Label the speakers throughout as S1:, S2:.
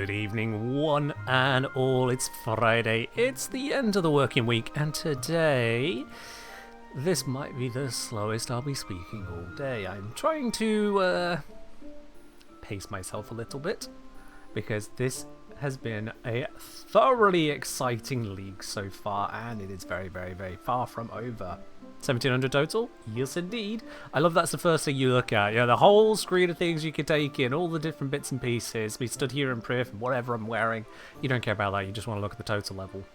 S1: Good evening, one and all. It's Friday, it's the end of the working week, and today, this might be the slowest I'll be speaking all day. I'm trying to pace myself a little bit, because this has been a thoroughly exciting league so far, and it is very, very, very far from over. 1700 total? Yes, indeed. I love that's the first thing you look at. Yeah, the whole screen of things you can take in, all the different bits and pieces. We stood here in prayer for whatever I'm wearing. You don't care about that, you just want to look at the total level.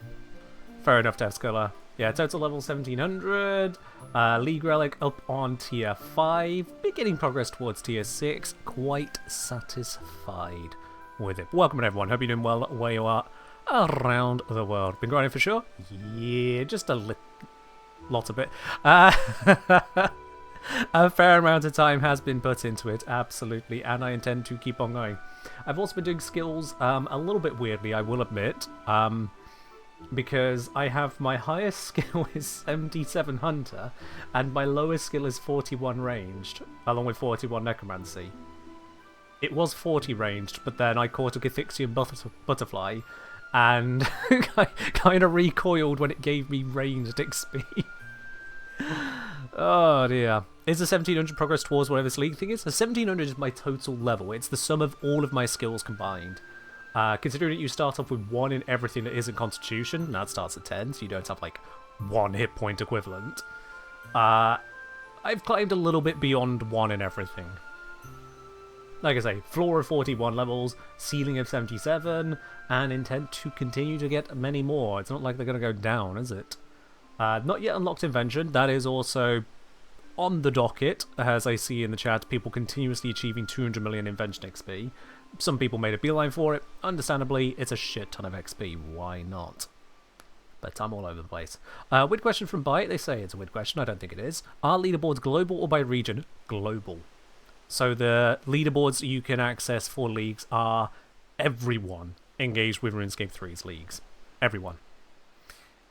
S1: Fair enough, Devsculler. Yeah, total level 1700. League Relic up on tier 5. Beginning progress towards tier 6. Quite satisfied with it. Welcome everyone, hope you're doing well where you are around the world. Been grinding for sure? Yeah, just a lot of it. A fair amount of time has been put into it, absolutely, and I intend to keep on going. I've also been doing skills a little bit weirdly, I will admit, because I have my highest skill is 77 Hunter, and my lowest skill is 41 ranged, along with 41 Necromancy. It was 40 ranged, but then I caught a Gothixian butterfly, and kind of recoiled when it gave me ranged XP. Oh dear. Is the 1700 progress towards whatever this league thing is? The 1700 is my total level. It's the sum of all of my skills combined. Considering that you start off with 1 in everything that isn't Constitution, now it starts at 10, so you don't have like 1 hit point equivalent. I've climbed a little bit beyond 1 in everything. Like I say, floor of 41 levels, ceiling of 77, and intend to continue to get many more. It's not like they're going to go down, is it? Not yet unlocked invention. That is also on the docket, as I see in the chat. People continuously achieving 200 million invention XP. Some people made a beeline for it. Understandably, it's a shit ton of XP. Why not? But I'm all over the place. Weird question from Byte. They say it's a weird question. I don't think it is. Are leaderboards global or by region? Global. So the leaderboards you can access for leagues are everyone engaged with RuneScape 3's leagues. Everyone.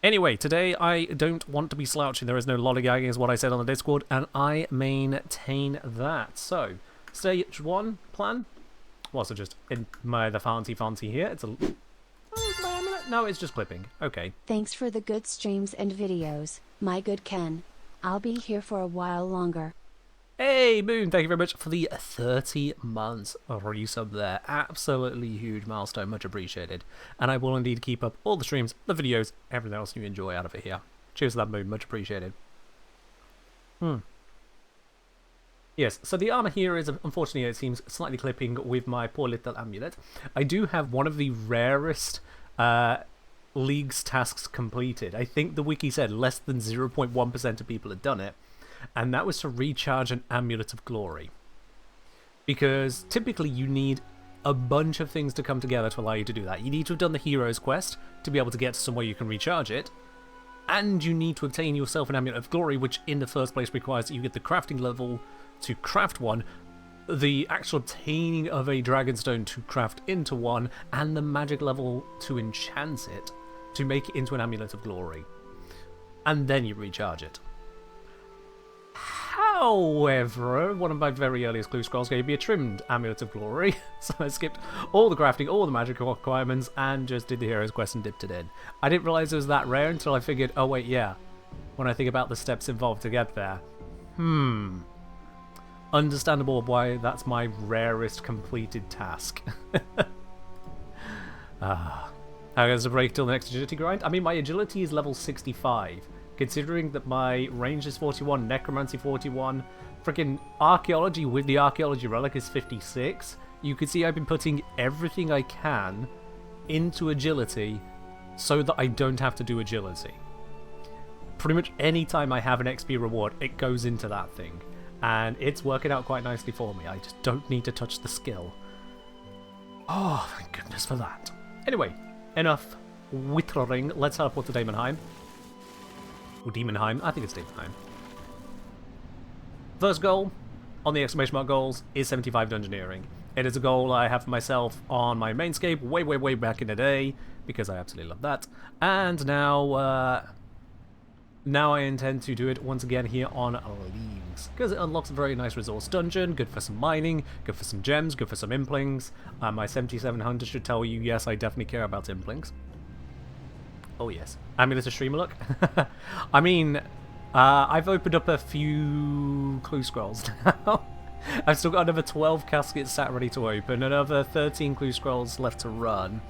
S1: Anyway, today I don't want to be slouching. There is no lollygagging is what I said on the Discord, and I maintain that. So, stage 1 plan. Well, so just in the fancy here. It's a... Oh, is my amulet? No, it's just clipping. Okay.
S2: Thanks for the good streams and videos, my good Ken. I'll be here for a while longer.
S1: Hey, Moon, thank you very much for the 30 months resub there. Absolutely huge milestone, much appreciated. And I will indeed keep up all the streams, the videos, everything else you enjoy out of it here. Cheers to that, Moon, much appreciated. Yes, so the armor here is, unfortunately, it seems slightly clipping with my poor little amulet. I do have one of the rarest league's tasks completed. I think the wiki said less than 0.1% of people had done it. And that was to recharge an Amulet of Glory. Because typically you need a bunch of things to come together to allow you to do that. You need to have done the Hero's Quest to be able to get to somewhere you can recharge it. And you need to obtain yourself an Amulet of Glory, which in the first place requires that you get the crafting level to craft one, the actual obtaining of a Dragonstone to craft into one, and the magic level to enchant it to make it into an Amulet of Glory. And then you recharge it. However, one of my very earliest clue scrolls gave me a trimmed Amulet of Glory, so I skipped all the crafting, all the magic requirements, and just did the Hero's Quest and dipped it in. I didn't realise it was that rare until I figured, oh wait, yeah, when I think about the steps involved to get there. Understandable why that's my rarest completed task. How goes the break till the next agility grind? I mean, my agility is level 65. Considering that my range is 41, necromancy 41, freaking archaeology with the archaeology relic is 56, you can see I've been putting everything I can into agility so that I don't have to do agility. Pretty much any time I have an XP reward, it goes into that thing. And it's working out quite nicely for me. I just don't need to touch the skill. Oh, thank goodness for that. Anyway, enough whittering. Let's teleport to Daemonheim. Or Demonheim. I think it's Demonheim. First goal on the exclamation mark goals is 75 Dungeoneering. It is a goal I have for myself on my mainscape way back in the day, because I absolutely love that. And now, now I intend to do it once again here on Leagues, because it unlocks a very nice resource dungeon, good for some mining, good for some gems, good for some implings. My 7700 should tell you, yes, I definitely care about implings. Oh yes. Amulet of Streamer look. I mean, I've opened up a few clue scrolls now. I've still got another 12 caskets sat ready to open, another 13 clue scrolls left to run.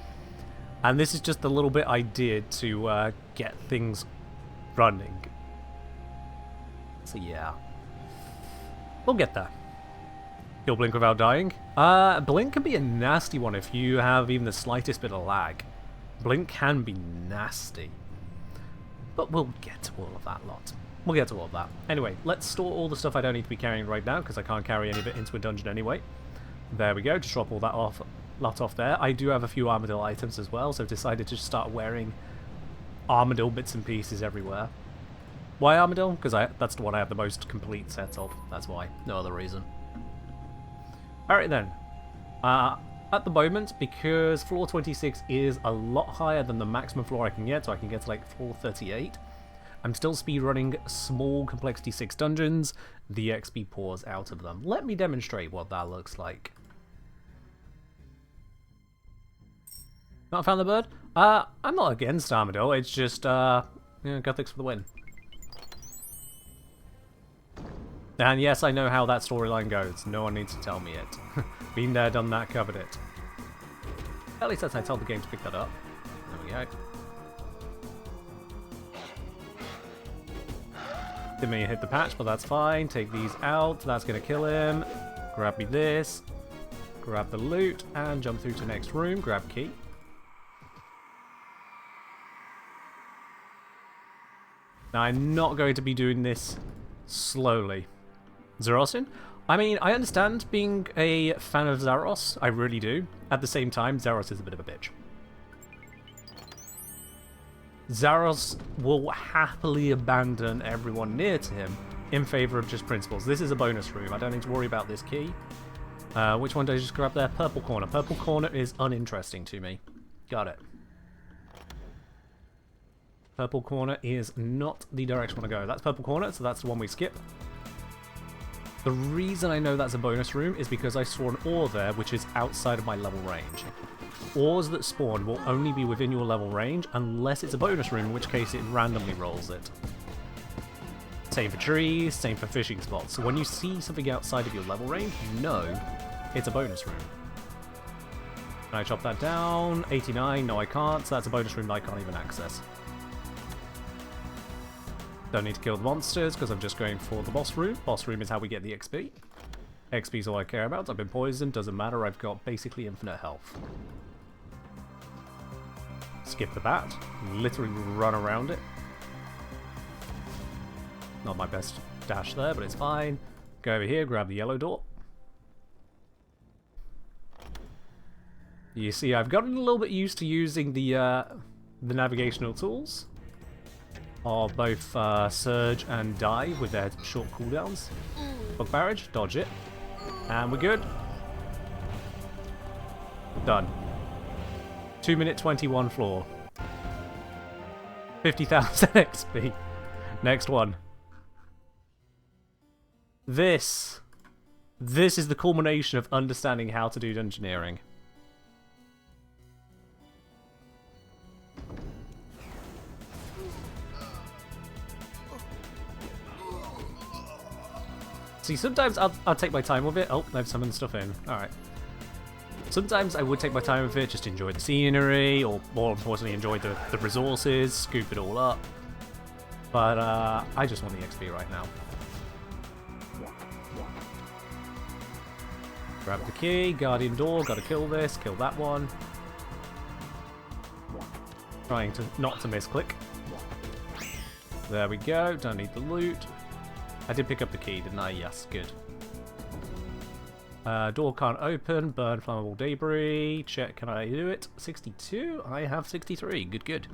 S1: And this is just the little bit I did to get things running. So yeah. We'll get there. Kill Blink without dying. Blink can be a nasty one if you have even the slightest bit of lag. Blink can be nasty. But we'll get to all of that lot. We'll get to all of that. Anyway, let's store all the stuff I don't need to be carrying right now, because I can't carry any of it into a dungeon anyway. There we go, just drop all that lot off there. I do have a few Armadil items as well, so I've decided to start wearing Armadil bits and pieces everywhere. Why Armadil? Because that's the one I have the most complete set of. That's why. No other reason. Alright then. At the moment, because floor 26 is a lot higher than the maximum floor I can get, so I can get to like floor 38, I'm still speedrunning small complexity 6 dungeons. The XP pours out of them. Let me demonstrate what that looks like. Not found the bird? I'm not against Armadil, it's just, Gothics for the win. And yes, I know how that storyline goes. No one needs to tell me it. Been there, done that, covered it. At least I told the game to pick that up. There we go. Didn't mean to hit the patch, but that's fine. Take these out. That's going to kill him. Grab me this. Grab the loot. And jump through to next room. Grab key. Now, I'm not going to be doing this slowly. Zarosin? I mean, I understand being a fan of Zaros. I really do. At the same time, Zaros is a bit of a bitch. Zaros will happily abandon everyone near to him in favor of just principles. This is a bonus room. I don't need to worry about this key. Which one did I just grab there? Purple corner. Purple corner is uninteresting to me. Got it. Purple corner is not the direction I want to go. That's purple corner, so that's the one we skip. The reason I know that's a bonus room is because I saw an ore there which is outside of my level range. Ores that spawn will only be within your level range unless it's a bonus room, in which case it randomly rolls it. Same for trees, same for fishing spots. So when you see something outside of your level range, you know it's a bonus room. Can I chop that down? 89, no I can't, so that's a bonus room that I can't even access. Don't need to kill the monsters because I'm just going for the boss room. Boss room is how we get the XP. XP is all I care about. I've been poisoned, doesn't matter, I've got basically infinite health. Skip the bat, literally run around it. Not my best dash there, but it's fine. Go over here, grab the yellow door. You see, I've gotten a little bit used to using the navigational tools of both Surge and Dive with their short cooldowns. Bug Barrage, dodge it. And we're good. Done. 2-minute 21 floor. 50,000 XP. Next one. This is the culmination of understanding how to do Dungeoneering. See, sometimes I'll take my time with it. Oh, I've summoned stuff in. Alright. Sometimes I would take my time with it, just enjoy the scenery, or more importantly, enjoy the resources, scoop it all up. But I just want the XP right now. Grab the key, Guardian Door, gotta kill this, kill that one. Trying to not to misclick. There we go, don't need the loot. I did pick up the key, didn't I? Yes, good. Door can't open, burn flammable debris. Check, can I do it? 62? I have 63, good, good.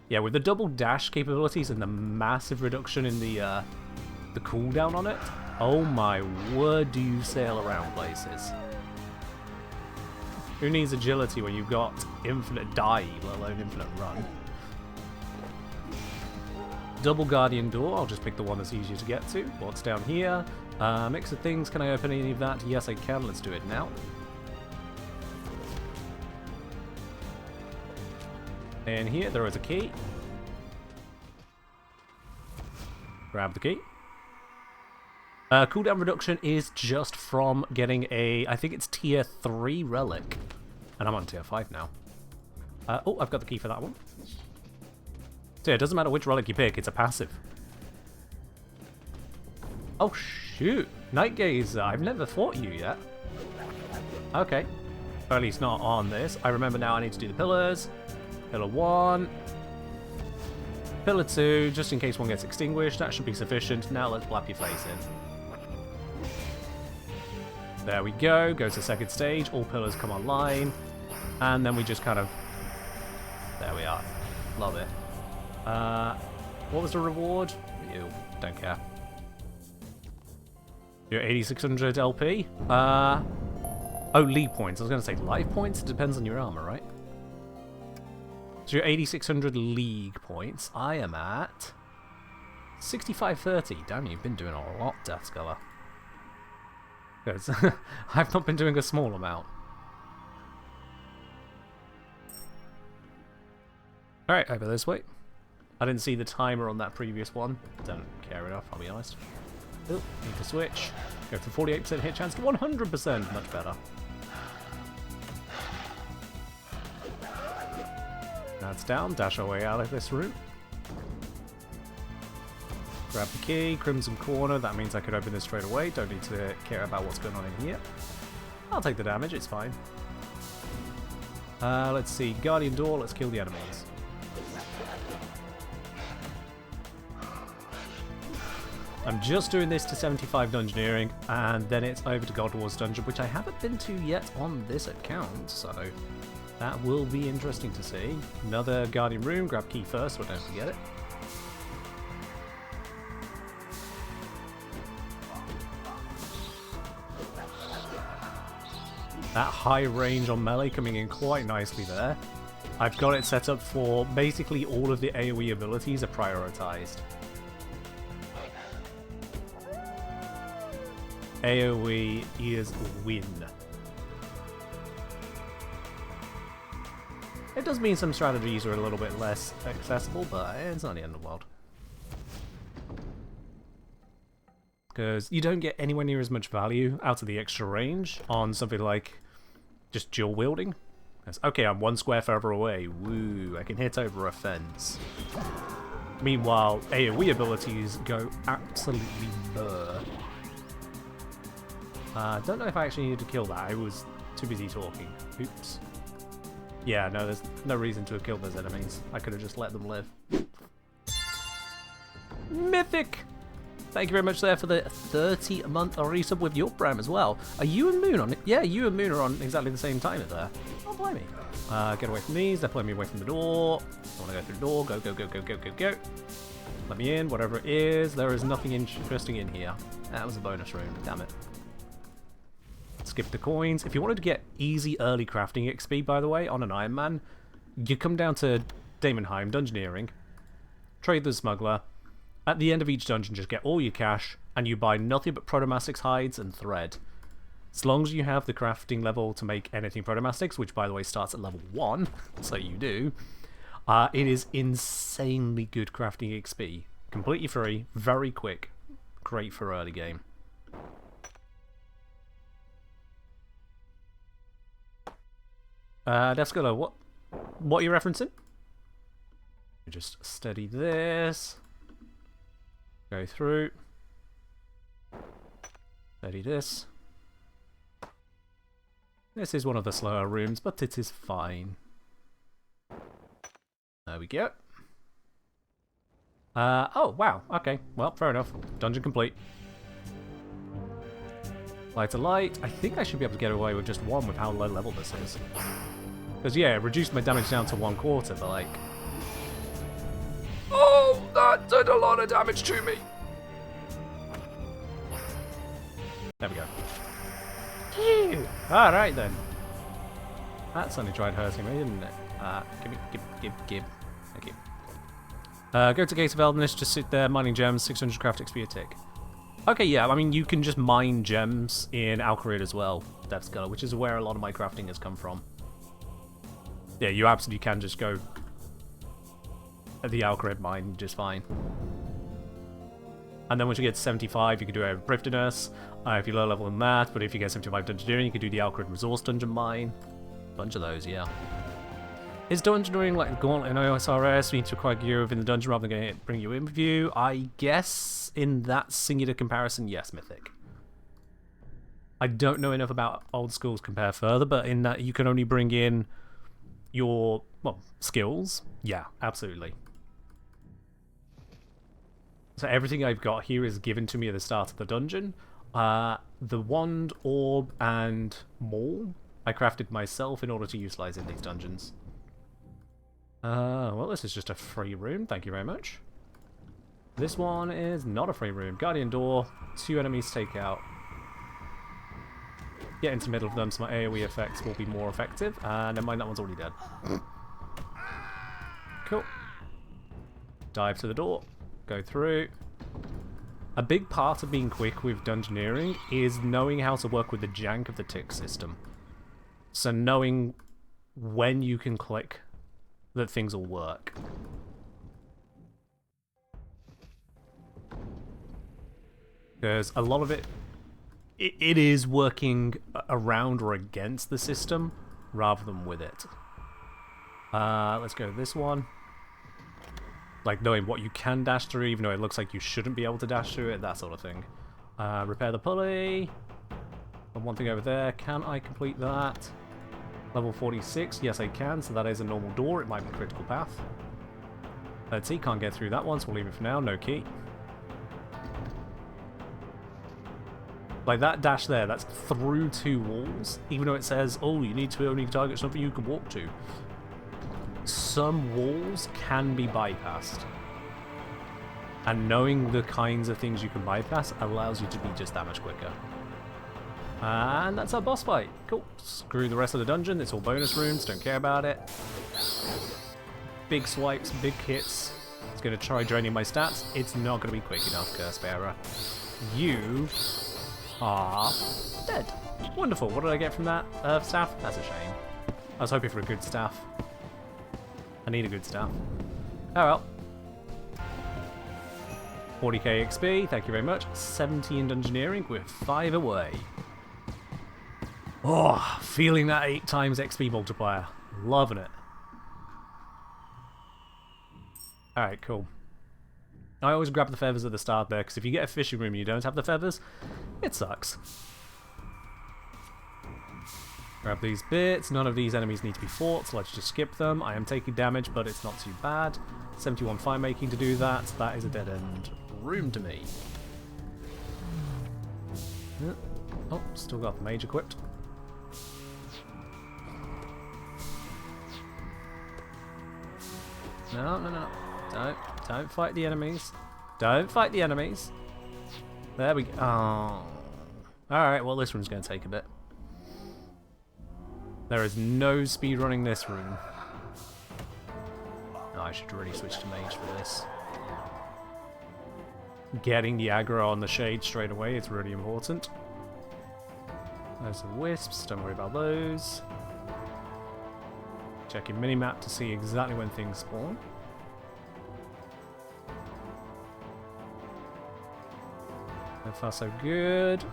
S1: Yeah, with the double dash capabilities and the massive reduction in the cooldown on it, oh my word, do you sail around places. Who needs agility when you've got infinite die, let alone infinite run? double guardian door. I'll just pick the one that's easier to get to. What's down here? Mix of things. Can I open any of that? Yes, I can. Let's do it now. And here, there is a key. Grab the key. Cooldown reduction is just from getting a, I think it's tier 3 relic. And I'm on tier 5 now. Oh, I've got the key for that one. So yeah, it doesn't matter which relic you pick, it's a passive. Oh shoot, Night Gazer, I've never fought you yet. Okay, or at least not on this. I remember now I need to do the pillars. Pillar 1. Pillar 2, just in case one gets extinguished, that should be sufficient. Now let's blap your face in. There we go, go to second stage, all pillars come online. And then we just kind of... There we are. Love it. What was the reward? Ew, don't care. You're 8600 LP. Oh, league points. I was going to say life points. It depends on your armor, right? So you're 8600 league points. I am at 6530. Damn, you've been doing a lot, Death Sculler. Because I've not been doing a small amount. Alright, over this way. I didn't see the timer on that previous one. Don't care enough, I'll be honest. Oh, need to switch. Go from 48% hit chance to 100%. Much better. That's down. Dash our way out of this room. Grab the key. Crimson Corner. That means I could open this straight away. Don't need to care about what's going on in here. I'll take the damage. It's fine. Let's see. Guardian Door. Let's kill the enemies. I'm just doing this to 75 Dungeoneering, and then it's over to God Wars Dungeon, which I haven't been to yet on this account, so that will be interesting to see. Another Guardian Room, grab key first, so I don't forget it. That high range on melee coming in quite nicely there. I've got it set up for basically all of the AoE abilities are prioritized. AoE is win. It does mean some strategies are a little bit less accessible, but it's not the end of the world. Because you don't get anywhere near as much value out of the extra range on something like just dual wielding. Okay, I'm 1 square further away. Woo, I can hit over a fence. Meanwhile, AoE abilities go absolutely burr. Don't know if I actually needed to kill that. I was too busy talking. Oops. Yeah, no, there's no reason to have killed those enemies. I could have just let them live. Mythic! Thank you very much there for the 30-month resub with your Prime as well. Are you and Moon on it? Yeah, you and Moon are on exactly the same time there. Oh, blimey. Get away from these. They're pulling me away from the door. I want to go through the door. Go, go, go, go, go, go, go. Let me in, whatever it is. There is nothing interesting in here. That was a bonus room. Damn it. Skip the coins. If you wanted to get easy early crafting XP, by the way, on an Iron Man, you come down to Daemonheim, Dungeoneering, trade the smuggler. At the end of each dungeon, just get all your cash, and you buy nothing but Protomastics hides and thread. As long as you have the crafting level to make anything Protomastics, which by the way starts at level 1, so you do, it is insanely good crafting XP. Completely free, very quick, great for early game. Defsculler, what are you referencing? Just steady this. Go through. Steady this. This is one of the slower rooms, but it is fine. There we go. Oh, wow. Okay. Well, fair enough. Dungeon complete. Light to light. I think I should be able to get away with just one with how low level this is. Because, yeah, it reduced my damage down to 1/4, but like... Oh, that did a lot of damage to me. There we go. Phew. Alright then. That certainly tried hurting me, didn't it? Give. Thank you. Go to Gate of Eldness, just sit there mining gems, 600 craft XP a tick. Okay, yeah, I mean, you can just mine gems in Alcarid as well, Death Scholar, which is where a lot of my crafting has come from. Yeah, you absolutely can just go at the Alcarid mine just fine. And then once you get to 75, you can do a Briftinus, if you're low level than that, but if you get 75 Dungeoneering, you can do the Alcarid Resource Dungeon Mine. Bunch of those, yeah. Is Dungeoneering like Gauntlet in OSRS? You need to acquire gear within the dungeon rather than getting it bring you in with you? I guess in that singular comparison, yes, Mythic. I don't know enough about old schools compare further, but in that you can only bring in your, well, skills. Yeah, absolutely. So everything I've got here is given to me at the start of the dungeon. The wand, orb, and maul I crafted myself in order to utilize in these dungeons. Well, this is just a free room. Thank you very much. This one is not a free room. Guardian door. 2 enemies take out. Get into the middle of them so my AoE effects will be more effective. Never mind, that one's already dead. Cool. Dive to the door. Go through. A big part of being quick with Dungeoneering is knowing how to work with the jank of the tick system. So knowing when you can click that things will work. Because a lot of it is working around or against the system rather than with it. Let's go to this one. Like knowing what you can dash through, even though it looks like you shouldn't be able to dash through it, that sort of thing. Repair the pulley. And one thing over there, can I complete that? Level 46, yes I can, so that is a normal door, it might be a critical path. Let's see, can't get through that one, so we'll leave it for now, no key. Like that dash there, that's through 2 walls, even though it says, oh, you need to only target something you can walk to. Some walls can be bypassed. And knowing the kinds of things you can bypass allows you to be just that much quicker. And that's our boss fight. Cool. Screw the rest of the dungeon. It's all bonus rooms. Don't care about it. Big swipes, big hits. It's going to try draining my stats. It's not going to be quick enough, Curse Bearer. You are dead. Wonderful. What did I get from that staff? That's a shame. I was hoping for a good staff. I need a good staff. Oh well. 40k XP. Thank you very much. 70 in Dungeoneering with 5 away. Oh, feeling that 8 times XP multiplier. Loving it. Alright, cool. I always grab the feathers at the start there, because if you get a fishing room and you don't have the feathers, it sucks. Grab these bits. None of these enemies need to be fought, so let's just skip them. I am taking damage, but it's not too bad. 71 fire making to do that. That is a dead-end room to me. Oh, still got the mage equipped. No, no, no. Don't fight the enemies. Don't fight the enemies. There we go. Oh. Alright, well this room's going to take a bit. There is no speed running this room. Oh, I should really switch to mage for this. Getting the aggro on the shade straight away is really important. There's the wisps, don't worry about those. Checking minimap to see exactly when things spawn. So far so good.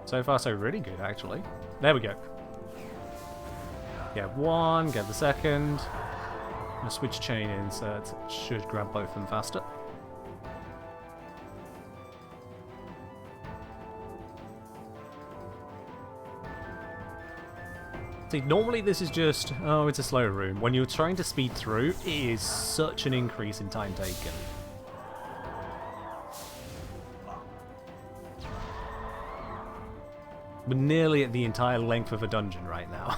S1: So far so really good actually. There we go. Get one, get the second. I'm gonna switch chain inserts, should grab both of them faster. See, normally this is just, oh, it's a slow room. When you're trying to speed through, it is such an increase in time taken. We're nearly at the entire length of a dungeon right now.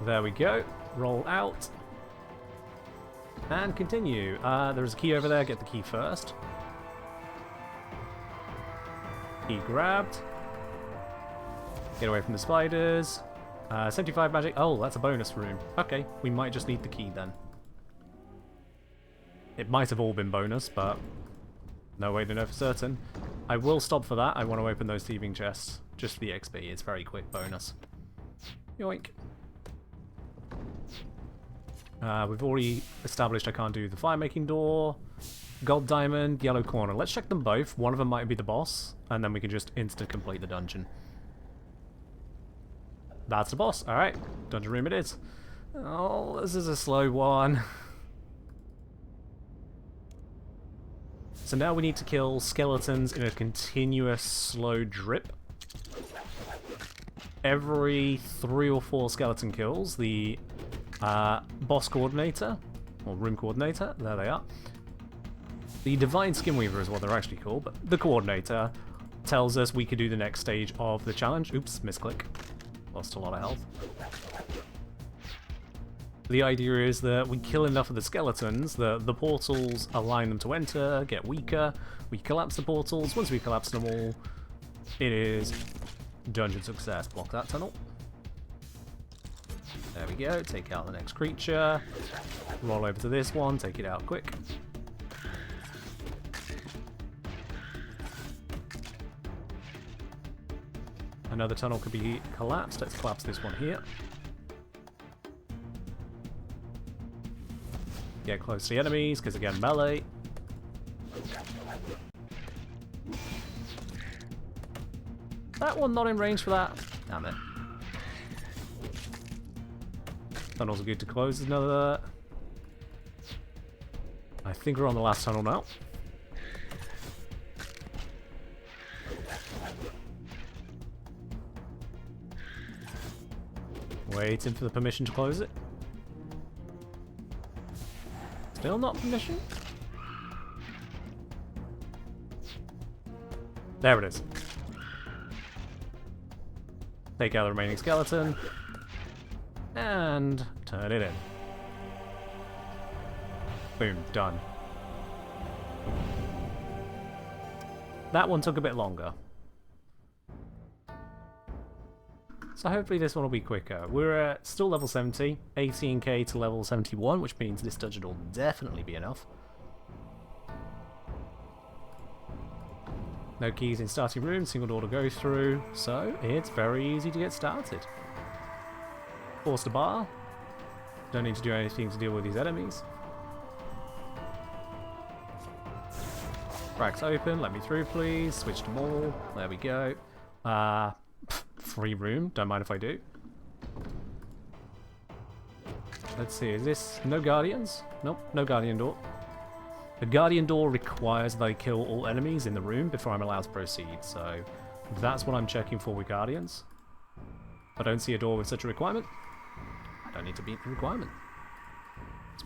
S1: There we go. Roll out. And continue. There's a key over there. Get the key first. Key grabbed. Get away from the spiders. 75 magic. Oh, that's a bonus room. Okay, we might just need the key then. It might have all been bonus, but no way to know for certain. I will stop for that. I want to open those thieving chests. Just for the XP. It's very quick bonus. Yoink. We've already established I can't do the fire-making door. Gold diamond, yellow corner. Let's check them both. One of them might be the boss, and then we can just insta-complete the dungeon. That's the boss. Alright, dungeon room it is. Oh, this is a slow one. So now we need to kill skeletons in a continuous slow drip. Every 3 or 4 skeleton kills, the boss coordinator, or room coordinator, there they are. The Divine Skinweaver is what they're actually called, but the coordinator tells us we could do the next stage of the challenge. Oops, misclick. Lost a lot of health. The idea is that we kill enough of the skeletons, the portals align them to enter, get weaker, we collapse the portals. Once we collapse them all, it is dungeon success. Block that tunnel. There we go, take out the next creature. Roll over to this one, take it out quick. Another tunnel could be collapsed. Let's collapse this one here. Get close to the enemies, because again, melee. That one not in range for that. Damn it. Tunnels are good to close. There's another. I think we're on the last tunnel now. Waiting for the permission to close it. Still not permission? There it is. Take out the remaining skeleton. And turn it in. Boom, done. That one took a bit longer. So hopefully this one will be quicker. We're at still level 70, 18k to level 71, which means this dungeon will definitely be enough. No keys in starting room, single door to go through, so it's very easy to get started. Force the bar. Don't need to do anything to deal with these enemies. Racks open, let me through please, switch to all, there we go. Free room, don't mind if I do. Let's see, is this no guardians? Nope, no guardian door. The guardian door requires that I kill all enemies in the room before I'm allowed to proceed, so that's what I'm checking for with guardians. If I don't see a door with such a requirement, I don't need to beat the requirement. It's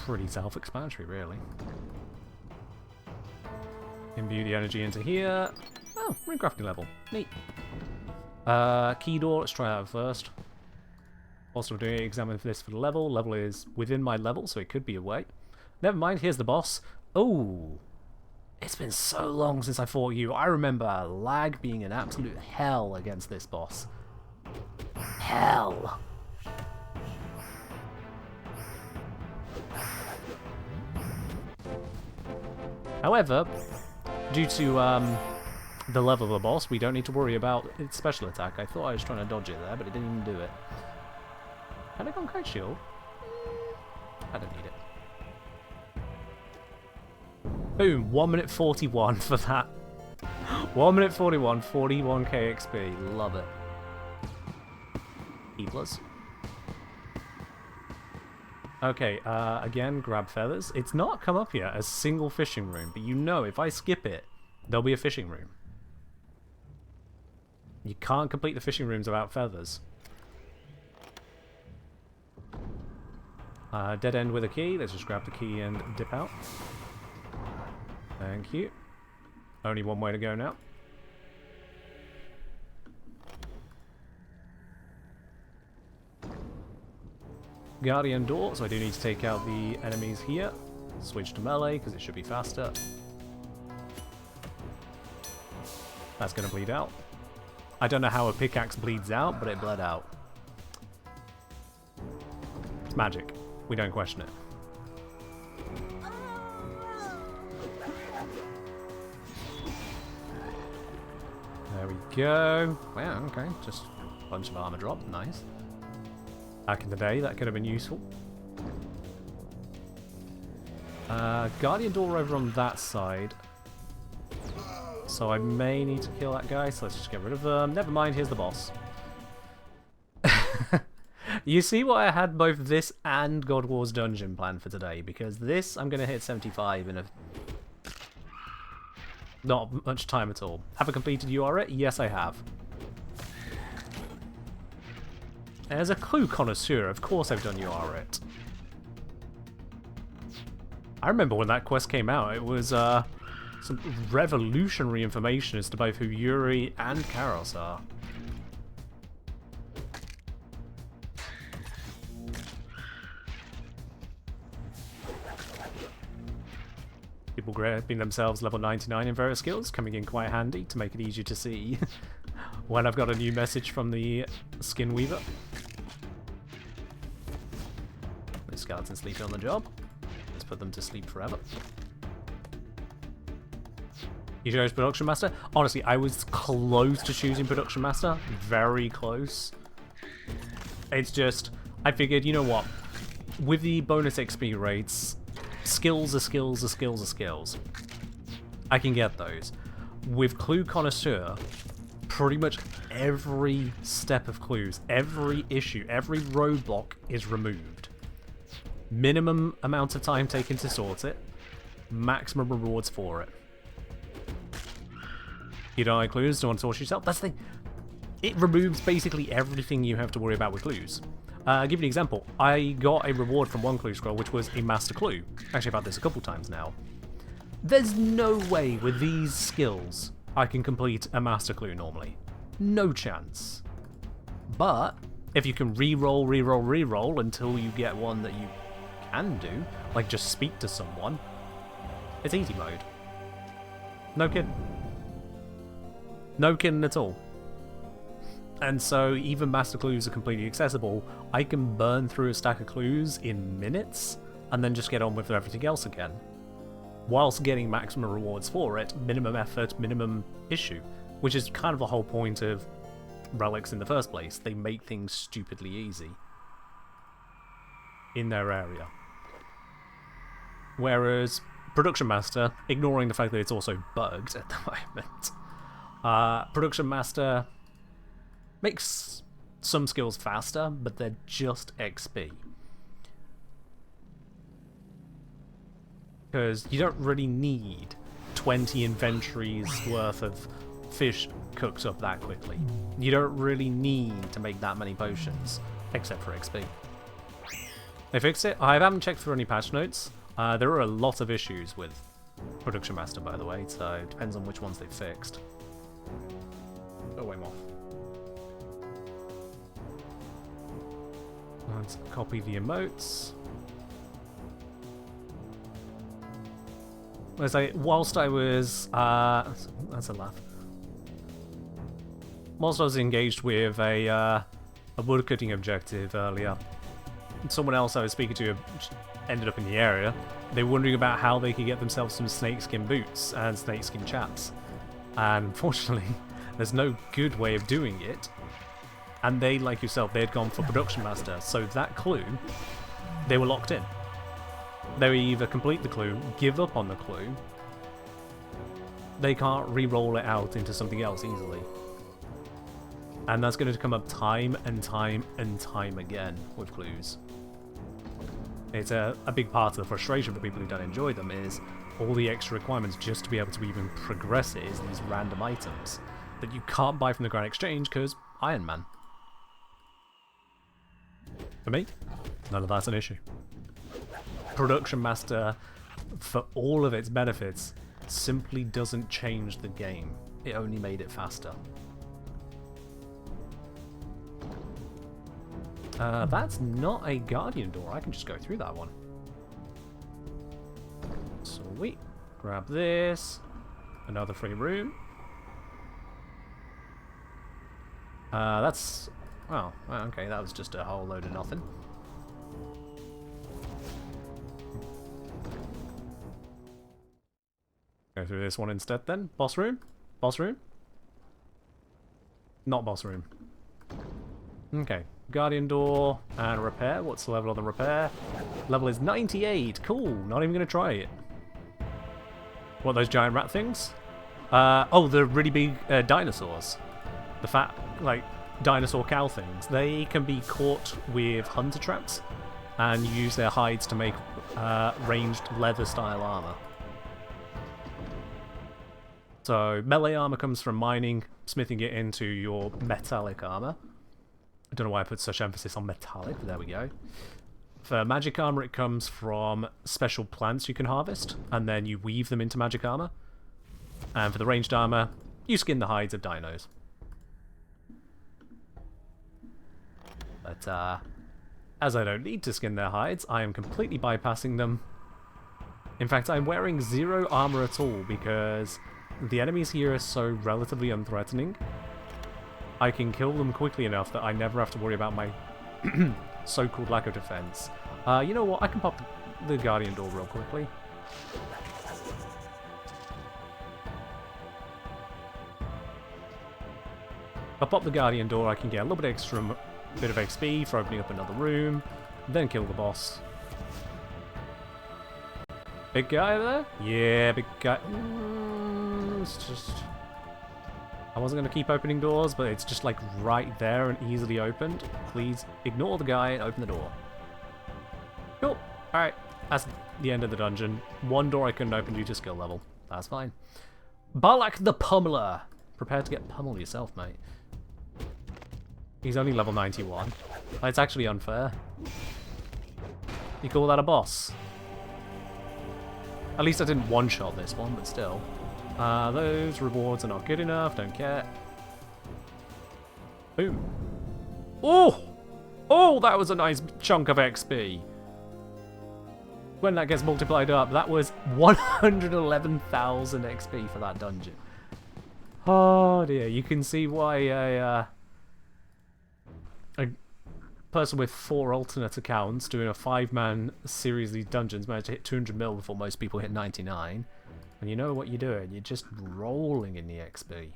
S1: pretty self-explanatory, really. Imbue the energy into here. Oh, rune crafting level. Neat. Key door, let's try that first. Also doing examine this for the level. Level is within my level, so it could be away. Never mind, here's the boss. Oh, it's been so long since I fought you. I remember lag being an absolute hell against this boss. Hell. However, due to the level of the boss, we don't need to worry about its special attack. I thought I was trying to dodge it there, but it didn't even do it. Pentagon Kite Shield? I don't need it. Boom, 1 minute 41 for that. 1 minute 41, 41k XP. Love it. E+. Okay, again, grab feathers. It's not come up yet as single fishing room, but you know if I skip it, there'll be a fishing room. You can't complete the fishing rooms without feathers. Dead end with a key. Let's just grab the key and dip out. Thank you. Only one way to go now. Guardian door, so I do need to take out the enemies here. Switch to melee, because it should be faster. That's going to bleed out. I don't know how a pickaxe bleeds out, but it bled out. It's magic. We don't question it. There we go. Wow, okay. Just a bunch of armor drop. Nice. Back in the day, that could have been useful. Guardian door over on that side. So I may need to kill that guy, so let's just get rid of them. Never mind, here's the boss. You see why I had both this and God War's Dungeon planned for today, because this I'm going to hit 75 in a... not much time at all. Have I completed URIT? Yes, I have. As a clue connoisseur, of course I've done URIT. I remember when that quest came out, it was some revolutionary information as to both who Yuri and Karos are. People grabbing themselves level 99 in various skills, coming in quite handy to make it easier to see when I've got a new message from the Skin Weaver. The skeleton's sleeping on the job. Let's put them to sleep forever. You chose Production Master? Honestly, I was close to choosing Production Master. Very close. It's just, I figured, you know what? With the bonus XP rates, skills are skills are skills are skills. I can get those. With Clue Connoisseur, pretty much every step of clues, every issue, every roadblock is removed. Minimum amount of time taken to sort it, maximum rewards for it. You don't like clues, don't want to sort yourself? That's the thing. It removes basically everything you have to worry about with clues. I'll give you an example. I got a reward from one clue scroll, which was a master clue. Actually, I've had this a couple times now. There's no way with these skills I can complete a master clue normally. No chance. But if you can re-roll, re-roll, re-roll until you get one that you can do, like just speak to someone, it's easy mode. No kidding. No kidding at all. And so even master clues are completely accessible. I can burn through a stack of clues in minutes and then just get on with everything else again, whilst getting maximum rewards for it, minimum effort, minimum issue, which is kind of the whole point of relics in the first place. They make things stupidly easy in their area. Whereas Production Master, ignoring the fact that it's also bugged at the moment, Production Master makes some skills faster, but they're just XP. Because you don't really need 20 inventories worth of fish cooked up that quickly. You don't really need to make that many potions, except for XP. They fixed it. I haven't checked through any patch notes. There are a lot of issues with Production Master, by the way, so it depends on which ones they fixed. Oh, wait, more. Let's copy the emotes. Whilst I was... that's a laugh. Whilst I was engaged with a woodcutting objective earlier, someone else I was speaking to ended up in the area. They were wondering about how they could get themselves some snakeskin boots and snakeskin chaps. And unfortunately, there's no good way of doing it. And they, like yourself, they had gone for Production Master, so that clue, they were locked in. They would either complete the clue, give up on the clue. They can't re-roll it out into something else easily. And that's going to come up time and time and time again with clues. It's a big part of the frustration for people who don't enjoy them is all the extra requirements just to be able to even progress it is these random items that you can't buy from the Grand Exchange because Iron Man. For me, none of that's an issue. Production Master, for all of its benefits, simply doesn't change the game. It only made it faster. That's not a Guardian door. I can just go through that one. Sweet. Grab this. Another free room. That's... Oh, okay, that was just a whole load of nothing. Go through this one instead then. Boss room? Boss room? Not boss room. Okay. Guardian door and repair. What's the level on the repair? Level is 98. Cool. Not even going to try it. What, those giant rat things? Oh, the really big dinosaurs. The fat, like, dinosaur cow things. They can be caught with hunter traps and use their hides to make ranged leather style armor. So melee armor comes from mining, smithing it into your metallic armor. I don't know why I put such emphasis on metallic, but there we go. For magic armor, it comes from special plants you can harvest, and then you weave them into magic armor. And for the ranged armor, you skin the hides of dinos. But, as I don't need to skin their hides, I am completely bypassing them. In fact, I'm wearing 0 armor at all, because the enemies here are so relatively unthreatening. I can kill them quickly enough that I never have to worry about my so-called lack of defense. You know what? I can pop the Guardian door real quickly. If I pop the Guardian door, I can get a little bit extra bit of XP for opening up another room, then kill the boss. Big guy over there? Yeah, big guy. It's just... I wasn't going to keep opening doors, but it's just like right there and easily opened. Please ignore the guy and open the door. Cool. Alright, that's the end of the dungeon. One door I couldn't open due to skill level. That's fine. Balak the Pummeler. Prepare to get pummeled yourself, mate. He's only level 91. It's actually unfair. You call that a boss? At least I didn't one-shot this one, but still. Those rewards are not good enough, don't care. Boom. Oh! Oh, that was a nice chunk of XP. When that gets multiplied up, that was 111,000 XP for that dungeon. Oh dear, you can see why a person with 4 alternate accounts doing a 5-man series of these dungeons managed to hit 200 mil before most people hit 99. And you know what you're doing, you're just rolling in the XP.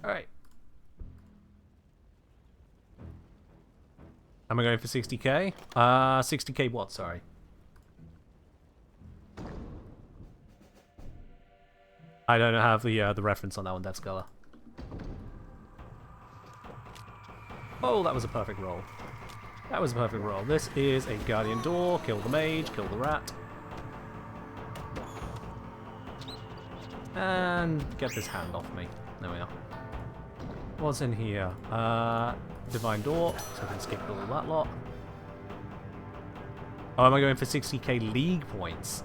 S1: Alright. Am I going for 60k? 60k what, sorry? I don't have the reference on that one, Death Scholar. Oh, that was a perfect roll. That was a perfect roll. This is a Guardian door. Kill the mage, kill the rat. And get this hand off me. There we are. What's in here? Divine door, so I can skip all that lot. Oh, am I going for 60k league points?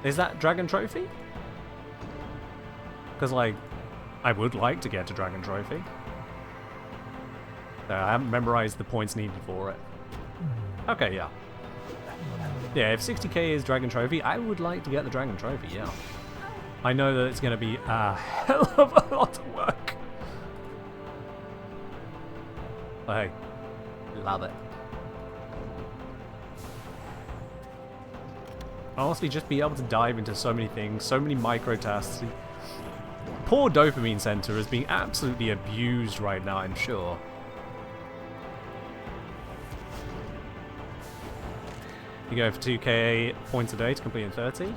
S1: Is that Dragon Trophy? Because, like, I would like to get a Dragon Trophy. I haven't memorized the points needed for it. Okay, yeah. Yeah, if 60k is Dragon Trophy, I would like to get the Dragon Trophy, yeah. I know that it's going to be a hell of a lot of work. But hey, love it. Honestly, just be able to dive into so many things, so many micro tasks. Poor Dopamine Center is being absolutely abused right now, I'm sure. You go for 2k points a day to complete in 30.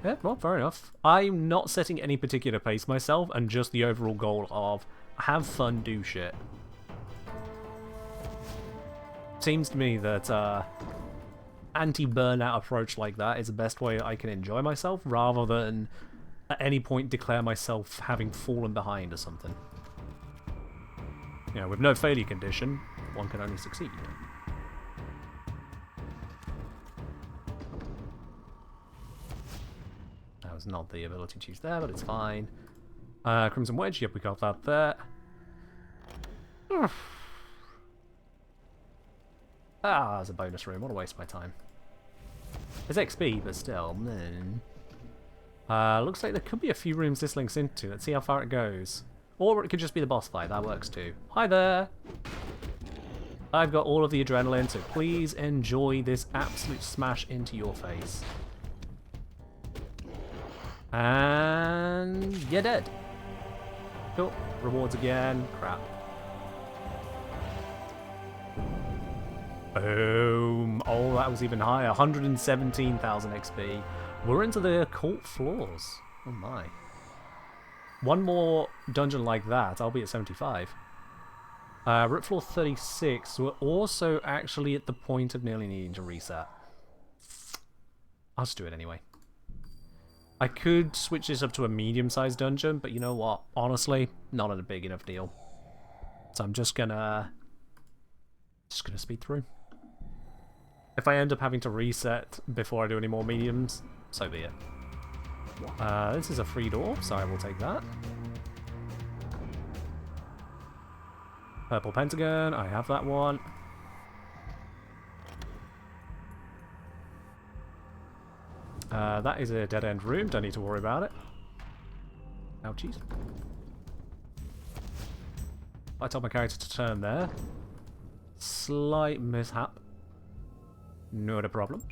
S1: Yeah, well, fair enough. I'm not setting any particular pace myself, and just the overall goal of have fun, do shit. Seems to me that anti-burnout approach like that is the best way I can enjoy myself, rather than at any point declare myself having fallen behind or something. You know, with no failure condition, one can only succeed. Not the ability to use there, but it's fine. Crimson Wedge, yep, we got that there. There's a bonus room. What a waste of my time. There's XP, but still. Looks like there could be a few rooms this links into. Let's see how far it goes. Or it could just be the boss fight. That works too. Hi there! I've got all of the adrenaline, so please enjoy this absolute smash into your face. And you're dead. Cool. Rewards again. Crap. Boom. Oh, that was even higher. 117,000 XP. We're into the cult floors. Oh my. One more dungeon like that, I'll be at 75. We're at floor 36. We're also actually at the point of nearly needing to reset. I'll just do it anyway. I could switch this up to a medium-sized dungeon, but you know what? Honestly, not a big enough deal. So I'm just gonna speed through. If I end up having to reset before I do any more mediums, so be it. This is a free door, so I will take that. Purple pentagon, I have that one. That is a dead-end room, don't need to worry about it. Ouchies. I told my character to turn there. Slight mishap. Not a problem.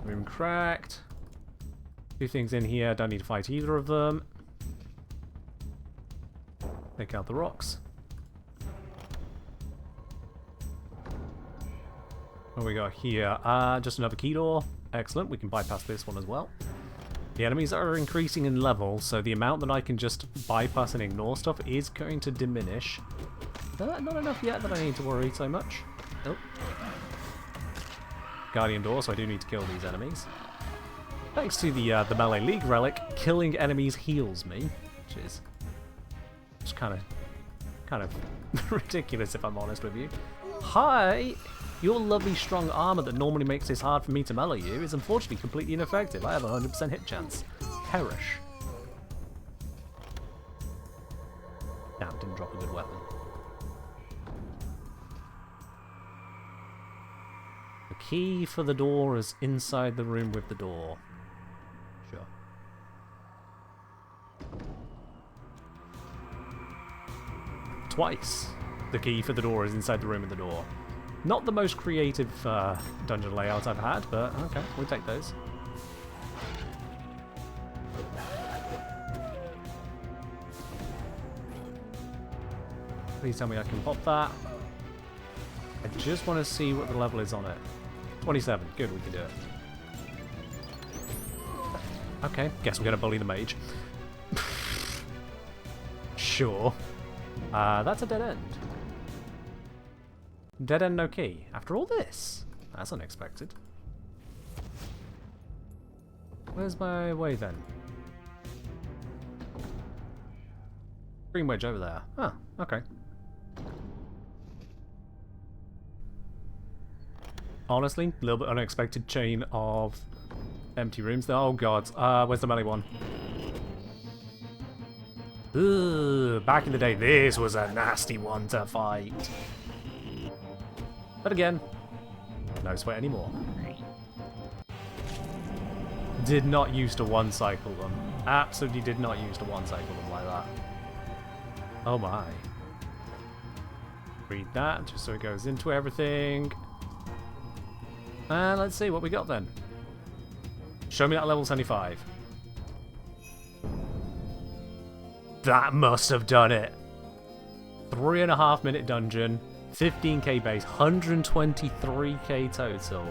S1: Room cracked. Two things in here, don't need to fight either of them. Take out the rocks. What we got here? Just another key door. Excellent, we can bypass this one as well. The enemies are increasing in level, so the amount that I can just bypass and ignore stuff is going to diminish. Not enough yet that I need to worry so much. Oh. Guardian door, so I do need to kill these enemies. Thanks to the Melee League relic, killing enemies heals me, which is just kind of ridiculous if I'm honest with you. Hi! Your lovely strong armor that normally makes this hard for me to melee you is unfortunately completely ineffective. I have a 100% hit chance. Perish. Damn, didn't drop a good weapon. The key for the door is inside the room with the door. Sure. Twice. The key for the door is inside the room with the door. Not the most creative dungeon layout I've had, but okay, we'll take those. Please tell me I can pop that. I just want to see what the level is on it. 27. Good, we can do it. Okay, guess we're going to bully the mage. Sure. That's a dead end. Dead end, no key. After all this? That's unexpected. Where's my way then? Green wedge over there. Ah, okay. Honestly, a little bit unexpected chain of empty rooms there. Oh god, where's the melee one? Ugh, back in the day, this was a nasty one to fight. But again, no sweat anymore. Did not used to one-cycle them. Absolutely did not used to one-cycle them like that. Oh my. Read that, just so it goes into everything. And let's see what we got then. Show me that level 75. That must have done it. 3.5 minute dungeon. 15k base, 123k total.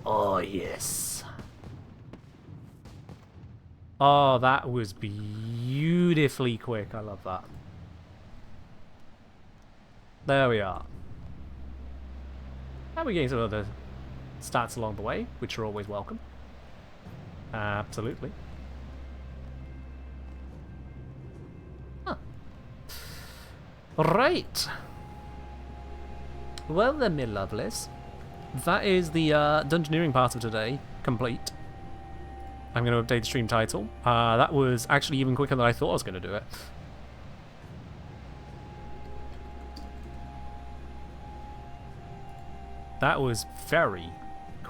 S1: Oh, yes. Oh, that was beautifully quick. I love that. There we are. And we're getting some other stats along the way, which are always welcome. Absolutely. Huh. Right. Well then, my lovelies, that is the Dungeoneering part of today complete. I'm going to update the stream title. That was actually even quicker than I thought I was going to do it. That was very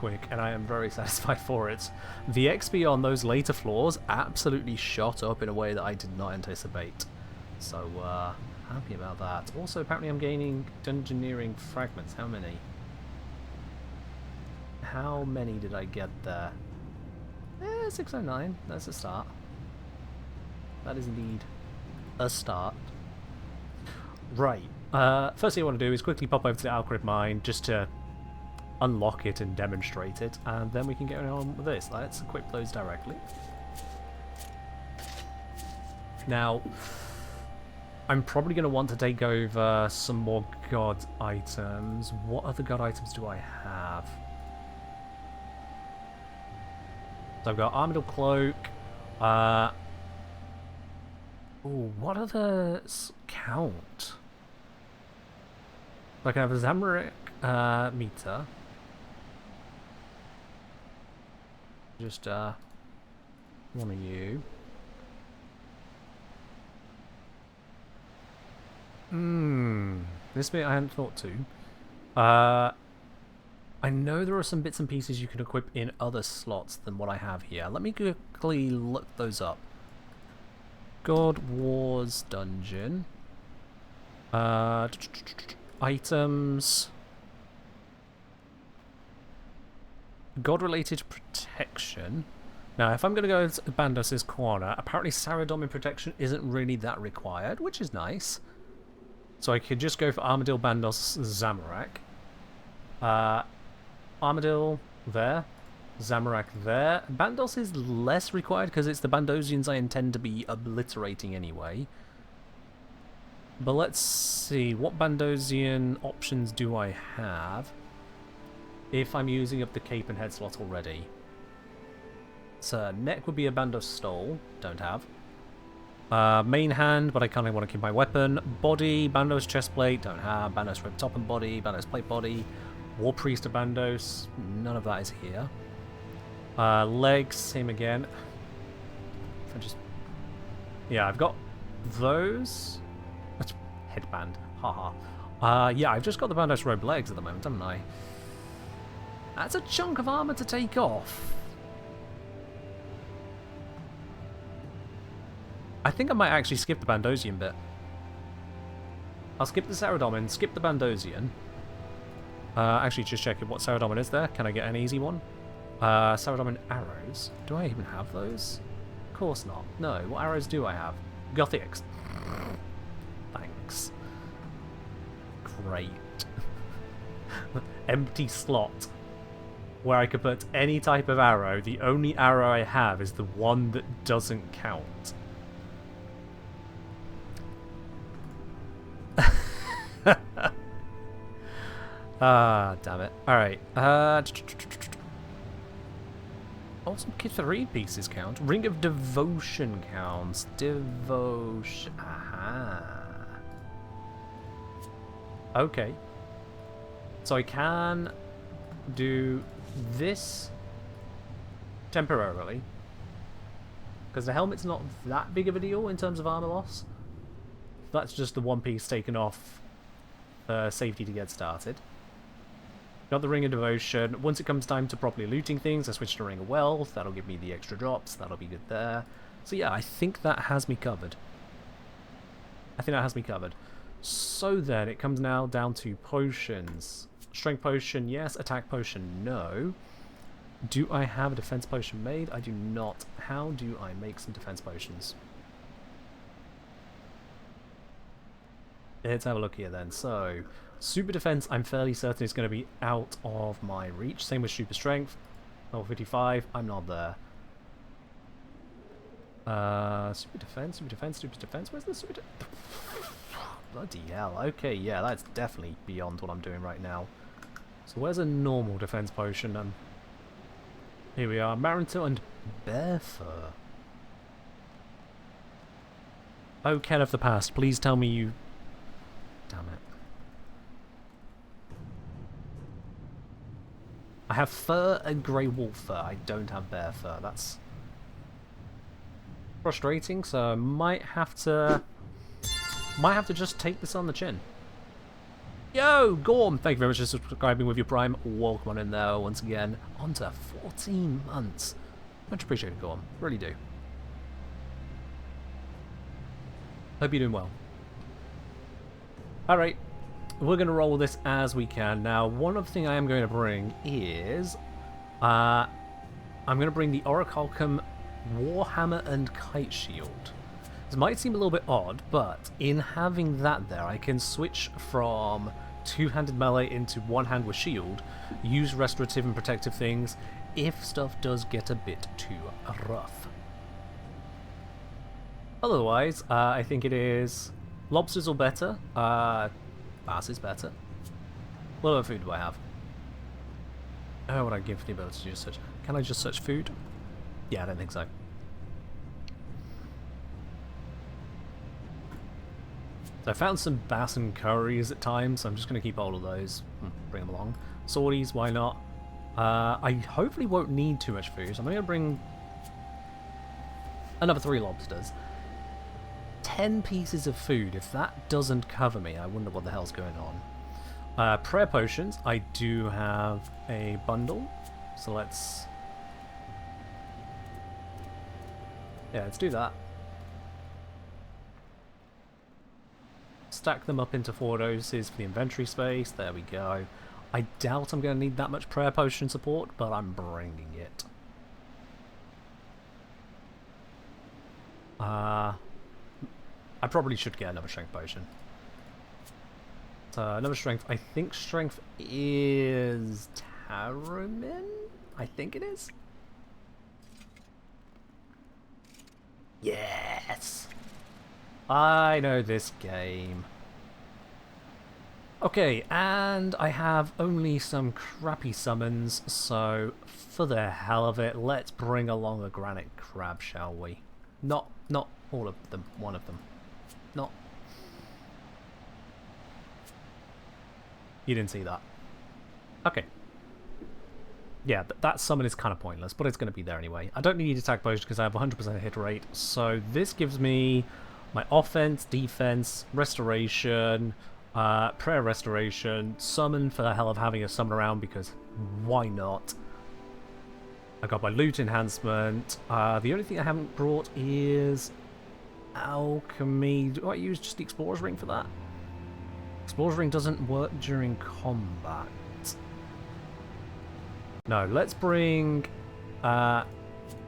S1: quick, and I am very satisfied for it. The XP on those later floors absolutely shot up in a way that I did not anticipate. So, happy about that. Also, apparently I'm gaining Dungeoneering fragments. How many? How many did I get there? 609. That's a start. That is indeed a start. Right. First thing I want to do is quickly pop over to the Alcrid mine just to unlock it and demonstrate it, and then we can get on with this. Let's equip those directly. Now, I'm probably going to want to take over some more god items. What other god items do I have? So I've got Armadillo Cloak. Ooh, what others count? I can have a Zamorak meter. Just one of you. This bit I hadn't thought to. I know there are some bits and pieces you can equip in other slots than what I have here. Let me quickly look those up. God Wars Dungeon. Items. God-related protection. Now, if I'm going to go to Bandos' corner, apparently Saradomin protection isn't really that required, which is nice. So I could just go for Armadillo, Bandos, Zamorak. Armadillo there. Zamorak there. Bandos is less required because it's the Bandosians I intend to be obliterating anyway. But let's see, what Bandosian options do I have if I'm using up the cape and head slot already? So neck would be a Bandos stole, don't have. Main hand, but I kind of want to keep my weapon. Body, Bandos chestplate, don't have. Bandos rib top and body, Bandos plate body. War Priest of Bandos, none of that is here. Legs, same again. If I just... Yeah, I've got those. Headband, haha. Yeah, I've just got the Bandos robe legs at the moment, haven't I? That's a chunk of armor to take off. I think I might actually skip the Bandosian bit. I'll skip the Saradomin, skip the Bandosian. Actually, just checking what Saradomin is there. Can I get an easy one? Saradomin arrows. Do I even have those? Of course not. No, what arrows do I have? Gothics. Thanks. Great. Empty slot where I could put any type of arrow. The only arrow I have is the one that doesn't count. Ah, damn it. Alright. Oh, some Kitharine pieces count. Ring of Devotion counts. Devotion. Aha. Okay. So I can do this temporarily. Because the helmet's not that big of a deal in terms of armor loss. That's just the one piece taken off safety to get started. Got the Ring of Devotion. Once it comes time to properly looting things, I switch to Ring of Wealth. That'll give me the extra drops. That'll be good there. So yeah, I think that has me covered. So then, it comes now down to potions. Strength potion, yes. Attack potion, no. Do I have a defense potion made? I do not. How do I make some defense potions? Let's have a look here then. So, super defense, I'm fairly certain is going to be out of my reach. Same with super strength. Level 55, I'm not there. Super defense. Where's the super defense? Bloody hell. Okay, yeah, that's definitely beyond what I'm doing right now. So where's a normal defense potion? Here we are. Marinto and Bear Fur. Oh, Ken of the past, please tell me you... Damn it. I have fur and grey wolf fur. I don't have bear fur. That's frustrating, so I might have to just take this on the chin. Yo, Gorm, thank you very much for subscribing with your Prime. Welcome on in there once again. On to 14 months. Much appreciated, Gorm. Really do. Hope you're doing well. Alright, we're going to roll this as we can. Now, one other thing I am going to bring is... I'm going to bring the Orichalcum Warhammer and Kite Shield. This might seem a little bit odd, but in having that there, I can switch from two-handed melee into one hand with shield, use restorative and protective things if stuff does get a bit too rough. Otherwise, I think it is lobsters or better, bass is better. What other food do I have? Oh, what I give the ability to just search. Can I just search food? Yeah, I don't think so. So I found some bass and curries at times, so I'm just going to keep all of those. Bring them along. Swordies, why not? I hopefully won't need too much food, so I'm going to bring another 3 lobsters. 10 pieces of food. If that doesn't cover me, I wonder what the hell's going on. Prayer potions. I do have a bundle, so let's... yeah, let's do that. Stack them up into 4 doses for the inventory space. There we go. I doubt I'm going to need that much prayer potion support, but I'm bringing it. I probably should get another strength potion. So another strength. I think strength is Tarumin? I think it is. Yes! I know this game. Okay, and I have only some crappy summons, so for the hell of it, let's bring along a granite crab, shall we? Not all of them, one of them. Not... you didn't see that. Okay. Yeah, that summon is kind of pointless, but it's going to be there anyway. I don't need attack potion because I have 100% hit rate, so this gives me my offense, defense, restoration, prayer restoration, summon for the hell of having a summon around because why not? I got my loot enhancement. The only thing I haven't brought is alchemy. Do I use just the explorer's ring for that? Explorer's ring doesn't work during combat. No, let's bring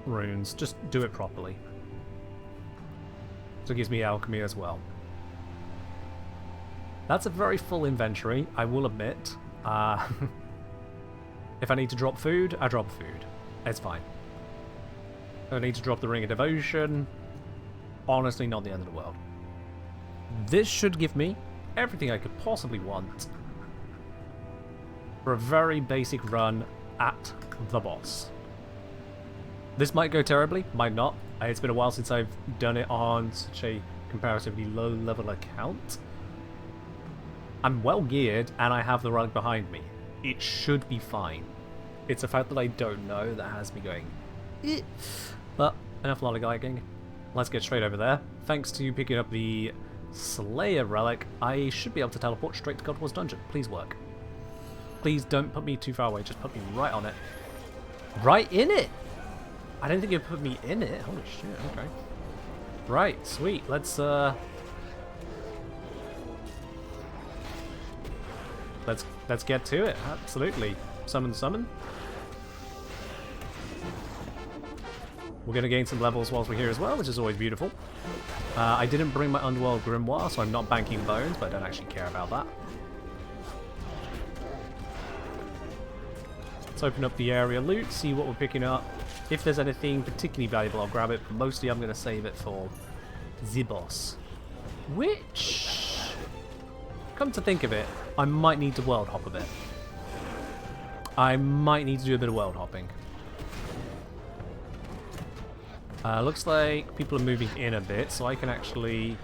S1: runes. Just do it properly. So it gives me alchemy as well. That's a very full inventory, I will admit. If I need to drop food, I drop food. It's fine. If I need to drop the Ring of Devotion, honestly not the end of the world. This should give me everything I could possibly want for a very basic run at the boss. This might go terribly, might not. It's been a while since I've done it on such a comparatively low level account. I'm well geared and I have the relic behind me. It should be fine. It's the fact that I don't know that has me going eh. But enough lollygagging. Let's get straight over there. Thanks to you picking up the Slayer relic, I should be able to teleport straight to God Wars Dungeon. Please work. Please don't put me too far away, just put me right on it. Right in it! I don't think you put me in it. Holy shit, okay. Right, sweet. Let's get to it. Absolutely. Summon. We're going to gain some levels whilst we're here as well, which is always beautiful. I didn't bring my Underworld Grimoire, so I'm not banking bones, but I don't actually care about that. Let's open up the area loot, see what we're picking up. If there's anything particularly valuable, I'll grab it, but mostly I'm going to save it for the boss. Which, come to think of it, I might need to world hop a bit. I might need to do a bit of world hopping. Looks like people are moving in a bit, so I can actually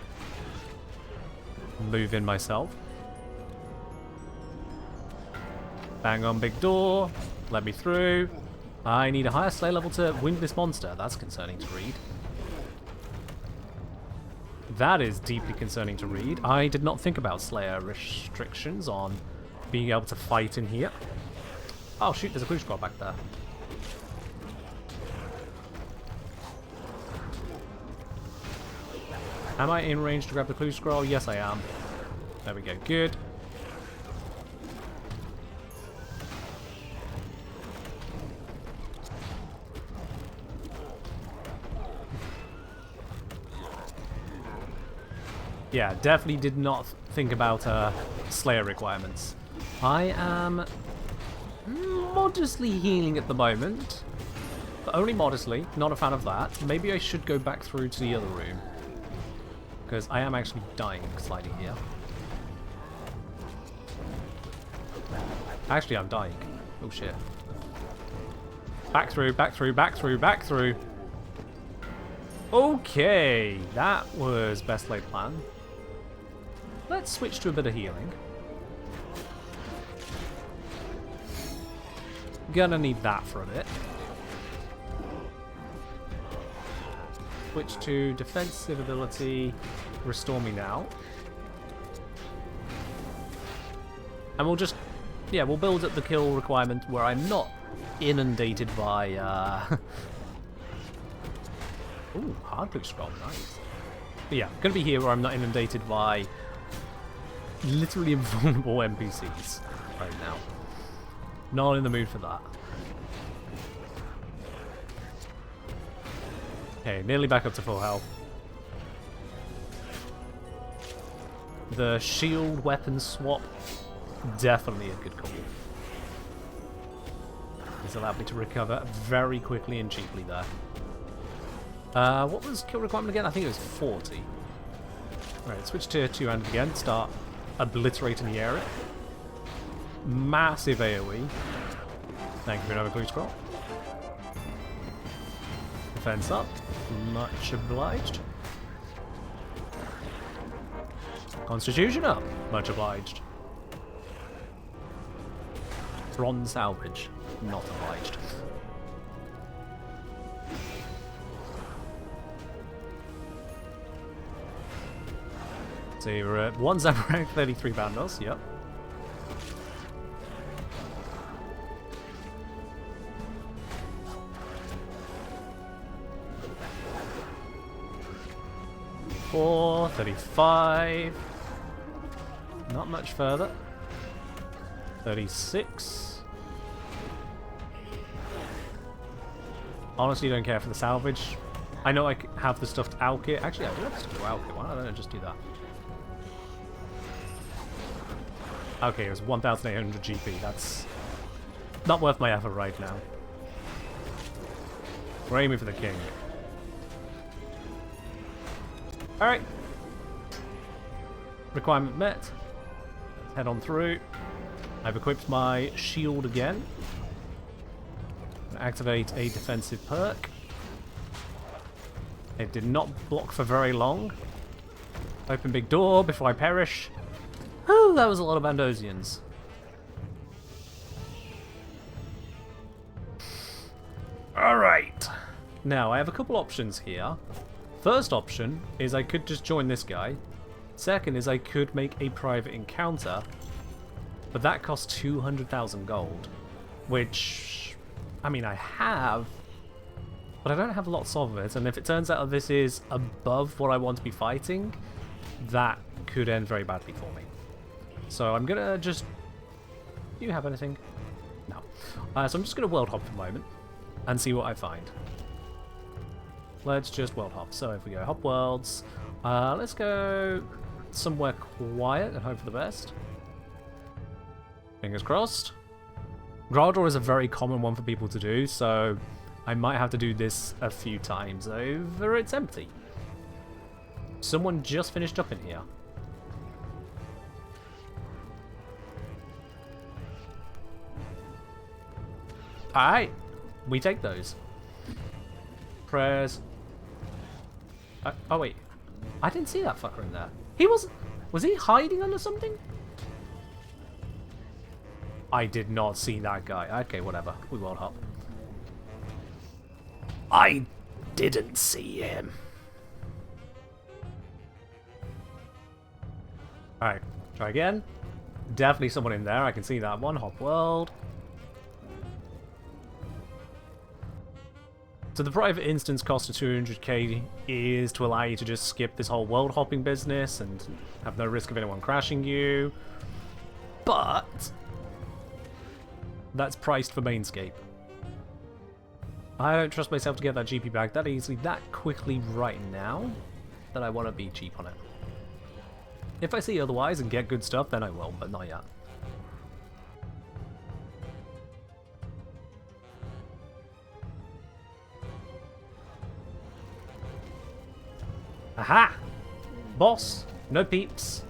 S1: move in myself. Bang on big door. Let me through. I need a higher slay level to win this monster. That's concerning to read. That is deeply concerning to read. I did not think about Slayer restrictions on being able to fight in here. Oh shoot, there's a clue scroll back there. Am I in range to grab the clue scroll? Yes, I am. There we go. Good. Yeah, definitely did not think about Slayer requirements. I am modestly healing at the moment. But only modestly. Not a fan of that. Maybe I should go back through to the other room. Because I am actually dying sliding here. Actually, I'm dying. Oh shit. Back through, back through, back through, back through. Okay, that was best laid plan. Let's switch to a bit of healing. Gonna need that for a bit. Switch to defensive ability. Restore me now. And we'll just... yeah, we'll build up the kill requirement where I'm not inundated by... ooh, hard click scroll, nice. But yeah, gonna be here where I'm not inundated by literally invulnerable NPCs right now. Not in the mood for that. Okay, nearly back up to full health. The shield weapon swap, definitely a good call. This allowed me to recover very quickly and cheaply there. What was kill requirement again? I think it was 40. Alright, switch to two-handed again, start obliterating the area. Massive AoE. Thank you for another clue scroll. Defense up. Much obliged. Constitution up. Much obliged. Bronze salvage. Not obliged. So you're at 1 Zamorak, 33 Bandos, yep. Four, 35. Not much further. 36. Honestly, don't care for the salvage. I know I have the stuffed owl kit. Actually, I do have the stuffed owl kit. Why don't I just do that? Okay, it was 1,800 GP. That's not worth my effort right now. We're aiming for the king. Alright. Requirement met. Let's head on through. I've equipped my shield again. Activate a defensive perk. It did not block for very long. Open big door before I perish. Oh, that was a lot of Bandosians. Alright. Now, I have a couple options here. First option is I could just join this guy. Second is I could make a private encounter. But that costs 200,000 gold. Which, I mean, I have. But I don't have lots of it. And if it turns out this is above what I want to be fighting, that could end very badly for me. So I'm going to just... Do you have anything? No. So I'm just going to world hop for a moment and see what I find. Let's just world hop. So if we go hop worlds, let's go somewhere quiet and hope for the best. Fingers crossed. Graldor is a very common one for people to do, so I might have to do this a few times over It's Empty. Someone just finished up in here. Alright, we take those. Prayers. Oh wait, I didn't see that fucker in there. He wasn't... Was he hiding under something? I did not see that guy. Okay, whatever. We world hop. I didn't see him. Alright, try again. Definitely someone in there, I can see that one. Hop world. So the private instance cost of 200k is to allow you to just skip this whole world hopping business and have no risk of anyone crashing you. But that's priced for Mainscape. I don't trust myself to get that GP back that easily, that quickly right now, that I want to be cheap on it. If I see otherwise and get good stuff, then I will, but not yet. Aha! Boss! No peeps.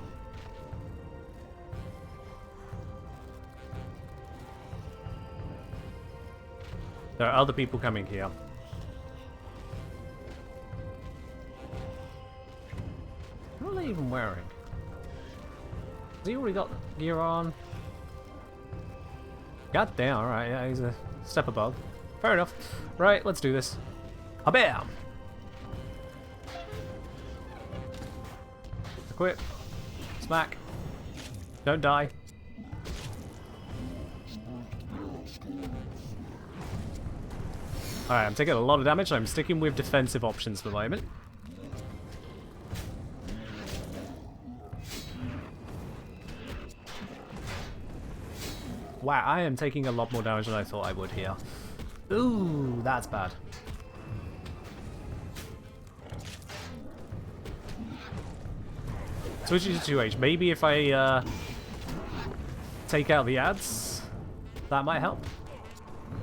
S1: There are other people coming here. What are they even wearing? Has he already got gear on? God damn, alright, yeah, he's a step above. Fair enough. Right, let's do this. Habam! Equip. Smack. Don't die. Alright, I'm taking a lot of damage. I'm sticking with defensive options for the moment. Wow, I am taking a lot more damage than I thought I would here. Ooh, that's bad. Switching to 2H. Maybe if I take out the ads, that might help.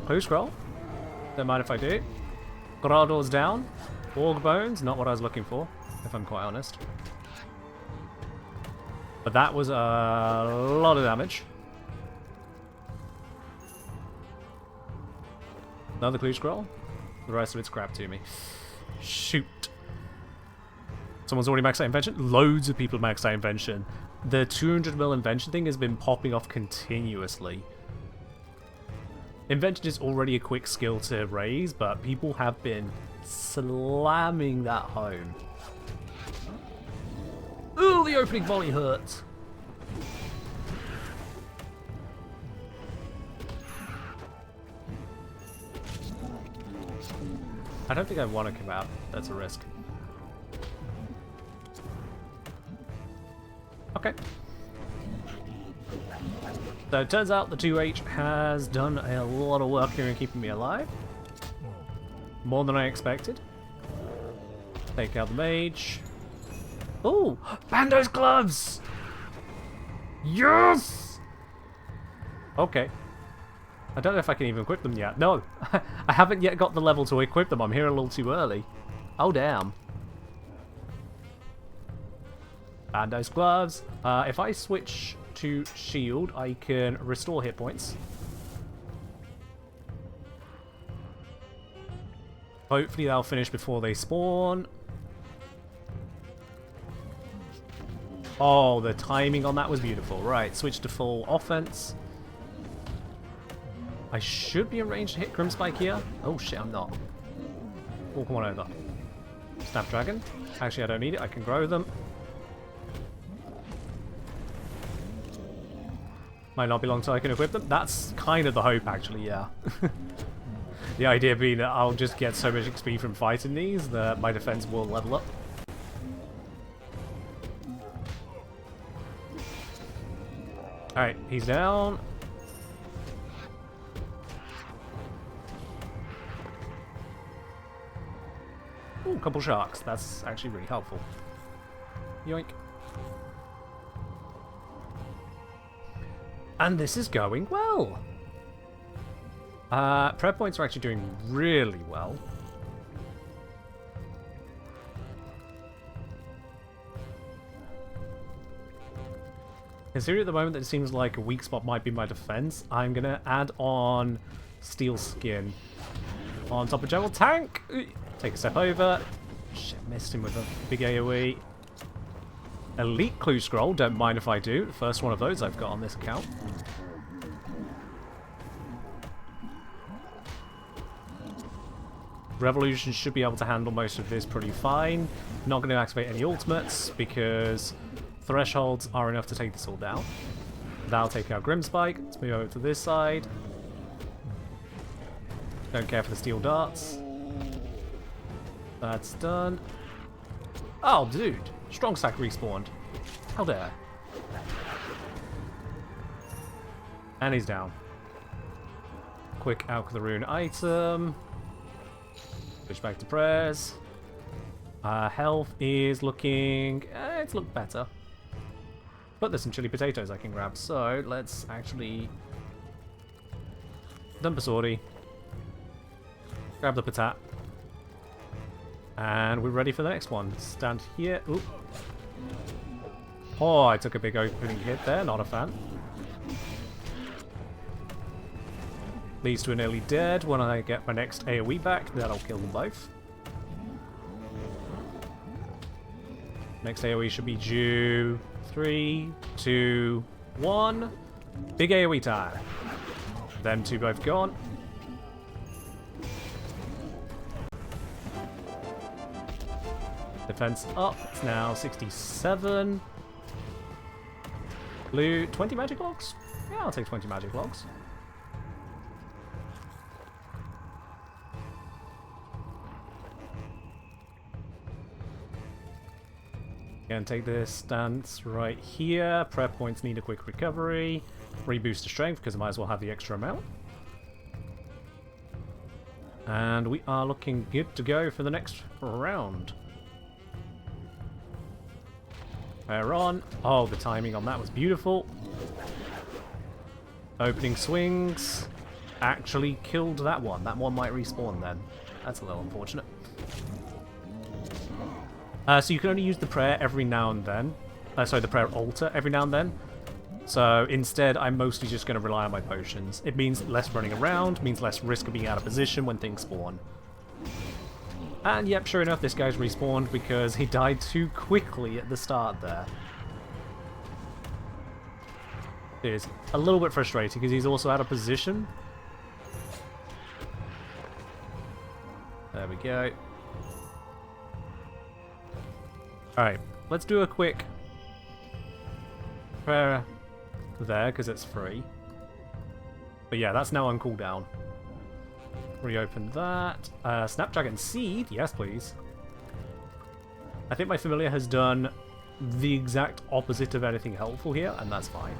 S1: Clue scroll. Don't mind if I do. Grador's down. Org bones, not what I was looking for, if I'm quite honest. But that was a lot of damage. Another clue scroll. The rest of it's crap to me. Shoot. Someone's already maxed out invention. Loads of people maxed out invention. The 200 mil invention thing has been popping off continuously. Invention is already a quick skill to raise, but people have been slamming that home. Ooh, the opening volley hurts. I don't think I want to come out. That's a risk. Okay. So it turns out the 2H has done a lot of work here in keeping me alive. More than I expected. Take out the mage. Ooh! Bando's gloves! Yes! Okay. I don't know if I can even equip them yet. No! I haven't yet got the level to equip them. I'm here a little too early. Oh, damn. Bando's gloves. If I switch to shield, I can restore hit points. Hopefully they'll finish before they spawn. Oh, the timing on that was beautiful. Right, switch to full offense. I should be in range to hit Grimspike here. Oh shit, I'm not. Oh, come on over. Snapdragon. Actually, I don't need it. I can grow them. Might not be long till I can equip them. That's kind of the hope, actually, yeah. The idea being that I'll just get so much XP from fighting these that my defense will level up. Alright, he's down. Ooh, a couple sharks. That's actually really helpful. Yoink. And this is going well. Prep points are actually doing really well. Considering at the moment that it seems like a weak spot might be my defense, I'm going to add on Steel Skin on top of General Tank. Take a step over. Shit, missed him with a big AoE. Elite Clue Scroll, don't mind if I do. First one of those I've got on this account. Revolution should be able to handle most of this pretty fine. Not going to activate any ultimates because thresholds are enough to take this all down. That'll take out Grimspike. Let's move over to this side. Don't care for the steel darts. That's done. Oh, dude. Strong Sack respawned. How dare. And he's down. Quick Alk the Rune item. Switch back to prayers. Health is looking... it's looked better. But there's some chili potatoes I can grab, so let's actually dump a sortie. Grab the patat. And we're ready for the next one. Stand here. Ooh. Oh, I took a big opening hit there. Not a fan. Leads to an early dead. When I get my next AoE back, that'll kill them both. Next AoE should be due. 3, 2, 1. Big AoE time. Them two both gone. Defense up. It's now 67. Blue, 20 magic logs? Yeah, I'll take 20 magic logs. Gonna take this stance right here. Prep points need a quick recovery. Reboost to strength because I might as well have the extra amount. And we are looking good to go for the next round. We're on. Oh, the timing on that was beautiful. Opening swings. Actually killed that one. That one might respawn then. That's a little unfortunate. So you can only use the prayer every now and then. Sorry, the prayer altar every now and then. So instead, I'm mostly just going to rely on my potions. It means less running around, means less risk of being out of position when things spawn. And yep, sure enough, this guy's respawned because he died too quickly at the start there. It is a little bit frustrating because he's also out of position. There we go. Alright, let's do a quick prayer there because it's free. But yeah, that's now on cooldown. Reopen that. Snapdragon Seed, yes please. I think my familiar has done the exact opposite of anything helpful here, and that's fine.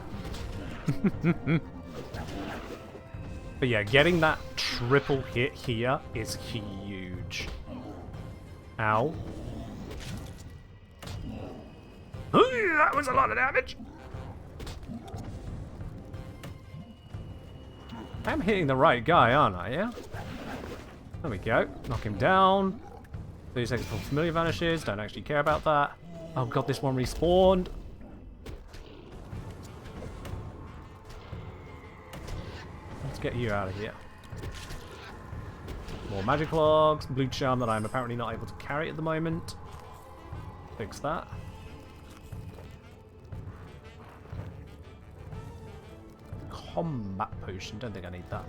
S1: But yeah, getting that triple hit here is huge. Ow. That was a lot of damage. I'm hitting the right guy, aren't I? Yeah. There we go. Knock him down. 30 seconds before familiar vanishes. Don't actually care about that. Oh god, this one respawned. Let's get you out of here. More magic logs. Blue charm that I'm apparently not able to carry at the moment. Fix that. Combat potion. Don't think I need that.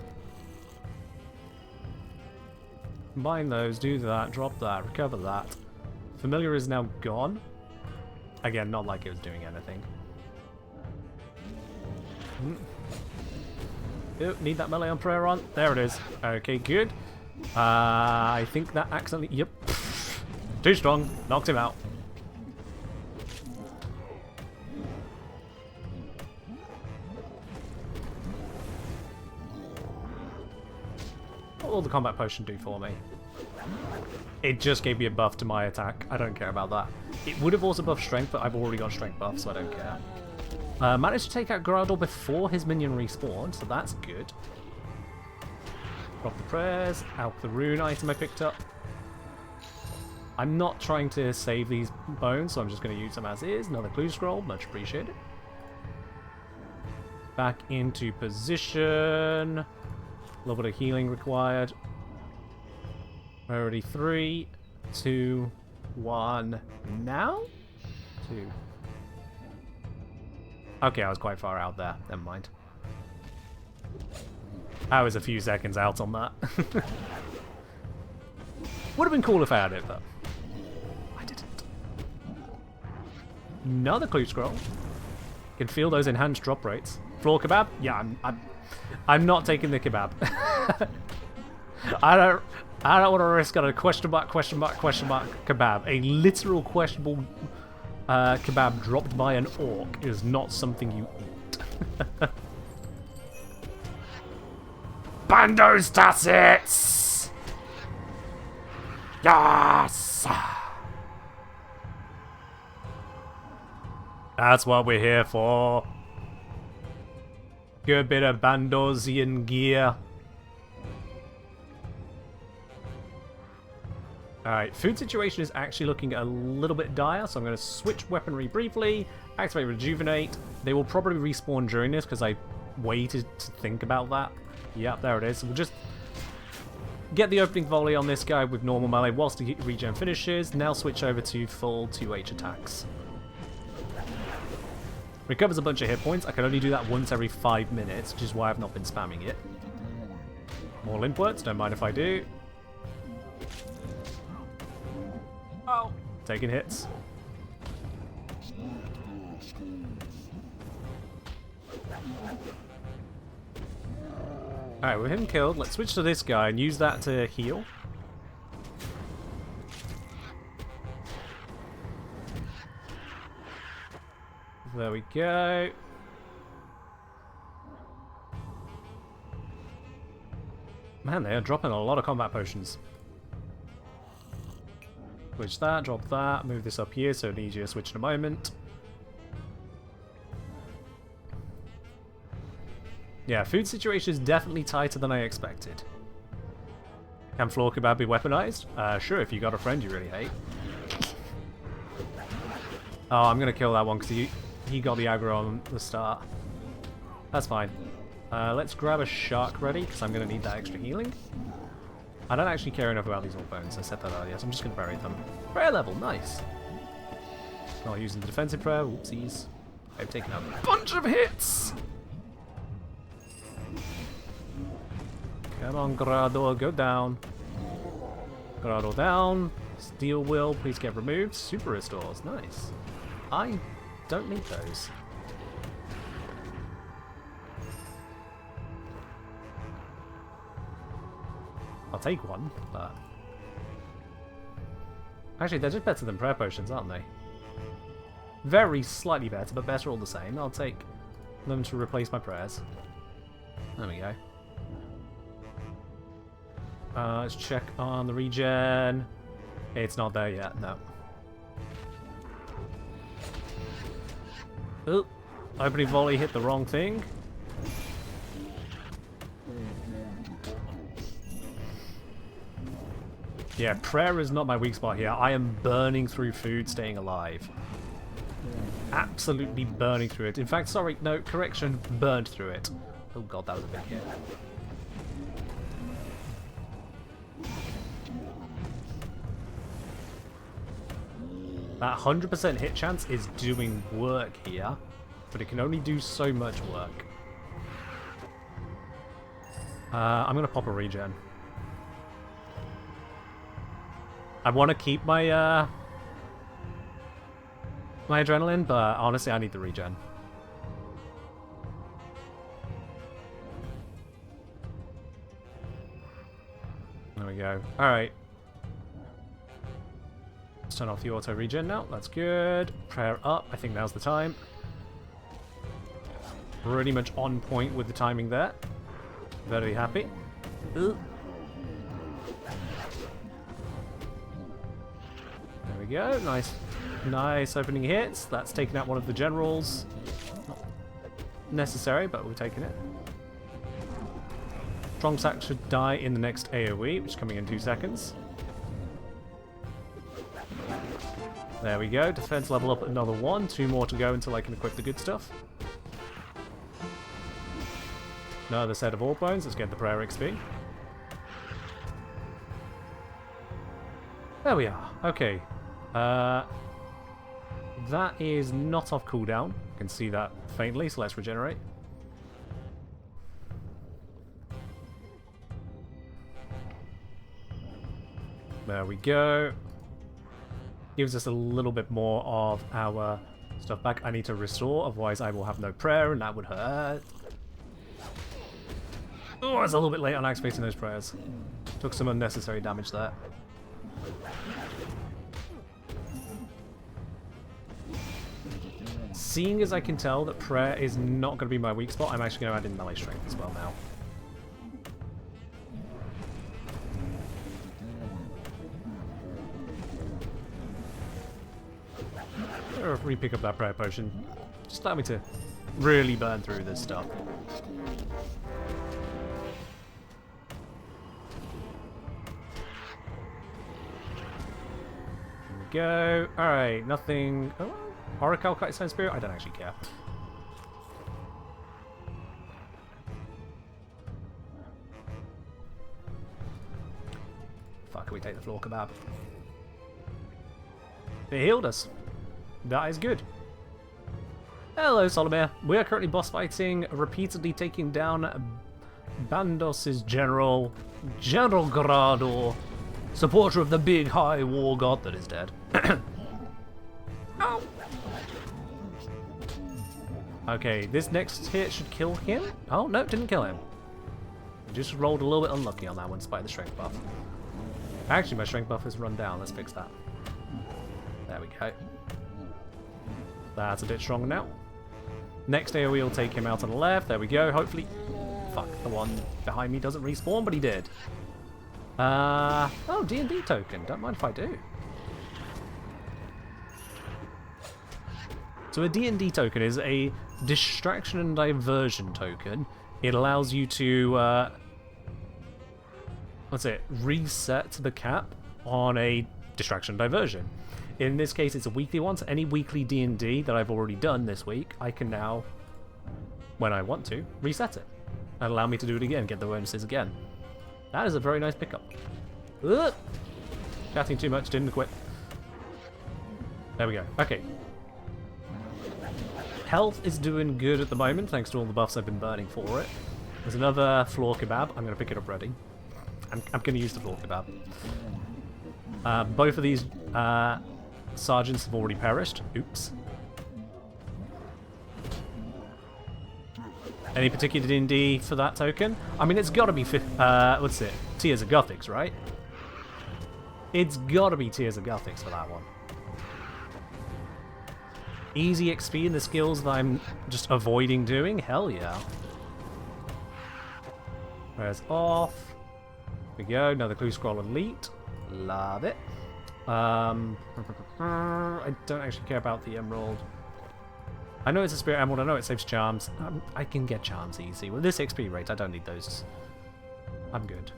S1: Combine those, do that, drop that, recover that. Familiar is now gone. Again, not like it was doing anything. Oh, need that melee on prayer on. There it is. Okay, good. I think that accidentally... Yep. Too strong. Knocked him out. What will the combat potion do for me? It just gave me a buff to my attack. I don't care about that. It would have also buffed strength, but I've already got strength buff, so I don't care. Managed to take out Gradle before his minion respawned, so that's good. Drop the prayers, out the rune item I picked up. I'm not trying to save these bones, so I'm just going to use them as is. Another clue scroll, much appreciated. Back into position. A little bit of healing required. Priority 3, 2, 1. Now? 2. Okay, I was quite far out there. Never mind. I was a few seconds out on that. Would have been cool if I had it, but I didn't. Another clue scroll. Can feel those enhanced drop rates. Floor kebab? Yeah, I'm not taking the kebab. I don't want to risk on a question mark kebab. A literal questionable kebab dropped by an orc is not something you eat. Bandos Tassets! Yes! That's what we're here for. Good bit of Bandosian gear. Alright, food situation is actually looking a little bit dire, so I'm going to switch weaponry briefly, activate Rejuvenate. They will probably respawn during this because I waited to think about that. Yep, there it is. So we'll just get the opening volley on this guy with normal melee whilst the regen finishes. Now switch over to full 2H attacks. Recovers a bunch of hit points. I can only do that once every 5 minutes, which is why I've not been spamming it. More limp words, don't mind if I do. Oh, taking hits. Alright, with him killed, let's switch to this guy and use that to heal. There we go. Man, they are dropping a lot of combat potions. Switch that, drop that, move this up here so an easier switch in a moment. Yeah, food situation is definitely tighter than I expected. Can floor kebab be weaponized? Sure, if you got a friend you really hate. Oh, I'm gonna kill that one because he got the aggro on the start. That's fine. Let's grab a shark ready because I'm gonna need that extra healing. I don't actually care enough about these orc bones, I said that earlier, so I'm just gonna bury them. Prayer level, nice. Not using the defensive prayer, whoopsies. I've taken a bunch of hits! Come on, Grado, go down. Grado down. Steel will, please get removed. Super restores, nice. I don't need those. I'll take one, but... Actually, they're just better than prayer potions, aren't they? Very slightly better, but better all the same. I'll take them to replace my prayers. There we go. Let's check on the regen. It's not there yet, no. Oh, opening volley hit the wrong thing. Yeah, prayer is not my weak spot here. I am burning through food, staying alive. Absolutely burning through it. In fact, sorry, no, correction, burned through it. Oh god, that was a big hit. That 100% hit chance is doing work here, but it can only do so much work. I'm going to pop a regen. I want to keep my my adrenaline, but honestly I need the regen. There we go. Alright. Let's turn off the auto regen now. That's good. Prayer up. I think now's the time. Pretty much on point with the timing there. Very happy. There we go. Nice. Nice opening hits. That's taken out one of the generals. Not necessary, but we're taking it. Strong Sack should die in the next AoE, which is coming in 2 seconds. There we go. Defense level up another 1. 2 more to go until I can equip the good stuff. Another set of orc bones. Let's get the prayer XP. There we are. Okay. That is not off cooldown. I can see that faintly, so let's regenerate. There we go. Gives us a little bit more of our Stuff back. I need to restore, otherwise I will have no prayer, and that would hurt. Oh, I was a little bit late on activating those prayers. Took some unnecessary damage there. Seeing as I can tell that prayer is not going to be my weak spot, I'm actually going to add in melee strength as well now. Or re-pick up that prayer potion. Just allow me to really burn through this stuff. There we go. Alright, nothing... Oh, Oracle Kite Stone Spirit? I don't actually care. Fuck, can we take the floor kebab? It healed us. That is good. Hello, Solomir. We are currently boss fighting, repeatedly taking down Bandos's General Grado, supporter of the big high war god that is dead. Ow. Okay, this next hit should kill him. Oh, no, it didn't kill him. Just rolled a little bit unlucky on that one, despite the strength buff. Actually, my strength buff has run down. Let's fix that. There we go. That's a bit stronger now. Next AoE will take him out on the left. There we go. Hopefully... Fuck, the one behind me doesn't respawn, but he did. Oh, D&D token. Don't mind if I do. So a D&D token is a distraction and diversion token. It allows you to... reset the cap on a distraction diversion. In this case, it's a weekly one, so any weekly D&D that I've already done this week, I can now, when I want to, reset it. And allow me to do it again, get the bonuses again. That is a very nice pickup. Ugh! Chatting too much, didn't quit. There we go. Okay. Health is doing good at the moment, thanks to all the buffs I've been burning for it. There's another floor kebab. I'm going to pick it up ready. I'm going to use the floor kebab. Both of these sergeants have already perished. Oops. Any particular D&D for that token? I mean, it's got to be... what's it? Tears of Gothics, right? It's got to be Tears of Gothics for that one. Easy XP in the skills that I'm just avoiding doing? Hell yeah. Where's off? There we go, another Clue Scroll Elite. Love it. I don't actually care about the Emerald. I know it's a Spirit Emerald, I know it saves charms. I can get charms easy. With this XP rate, I don't need those. I'm good.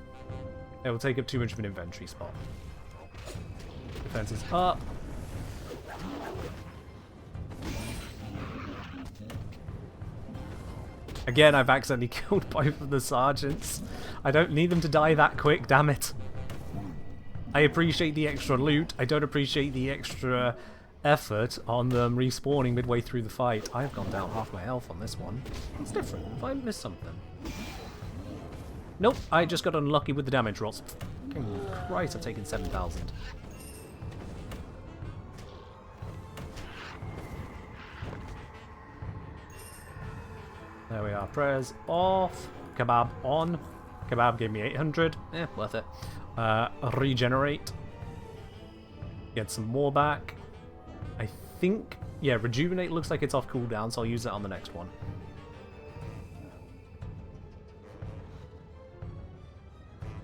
S1: It will take up too much of an inventory spot. Defense is up. Again, I've accidentally killed both of the sergeants. I don't need them to die that quick, damn it. I appreciate the extra loot. I don't appreciate the extra effort on them respawning midway through the fight. I've gone down half my health on this one. It's different. If I missed something. Nope, I just got unlucky with the damage rolls. Fucking Christ, I've taken 7,000. There we are. Prayers off. Kebab on. Kebab gave me 800. Worth it. Regenerate. Get some more back. I think... Yeah, Rejuvenate looks like it's off cooldown, so I'll use that on the next one.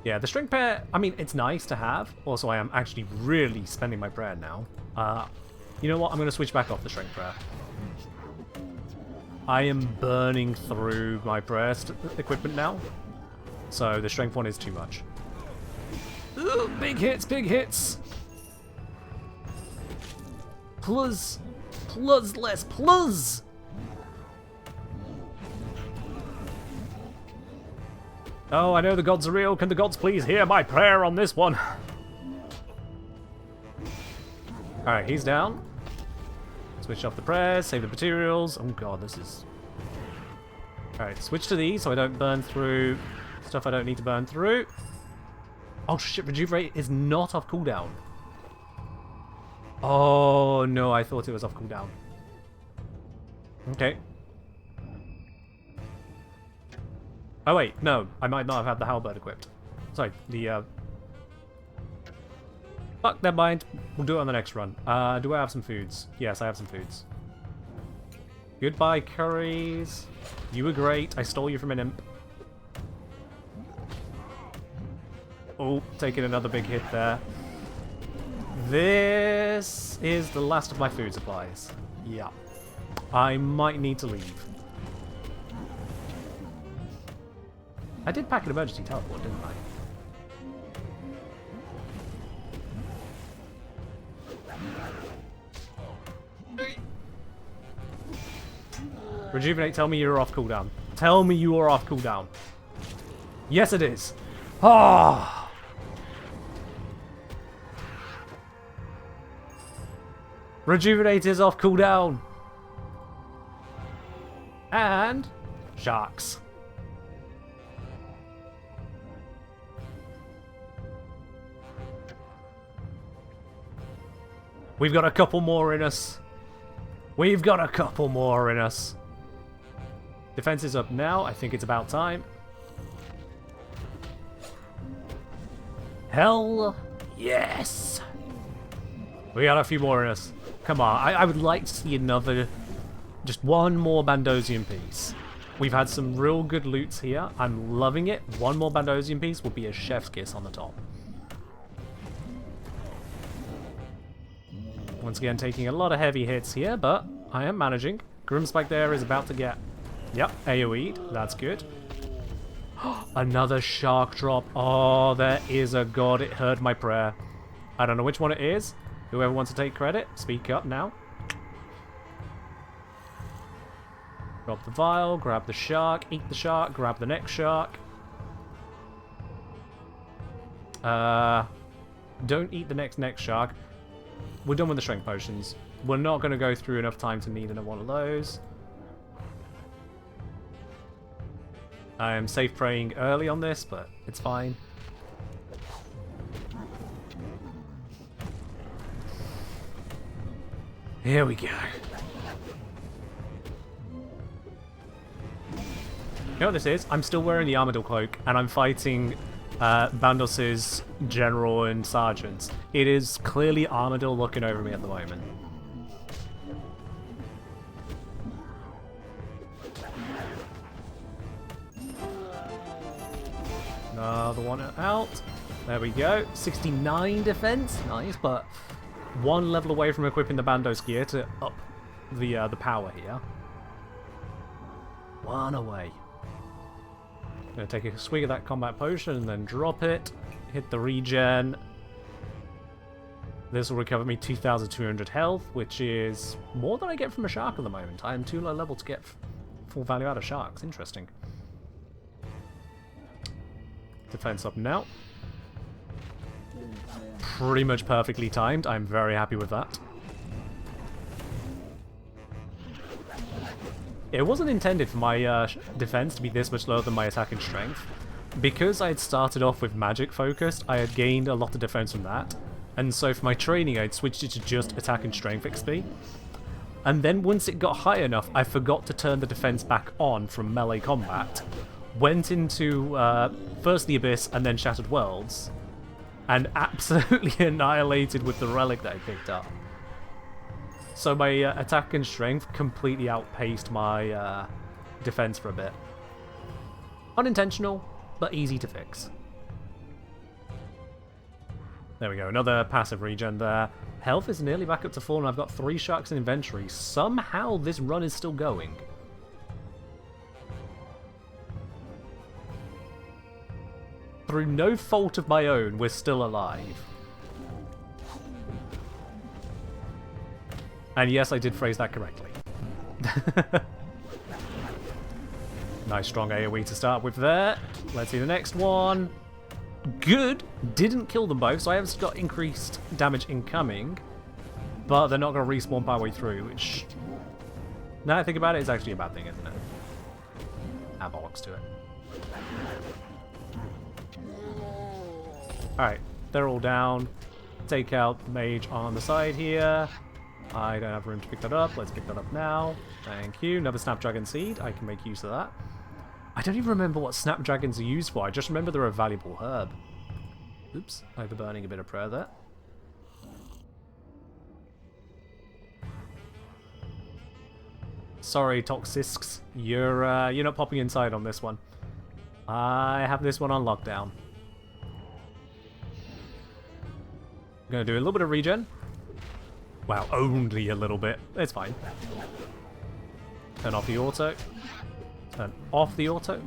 S1: Yeah, the Strength Prayer, I mean, it's nice to have. Also, I am actually really spending my prayer now. You know what? I'm going to switch back off the Strength Prayer. I am burning through my prayer equipment now. So the strength one is too much. Ooh, big hits, big hits! Plus less, plus! Oh, I know the gods are real. Can the gods please hear my prayer on this one? Alright, he's down. Switch off the prayers, save the materials. Oh god, this is... Alright, switch to these so I don't burn through stuff I don't need to burn through. Oh shit, Rejuvenate is not off cooldown. Oh no, I thought it was off cooldown. Okay. Oh wait, no. I might not have had the halberd equipped. Sorry, the Fuck, never mind. We'll do it on the next run. Do I have some foods? Yes, I have some foods. Goodbye, curries. You were great. I stole you from an imp. Oh, taking another big hit there. This is the last of my food supplies. Yeah. I might need to leave. I did pack an emergency teleport, didn't I? Rejuvenate, tell me you're off cooldown. Tell me you are off cooldown. Yes, it is. Ah. Rejuvenate is off cooldown. And sharks. We've got a couple more in us. We've got a couple more in us. Defense is up now. I think it's about time. Hell yes. We got a few more in us. Come on. I would like to see another... Just one more Bandosian piece. We've had some real good loots here. I'm loving it. One more Bandosian piece would be a chef's kiss on the top. Once again, taking a lot of heavy hits here, but I am managing. Grimspike there is about to get... Yep, AoE'd. That's good. Another shark drop. Oh, there is a god. It heard my prayer. I don't know which one it is. Whoever wants to take credit, speak up now. Drop the vial, grab the shark, eat the shark, grab the next shark. Don't eat the next shark. We're done with the strength potions. We're not going to go through enough time to need another one of those. I am safe praying early on this, but it's fine. Here we go. You know what this is? I'm still wearing the Armadillo cloak, and I'm fighting Bandos's general and sergeants. It is clearly Armadillo looking over me at the moment. Another one out. There we go. 69 defense. Nice, but one level away from equipping the Bandos gear to up the power here. One away. Gonna take a swig of that combat potion and then drop it. Hit the regen. This will recover me 2,200 health, which is more than I get from a shark at the moment. I am too low level to get full value out of sharks. Interesting. Defense up now. Pretty much perfectly timed. I'm very happy with that. It wasn't intended for my defense to be this much lower than my attack and strength. Because I had started off with magic focused, I had gained a lot of defense from that. And so for my training, I'd switched it to just attack and strength XP. And then once it got high enough, I forgot to turn the defense back on from melee combat. Went into first the Abyss and then Shattered Worlds. And absolutely annihilated with the relic that I picked up. So my attack and strength completely outpaced my defense for a bit. Unintentional, but easy to fix. There we go, another passive regen there. Health is nearly back up to full and I've got 3 sharks in inventory. Somehow this run is still going. Through no fault of my own, we're still alive. And yes, I did phrase that correctly. Nice strong AoE to start with there. Let's see the next one. Good. Didn't kill them both, so I have got increased damage incoming. But they're not going to respawn partway through, which... Now I think about it, it's actually a bad thing, isn't it? Ah, bollocks to it. Alright, they're all down. Take out the mage on the side here. I don't have room to pick that up. Let's pick that up now. Thank you. Another Snapdragon Seed. I can make use of that. I don't even remember what Snapdragons are used for. I just remember they're a valuable herb. Oops. Overburning a bit of prayer there. Sorry, Toxisks. You're not popping inside on this one. I have this one on lockdown. I'm going to do a little bit of regen. Wow, only a little bit. It's fine. Turn off the auto. Turn off the auto.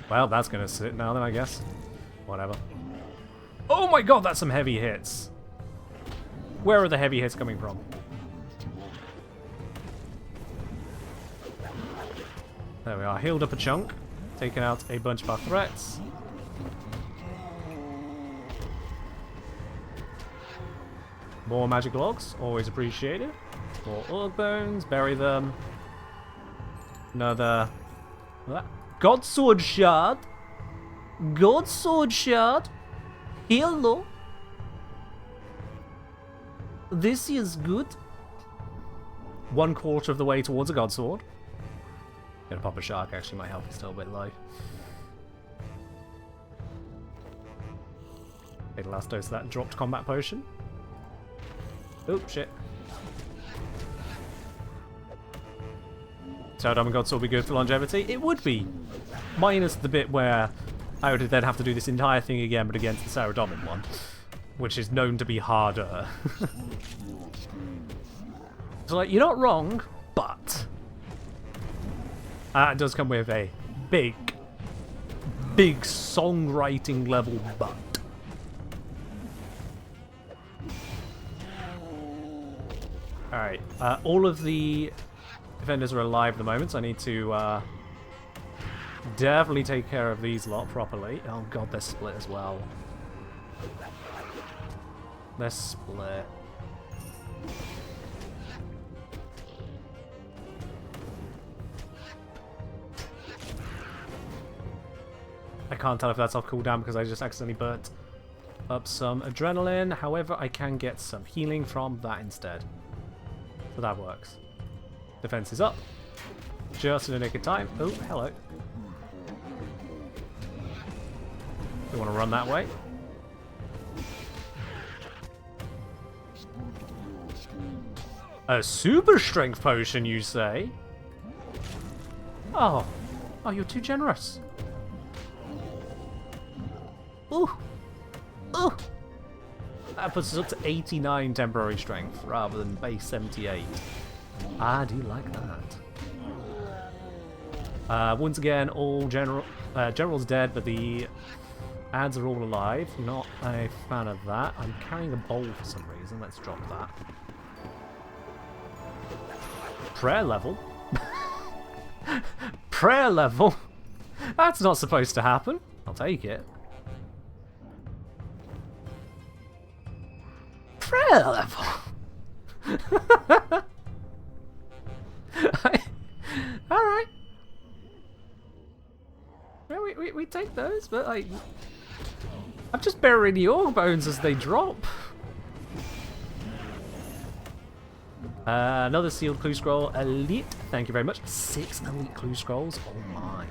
S1: Well, that's going to sit now then, I guess. Whatever. Oh my god, that's some heavy hits. Where are the heavy hits coming from? There we are. Healed up a chunk. Taken out a bunch of our threats. More magic logs, always appreciated. More orc bones, bury them. Another God Sword Shard. God Sword Shard. Hello. This is good. 1/4 of the way towards a God Sword. Gonna pop a shark, actually, my health is still a bit low. Okay, the last dose of that dropped combat potion. Oh, shit. So Diamond God Sword will be good for longevity? It would be. Minus the bit where I would then have to do this entire thing again, but against the Saradomin one. Which is known to be harder. So, like, you're not wrong, but... it does come with a big songwriting level but. Alright, all of the defenders are alive at the moment, so I need to definitely take care of these lot properly. Oh god, they're split as well. They're split. I can't tell if that's off cooldown because I just accidentally burnt up some adrenaline. However, I can get some healing from that instead. So that works. Defense is up. Just in the nick of time. Oh, hello. We want to run that way. A super strength potion, you say? Oh. Oh, you're too generous. Ooh. Ooh. That puts us up to 89 temporary strength rather than base 78. I do like that. Once again, all general's dead, but the ads are all alive. Not a fan of that. I'm carrying a bowl for some reason. Let's drop that. Prayer level? Prayer level? That's not supposed to happen. I'll take it. Prayer level? Alright. Well, we take those, but like... I'm just burying the orc bones as they drop. Another sealed clue scroll. Elite. Thank you very much. 6 elite clue scrolls. Oh my.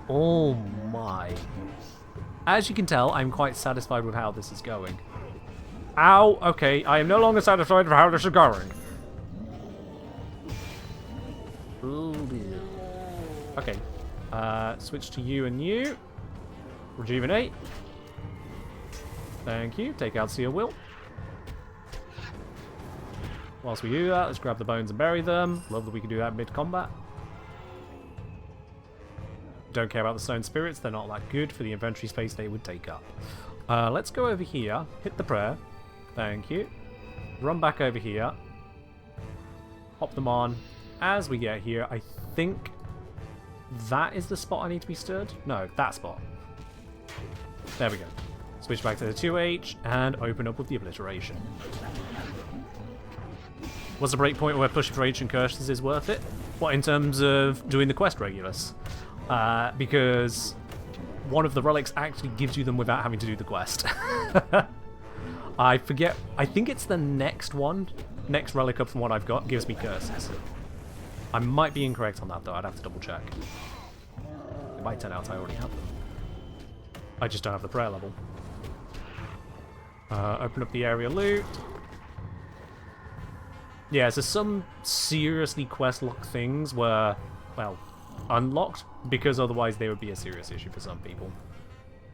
S1: Oh my. As you can tell, I'm quite satisfied with how this is going. Ow! Okay, I am no longer satisfied with how this is going. Oh dear. Okay. Switch to you and you. Rejuvenate. Thank you. Take out Seal Will. Whilst we do that, let's grab the bones and bury them. Love that we can do that mid-combat. Don't care about the stone spirits. They're not that good for the inventory space they would take up. Let's go over here. Hit the prayer. Thank you. Run back over here. Pop them on. As we get here, I think that is the spot I need to be stood. No, that spot. There we go. Switch back to the 2H and open up with the obliteration. Was the breakpoint where pushing for ancient curses is worth it? What, in terms of doing the quest regulars? Because one of the relics actually gives you them without having to do the quest. I forget. I think it's the next one. Next relic up from what I've got gives me curses. I might be incorrect on that, though. I'd have to double check. It might turn out I already have them. I just don't have the prayer level. Open up the area loot. Yeah, so some seriously quest-locked things were, well, unlocked, because otherwise they would be a serious issue for some people.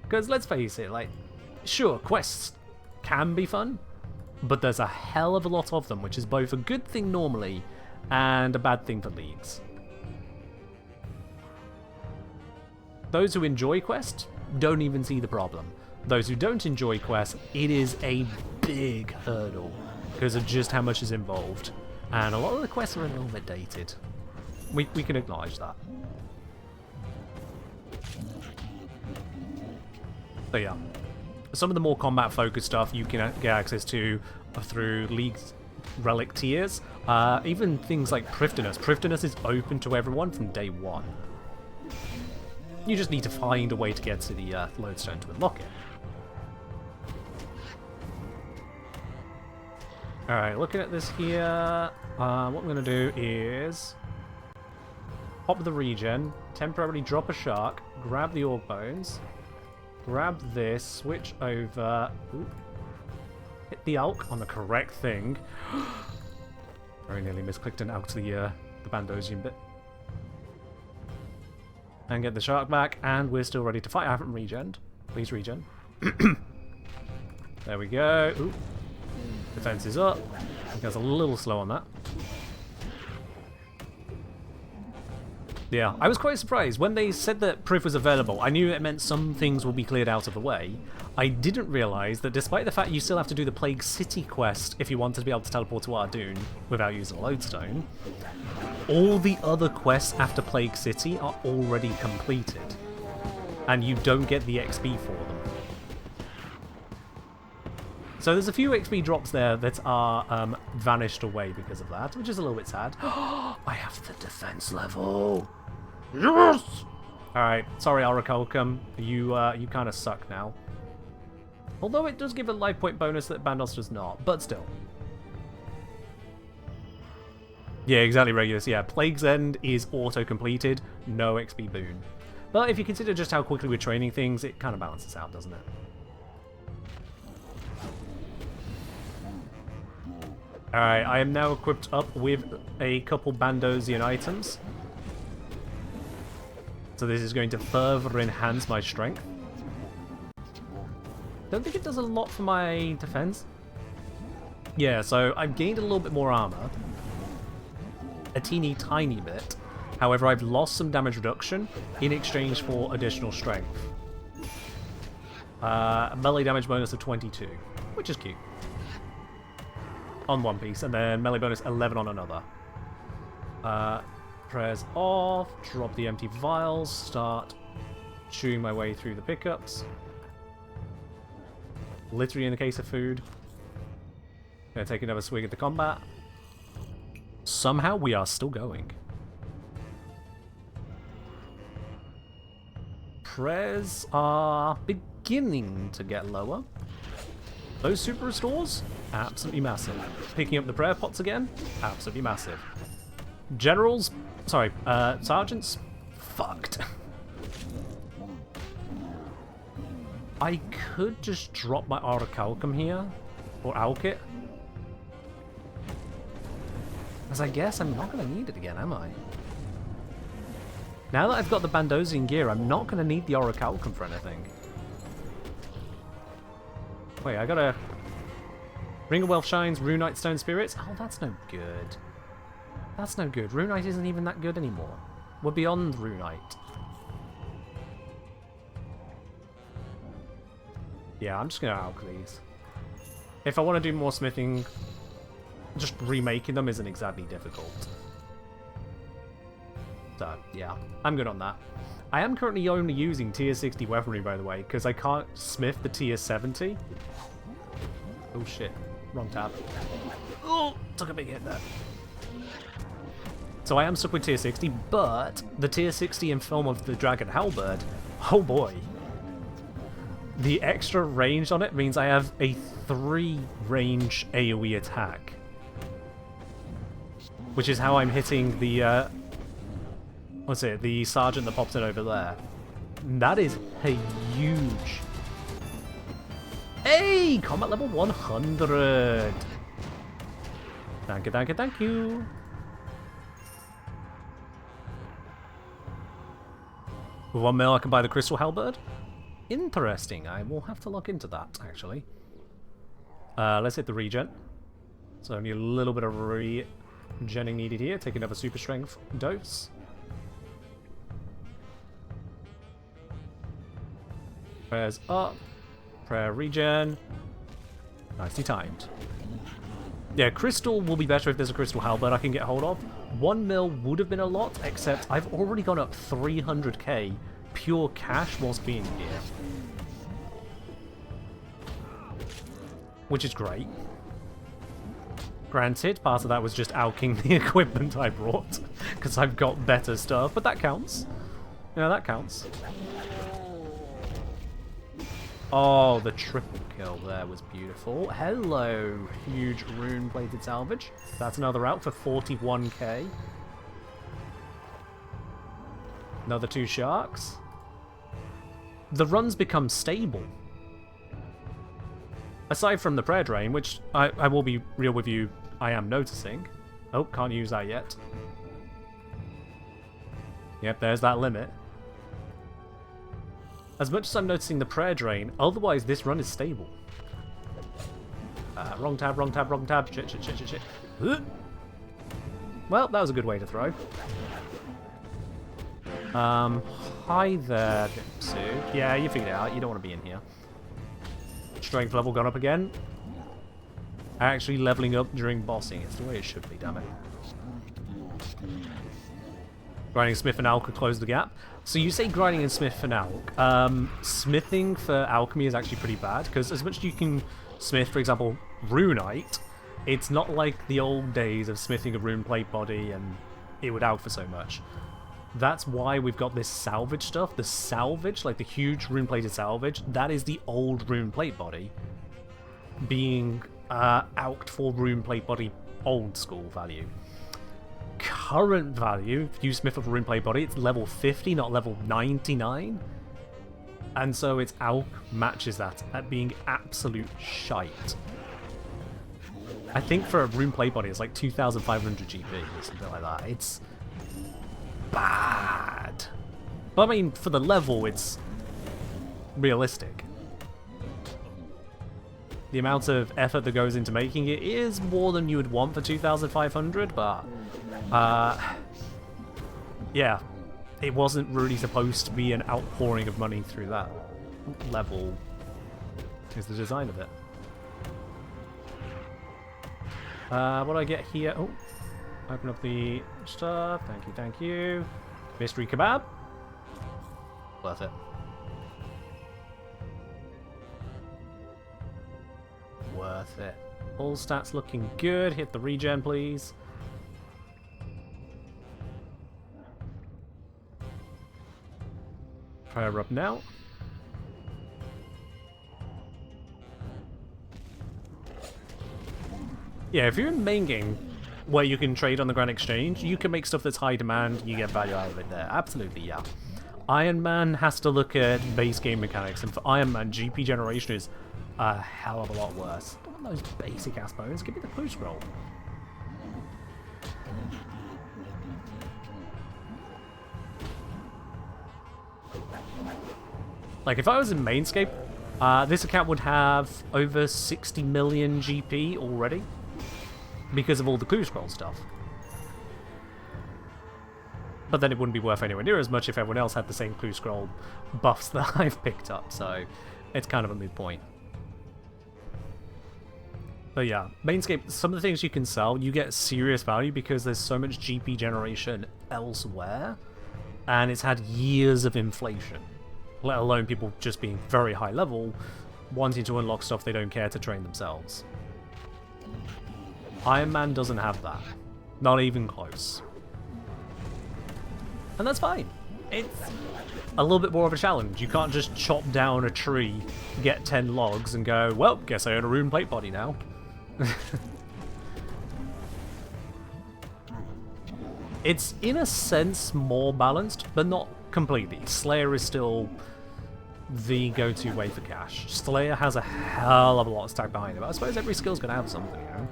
S1: Because let's face it, like, sure, quests can be fun, but there's a hell of a lot of them, which is both a good thing normally and a bad thing for leagues. Those who enjoy quests don't even see the problem. Those who don't enjoy quests, it is a big hurdle because of just how much is involved. And a lot of the quests are a little bit dated. We can acknowledge that. So yeah, some of the more combat-focused stuff you can get access to through League's relic tiers. Even things like Prifdinous. Prifdinous is open to everyone from day one. You just need to find a way to get to the lodestone to unlock it. Alright, looking at this here, what I'm going to do is pop the regen, temporarily drop a shark, grab the orc bones, grab this, switch over, hit the alk on the correct thing. Very nearly misclicked and out to the Bandosian bit. And get the shark back, and we're still ready to fight. I haven't regened. Please regen. There we go. Ooh. Defense is up. I think I was a little slow on that. Yeah, I was quite surprised. When they said that proof was available, I knew it meant some things will be cleared out of the way. I didn't realise that despite the fact you still have to do the Plague City quest if you wanted to be able to teleport to Ardoon without using a lodestone, all the other quests after Plague City are already completed. And you don't get the XP for them. So there's a few XP drops there that are vanished away because of that, which is a little bit sad. I have the defense level. Yes! Alright, sorry Orichalcum, you kind of suck now. Although it does give a life point bonus that Bandos does not, but still. Yeah, exactly, Regulus. Yeah, Plague's End is auto-completed, no XP boon. But if you consider just how quickly we're training things, it kind of balances out, doesn't it? Alright, I am now equipped up with a couple Bandosian items. So this is going to further enhance my strength. Don't think it does a lot for my defense. Yeah, so I've gained a little bit more armor. A teeny tiny bit. However, I've lost some damage reduction in exchange for additional strength. A melee damage bonus of 22, which is cute. On one piece, and then melee bonus 11 on another. Prayers off, drop the empty vials, start chewing my way through the pickups. Literally in the case of food. Gonna take another swig at the combat. Somehow we are still going. Prayers are beginning to get lower. Those super restores? Absolutely massive. Picking up the prayer pots again? Absolutely massive. Generals? Sorry, sergeants? Fucked. I could just drop my Orichalcum here. Or Alkit. As I guess I'm not going to need it again, am I? Now that I've got the Bandosian gear, I'm not going to need the Orichalcum for anything. Wait, I gotta... Ring of Wealth Shines, Runite Stone Spirits? Oh, that's no good. That's no good. Runite isn't even that good anymore. We're beyond Runite. Yeah, I'm just gonna alch these. If I want to do more smithing, just remaking them isn't exactly difficult. So, yeah, I'm good on that. I am currently only using tier 60 weaponry, by the way, because I can't smith the tier 70. Oh shit, wrong tab. Oh, took a big hit there. So I am stuck with tier 60, but the tier 60 in Film of the Dragon Halberd, oh boy. The extra range on it means I have a 3 range AoE attack. Which is how I'm hitting the, what's it, the sergeant that pops in over there. That is a huge... Hey! Combat level 100! Thank you, thank you, thank you! With 1 mil I can buy the Crystal Halberd? Interesting, I will have to look into that, actually. Let's hit the regen. So only a little bit of regenning needed here. Take another super strength dose. Prayers up. Prayer regen. Nicely timed. Yeah, Crystal will be better if there's a Crystal Halberd I can get hold of. 1 mil would have been a lot, except I've already gone up 300k pure cash whilst being here. Which is great. Granted, part of that was just alking the equipment I brought, because I've got better stuff, but that counts. You know, that counts. Oh, the triple kill there was beautiful. Hello, huge rune-plated salvage. That's another out for 41k. Another 2 sharks. The runs become stable. Aside from the prayer drain, which I will be real with you, I am noticing. Oh, can't use that yet. Yep, there's that limit. As much as I'm noticing the prayer drain, otherwise this run is stable. Wrong tab, wrong tab, wrong tab. Shit, shit, shit, shit, shit. Well, that was a good way to throw. Hi there, Dipsu. Yeah, you figured it out. You don't want to be in here. Strength level gone up again. Actually leveling up during bossing. It's the way it should be, damn it. Grinding Smith and Alk could close the gap. So you say grinding and Smith and Alk. Smithing for alchemy is actually pretty bad, because as much as you can smith, for example, runite, it's not like the old days of smithing a rune plate body and it would alk for so much. That's why we've got this salvage stuff. The salvage, like the huge rune-plated salvage, that is the old rune plate body being alked for rune plate body old school value. Current value, if you smith up a rune plate body, it's level 50, not level 99. And so its alk matches that at being absolute shite. I think for a rune plate body, it's like 2,500 GP or something like that. It's bad. But I mean, for the level, it's realistic. The amount of effort that goes into making it is more than you would want for 2,500, but yeah, it wasn't really supposed to be an outpouring of money through that level, is the design of it. What do I get here? Oh, open up the stuff. Thank you, thank you. Mystery kebab. Worth it. Worth it. All stats looking good. Hit the regen, please. Prayer up now. Yeah, if you're in main game where you can trade on the Grand Exchange, you can make stuff that's high demand, you get value out of it there. Absolutely, yeah. Iron Man has to look at base game mechanics, and for Iron Man, GP generation is a hell of a lot worse. I don't want those basic ass bones. Give me the clue scroll. Like, if I was in Mainscape, this account would have over 60 million GP already because of all the clue scroll stuff. But then it wouldn't be worth anywhere near as much if everyone else had the same clue scroll buffs that I've picked up, so it's kind of a moot point. But yeah, Mainscape, some of the things you can sell, you get serious value because there's so much GP generation elsewhere, and it's had years of inflation. Let alone people just being very high level, wanting to unlock stuff they don't care to train themselves. Iron Man doesn't have that. Not even close. And that's fine. it's a little bit more of a challenge. You can't just chop down a tree, get 10 logs, and go, well, guess I own a rune plate body now. It's, in a sense, more balanced, but not completely. Slayer is still the go-to way for cash. Slayer has a hell of a lot of stack behind it, but I suppose every skill's gonna have something, you know?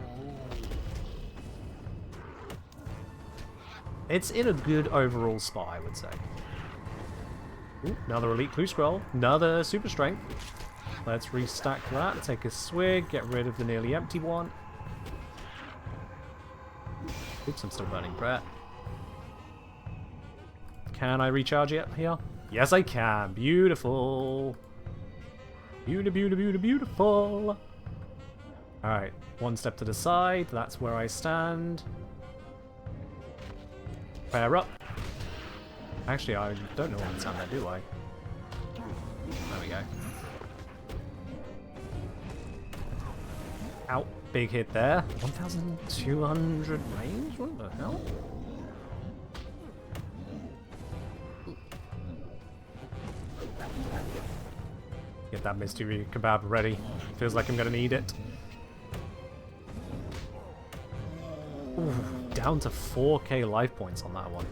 S1: It's in a good overall spot, I would say. Ooh, another elite clue scroll, another super strength. Let's restack that, take a swig, get rid of the nearly empty one. Oops, I'm still burning Brett. Can I recharge it here? Yes, I can. Beautiful. Beautiful. Alright, one step to the side. That's where I stand. Pair up. Actually, I don't know what to stand there, do I? There we go. Ow. Big hit there. 1,200 range? What the hell? Get that mystery kebab ready. Feels like I'm gonna need it. Ooh, down to 4k life points on that one.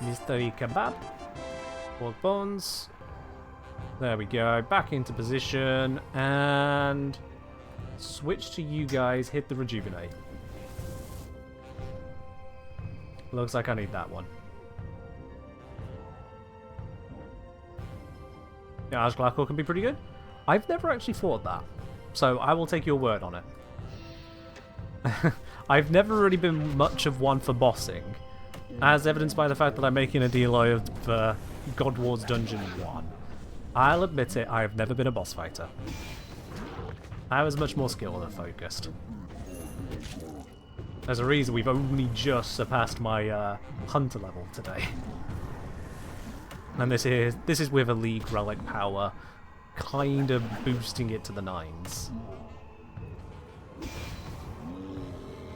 S1: Mystery kebab. Pork bones. There we go. Back into position and switch to you guys. Hit the rejuvenate. Looks like I need that one. Yeah, Ash Glackle can be pretty good. I've never actually fought that, so I will take your word on it. I've never really been much of one for bossing, as evidenced by the fact that I'm making a deal of God Wars Dungeon 1. I'll admit it, I have never been a boss fighter. I was much more skill than focused. There's a reason we've only just surpassed my hunter level today. And this is with a League Relic power, kind of boosting it to the 9s. Here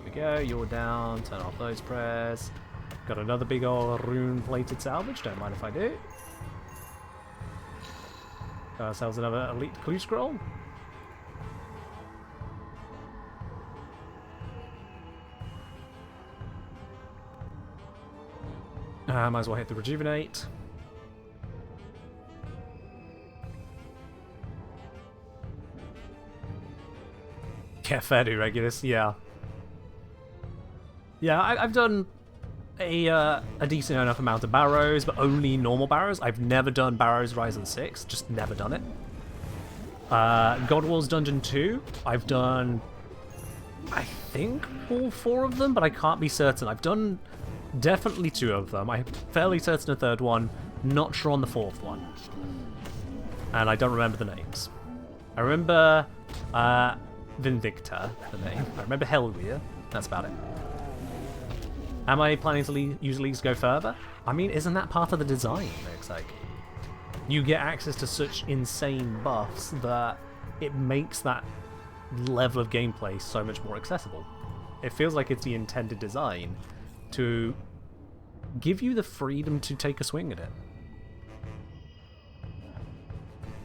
S1: we go, you're down, turn off those prayers. Got another big old rune-plated salvage, don't mind if I do. Got ourselves another elite clue scroll. Might as well hit the rejuvenate. Yeah, fair do, Regulus, yeah. Yeah, I've done a decent enough amount of barrows, but only normal barrows. I've never done Barrows Rise 6, just never done it. God Wars Dungeon 2, I've done, I think, all 4 of them, but I can't be certain. I've done definitely 2 of them. I'm fairly certain a 3rd one, not sure on the 4th one. And I don't remember the names. I remember Vindicta, the name. I remember Hellweir. That's about it. Am I planning to use leagues go further? I mean, isn't that part of the design, for heck's sake? You get access to such insane buffs that it makes that level of gameplay so much more accessible. It feels like it's the intended design to give you the freedom to take a swing at it.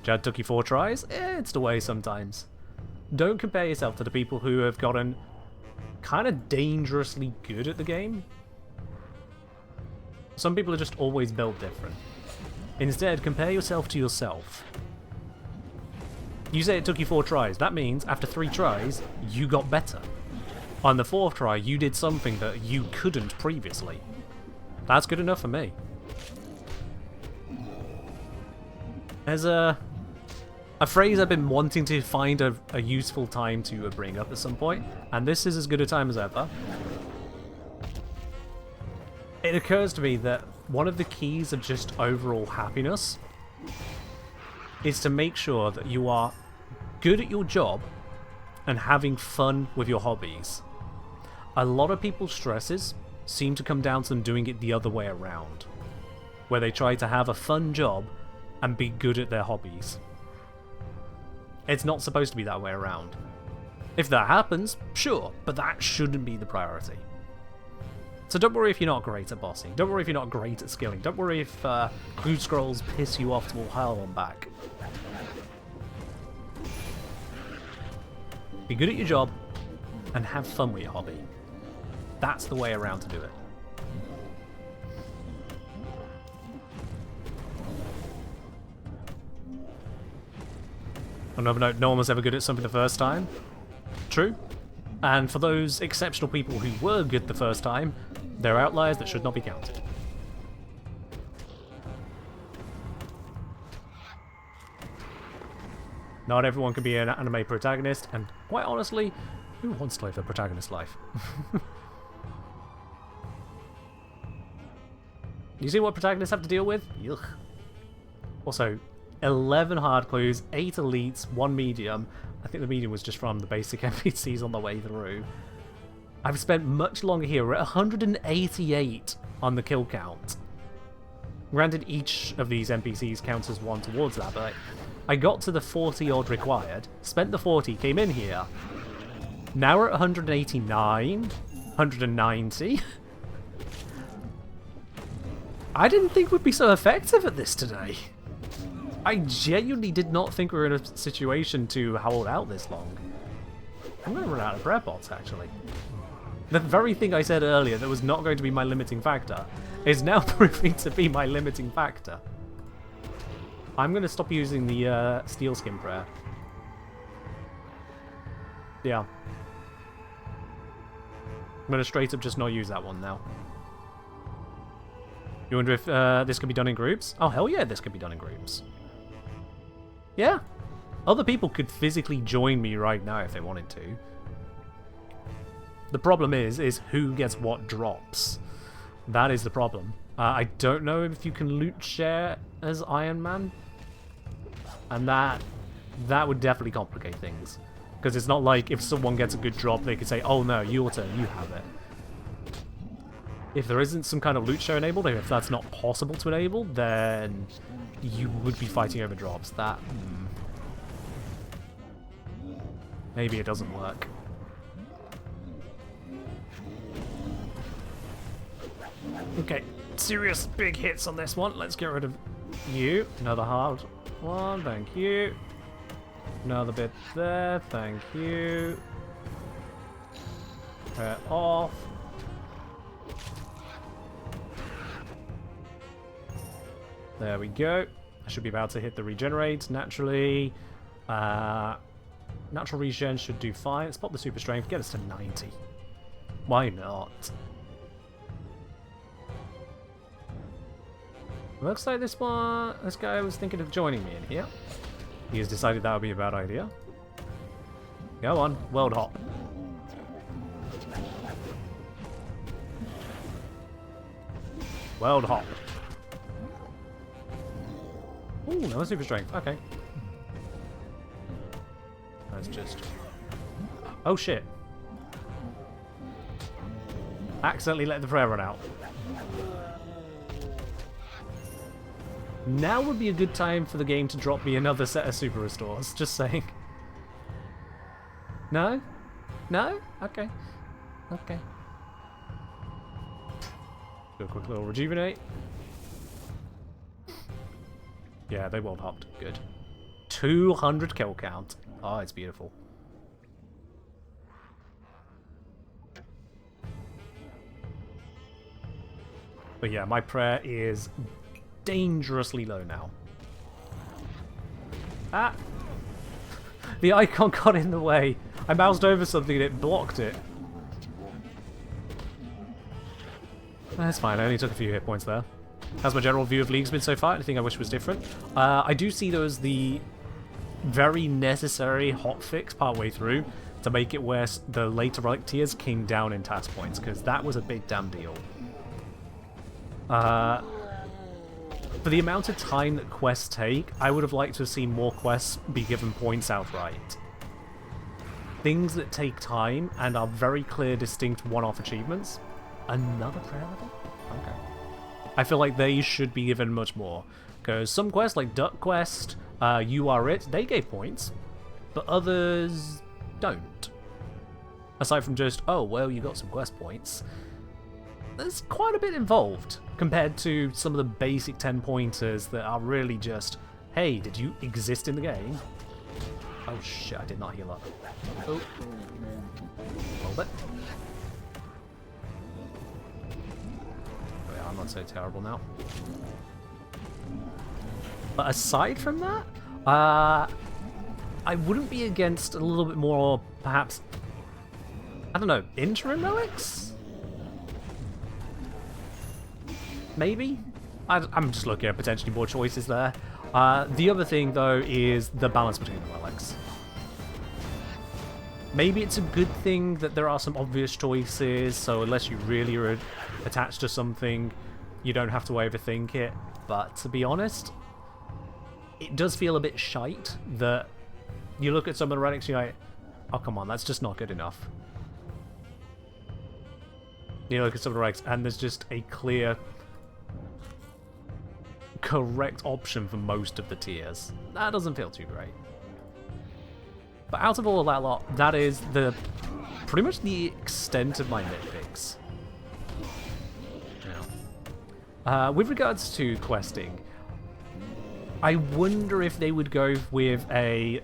S1: Jad took you 4 tries? It's the way sometimes. Don't compare yourself to the people who have gotten kind of dangerously good at the game. Some people are just always built different. Instead, compare yourself to yourself. You say it took you 4 tries. That means after 3 tries, you got better. On the 4th try, you did something that you couldn't previously. That's good enough for me. There's a phrase I've been wanting to find a useful time to bring up at some point, and this is as good a time as ever. It occurs to me that one of the keys of just overall happiness is to make sure that you are good at your job and having fun with your hobbies. A lot of people's stresses seem to come down to them doing it the other way around, where they try to have a fun job and be good at their hobbies. It's not supposed to be that way around. If that happens, sure, but that shouldn't be the priority. So don't worry if you're not great at bossing. Don't worry if you're not great at skilling. Don't worry if loot scrolls piss you off to all hell on back. Be good at your job and have fun with your hobby. That's the way around to do it. Another note, no one was ever good at something the first time. True. And for those exceptional people who were good the first time, they're outliers that should not be counted. Not everyone can be an anime protagonist, and quite honestly, who wants to live the protagonist life? You see what protagonists have to deal with? Yuck. Also, 11 hard clues, 8 elites, 1 medium. I think the medium was just from the basic NPCs on the way through. I've spent much longer here. We're at 188 on the kill count. Granted, each of these NPCs counts as 1 towards that, but I got to the 40 odd required, spent the 40, came in here. Now we're at 189, 190. I didn't think we'd be so effective at this today. I genuinely did not think we were in a situation to hold out this long. I'm going to run out of prayer pots, actually. The very thing I said earlier that was not going to be my limiting factor is now proving to be my limiting factor. I'm going to stop using the steel skin prayer. Yeah. I'm going to straight up just not use that one now. You wonder if this could be done in groups? Oh, hell yeah, this could be done in groups. Yeah. Other people could physically join me right now if they wanted to. The problem is who gets what drops. That is the problem. I don't know if you can loot share as Iron Man. And that would definitely complicate things. Because it's not like if someone gets a good drop, they could say, oh no, your turn, you have it. If there isn't some kind of loot share enabled, if that's not possible to enable, then you would be fighting over drops. That... maybe it doesn't work. Okay, serious big hits on this one. Let's get rid of you. Another hard one, thank you. Another bit there, thank you. Off. There we go. I should be about to hit the regenerate naturally. Natural regen should do fine. Let's pop the super strength, get us to 90. Why not? Looks like this guy was thinking of joining me in here. He has decided that would be a bad idea. Go on, world hop. World hop. Ooh, no super strength. Okay. That's just... oh shit. Accidentally let the prayer run out. Now would be a good time for the game to drop me another set of super restores. Just saying. No? No? Okay. Okay. Do a quick little rejuvenate. Yeah, they world hopped. Good. 200 kill count. Oh, it's beautiful. But yeah, my prayer is dangerously low now. Ah! The icon got in the way. I moused over something and it blocked it. That's fine, I only took a few hit points there. How's my general view of leagues been so far? Anything I wish was different? I do see those the very necessary hotfix partway through to make it where the later relic tiers came down in task points, because that was a big damn deal. For the amount of time that quests take, I would have liked to have seen more quests be given points outright. Things that take time and are very clear, distinct one-off achievements. Another prayer level? Okay. I feel like they should be given much more. Because some quests, like Duck Quest, You Are It, they gave points. But others don't. Aside from just, oh, well, you got some quest points. there's quite a bit involved compared to some of the basic 10-pointers that are really just, hey, did you exist in the game? Oh shit, I did not heal up. Oh. A little bit. Oh yeah, I'm not so terrible now. But aside from that, I wouldn't be against a little bit more, perhaps, I don't know, interim relics? Maybe? I'm just looking at potentially more choices there. The other thing, though, is the balance between the relics. Maybe it's a good thing that there are some obvious choices, so unless you really are attached to something, you don't have to overthink it. But to be honest, it does feel a bit shite that you look at some of the relics and you're like, oh come on, that's just not good enough. You look at some of the relics and there's just a clear, correct option for most of the tiers. That doesn't feel too great. But out of all of that lot, that is pretty much the extent of my nitpicks. Yeah. With regards to questing, I wonder if they would go with a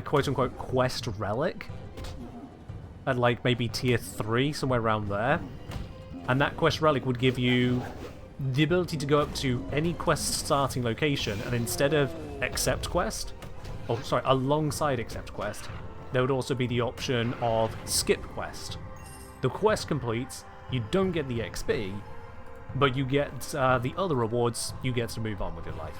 S1: quote-unquote quest relic at like maybe tier 3, somewhere around there. And that quest relic would give you the ability to go up to any quest starting location, and instead of accept quest, oh sorry, alongside accept quest, there would also be the option of skip quest. The quest completes, you don't get the XP, but you get the other rewards, you get to move on with your life.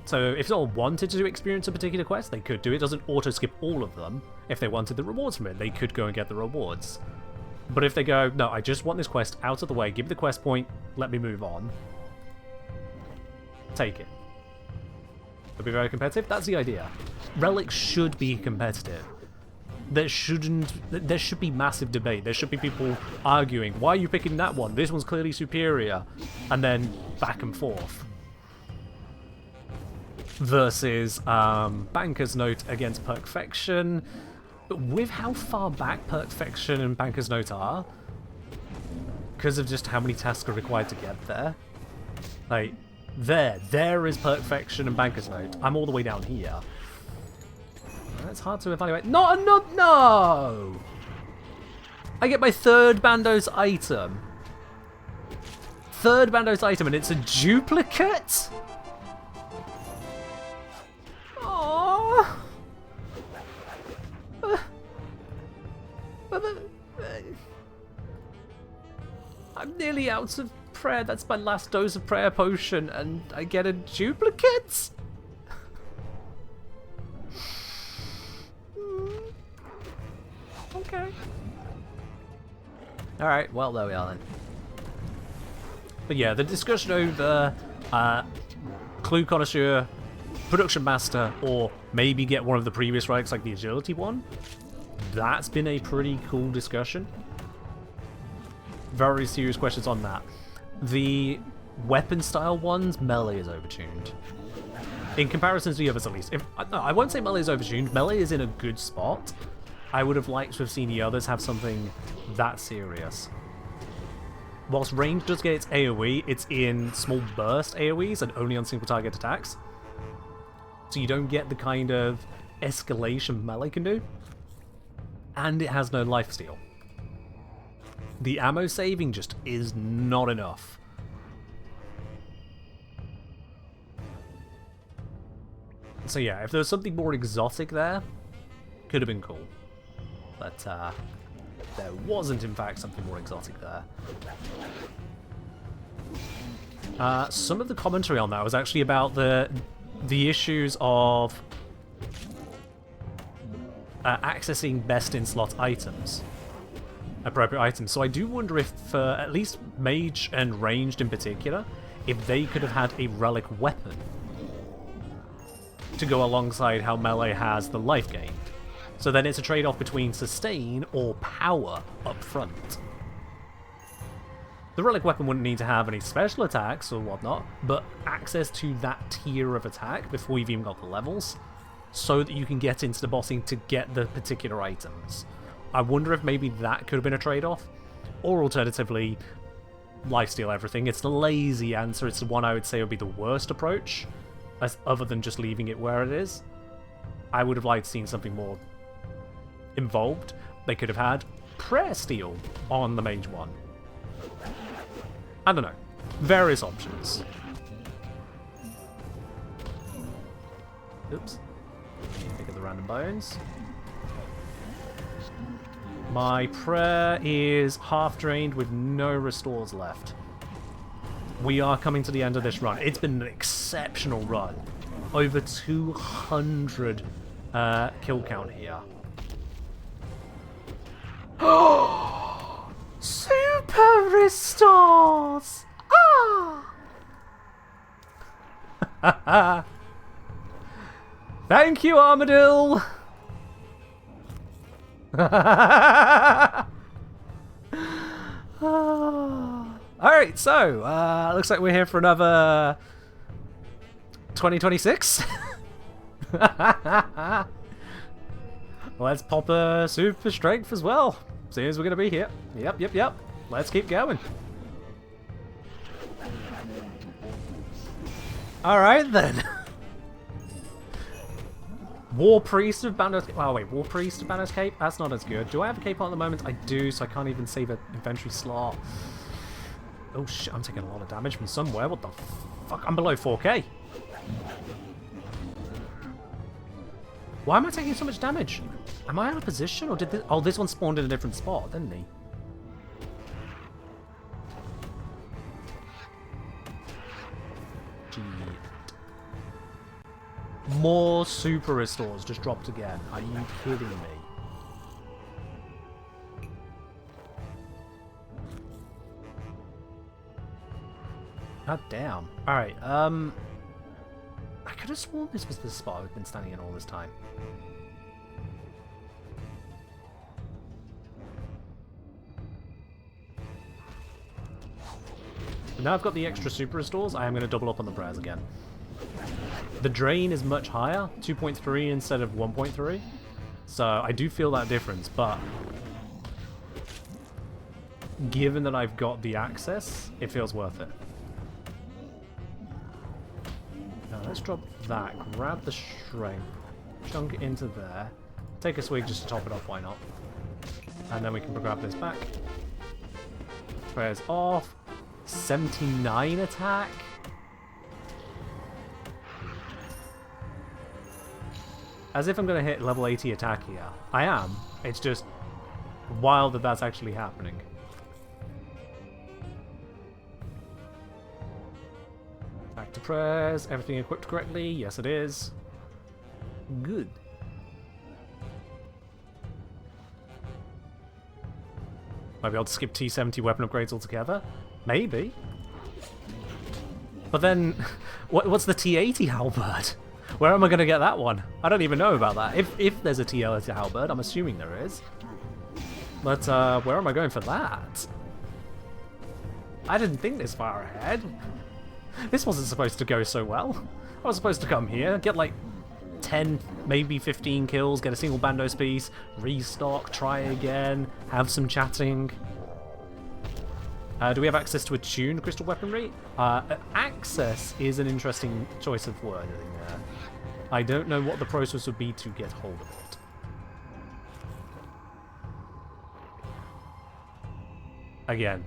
S1: So if someone wanted to experience a particular quest, they could do it. It doesn't auto-skip all of them. If they wanted the rewards from it, they could go and get the rewards. But if they go, no, I just want this quest out of the way, give me the quest point, let me move on, take it. It'll be very competitive. That's the idea. Relics should be competitive. There should be massive debate. There should be people arguing, why are you picking that one? This one's clearly superior. And then back and forth. Versus Banker's Note against Perfection. With how far back Perfection and Banker's Note are, because of just how many tasks are required to get there. Like, there is Perfection and Banker's Note. I'm all the way down here. It's hard to evaluate. No! I get my third Bandos item. Third Bandos item, and it's a duplicate? Aww. I'm nearly out of prayer. That's my last dose of prayer potion, and I get a duplicate? Okay. Alright, well, there we are then. But yeah, the discussion over Clue Connoisseur, Production Master, or maybe get one of the previous relics like the Agility one, that's been a pretty cool discussion. Very serious questions on that. The weapon style ones, melee is overtuned. In comparison to the others, at least. No, I won't say melee is overtuned. Melee is in a good spot. I would have liked to have seen the others have something that serious. Whilst range does get its AoE, it's in small burst AoEs and only on single target attacks. So you don't get the kind of escalation melee can do. And it has no lifesteal. The ammo saving just is not enough. So yeah, if there was something more exotic there, could have been cool. But there wasn't, in fact, something more exotic there. Some of the commentary on that was actually about the issues of accessing best-in-slot items. Appropriate items. So I do wonder if, at least Mage and Ranged in particular, if they could have had a relic weapon to go alongside how Melee has the life gain. So then it's a trade-off between sustain or power up front. The relic weapon wouldn't need to have any special attacks or whatnot, but access to that tier of attack before you've even got the levels, so that you can get into the bossing to get the particular items. I wonder if maybe that could have been a trade-off. Or alternatively, lifesteal everything. It's the lazy answer. It's the one I would say would be the worst approach, other than just leaving it where it is. I would have liked seeing something more involved. They could have had prayer steal on the mage one. I don't know. Various options. Oops. Pick up the random bones. My prayer is half drained with no restores left. We are coming to the end of this run. It's been an exceptional run. Over 200 kill count here. Super restores! Ah! Thank you, Armadillo! Alright, so, looks like we're here for another 2026. Let's pop a super strength as well. Seeing as we're going to be here. Yep. Let's keep going. Alright then. War Priest of Bandos Cape. Oh wait, War Priest of Bandos Cape? That's not as good. Do I have a cape on at the moment? I do, so I can't even save an inventory slot. Oh shit, I'm taking a lot of damage from somewhere. What the fuck? I'm below 4k. Why am I taking so much damage? Am I out of position, or did this... Oh, this one spawned in a different spot, didn't he? Gee. More super restores just dropped again. Are you kidding me? God damn. Alright, I could have sworn this was the spot I've been standing in all this time. Now I've got the extra super restores, I am going to double up on the prayers again. The drain is much higher, 2.3 instead of 1.3. So I do feel that difference, but given that I've got the access, it feels worth it. Now let's drop that, grab the strength, chunk it into there, take a swig just to top it off, why not? And then we can grab this back. Prayers off. 79 attack. As if I'm going to hit level 80 attack here. I am. It's just wild that that's actually happening. Back to prayers. Everything equipped correctly? Yes, it is. Good. Might be able to skip T70 weapon upgrades altogether. Maybe. But then, what's the T80 halberd? Where am I going to get that one? I don't even know about that. If there's a T80 halberd, I'm assuming there is. But where am I going for that? I didn't think this far ahead. This wasn't supposed to go so well. I was supposed to come here, get like 10, maybe 15 kills, get a single Bandos piece, restock, try again, have some chatting. Do we have access to attuned crystal weaponry? Access is an interesting choice of wording there. I don't know what the process would be to get hold of it. Again,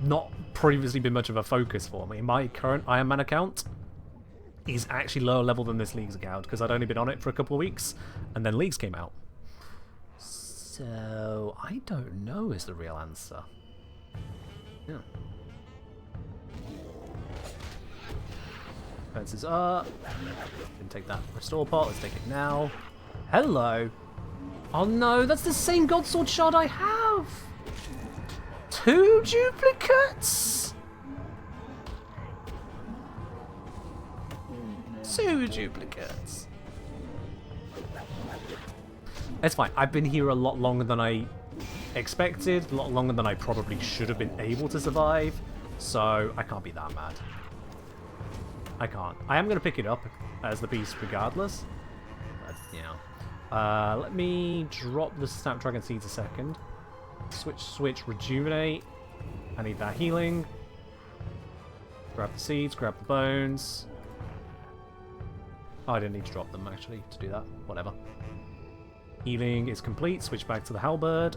S1: not previously been much of a focus for me. My current Iron Man account is actually lower level than this League's account because I'd only been on it for a couple of weeks and then Leagues came out. So, I don't know is the real answer. Yeah. Fences up. Can take that restore pot. Let's take it now. Hello. Oh no, that's the same Godsword shard I have. 2 duplicates. 2 duplicates. It's fine. I've been here a lot longer than I expected, a lot longer than I probably should have been able to survive, so I can't be that mad. I can't. I am going to pick it up as the beast regardless, but, you know. Let me drop the Snapdragon Seeds a second. Switch, rejuvenate. I need that healing. Grab the seeds, grab the bones. Oh, I didn't need to drop them, actually, to do that. Whatever. Healing is complete. Switch back to the halberd.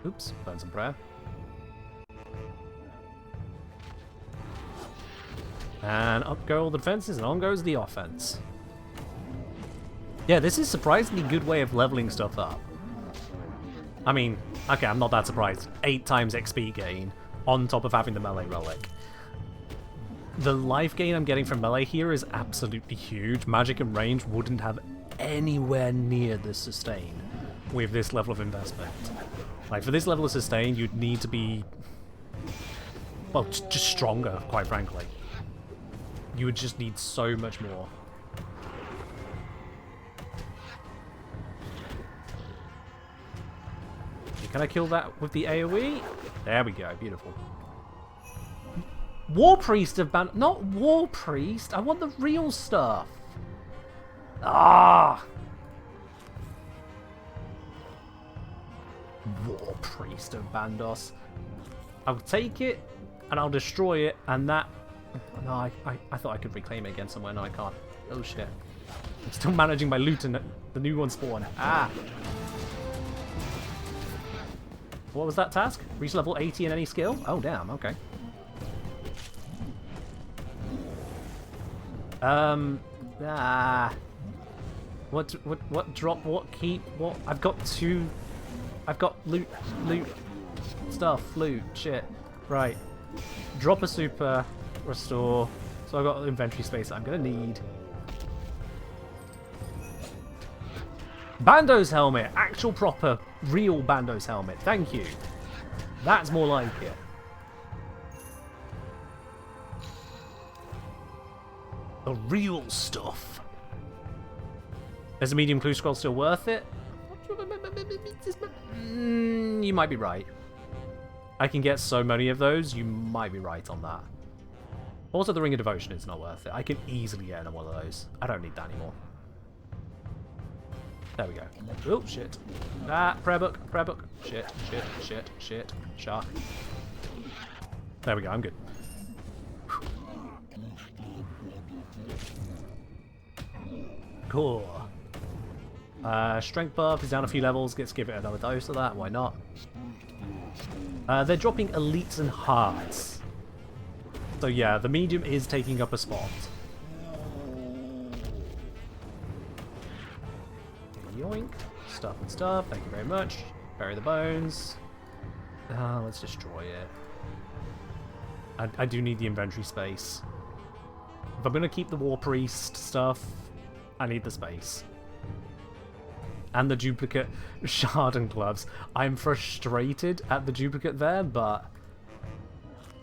S1: Oops, burn some prayer. And up go all the defenses, and on goes the offense. Yeah, this is a surprisingly good way of leveling stuff up. I mean, okay, I'm not that surprised. 8 times XP gain on top of having the melee relic. The life gain I'm getting from melee here is absolutely huge. Magic and range wouldn't have anywhere near the sustain with this level of investment. Like, for this level of sustain, you'd need to be, well, just stronger, quite frankly. You would just need so much more. Can I kill that with the AoE? There we go, beautiful. War Priest of Ban... Not War Priest, I want the real stuff. Ah! War Priest of Bandos. I'll take it, and I'll destroy it, and that... No, I thought I could reclaim it again somewhere. No, I can't. Oh, shit. I'm still managing my loot and the new one spawn. Ah! What was that task? Reach level 80 in any skill? Oh, damn, okay. What drop, what keep, what? I've got loot, shit. Right. Drop a super, restore. So I've got inventory space that I'm gonna need. Bando's helmet! Actual proper, real Bando's helmet. Thank you. That's more like it. The real stuff. Is a medium clue scroll still worth it? You might be right. I can get so many of those, you might be right on that. Also, the Ring of Devotion is not worth it. I can easily get one of those. I don't need that anymore. There we go. Oh, shit. Ah, prayer book. Shit. Shark. There we go, I'm good. Cool. Strength buff is down a few levels. Let's give it another dose of that. Why not? They're dropping elites and hearts. So yeah, the medium is taking up a spot. Yoink. Stuff and stuff. Thank you very much. Bury the bones. Let's destroy it. I do need the inventory space. If I'm going to keep the War Priest stuff, I need the space. And the duplicate shard and gloves. I'm frustrated at the duplicate there, but...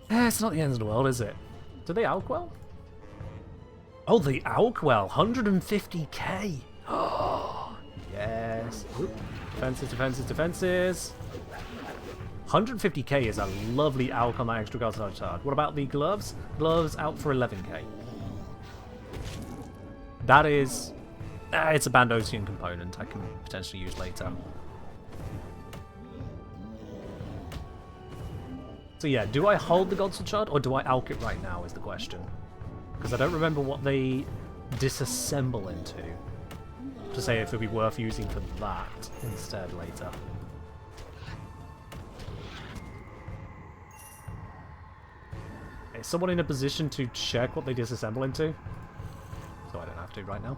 S1: it's not the end of the world, is it? Do they Alkwell? Oh, the Alkwell! 150k! Oh, yes. Oop. Defenses. 150k is a lovely alk on that extra guard charge. What about the gloves? Gloves out for 11k. That is... it's a Bandosian component I can potentially use later. So yeah, do I hold the Godsword Shard or do I alk it right now is the question. Because I don't remember what they disassemble into. To say if it would be worth using for that instead later. Is someone in a position to check what they disassemble into? So I don't have to right now.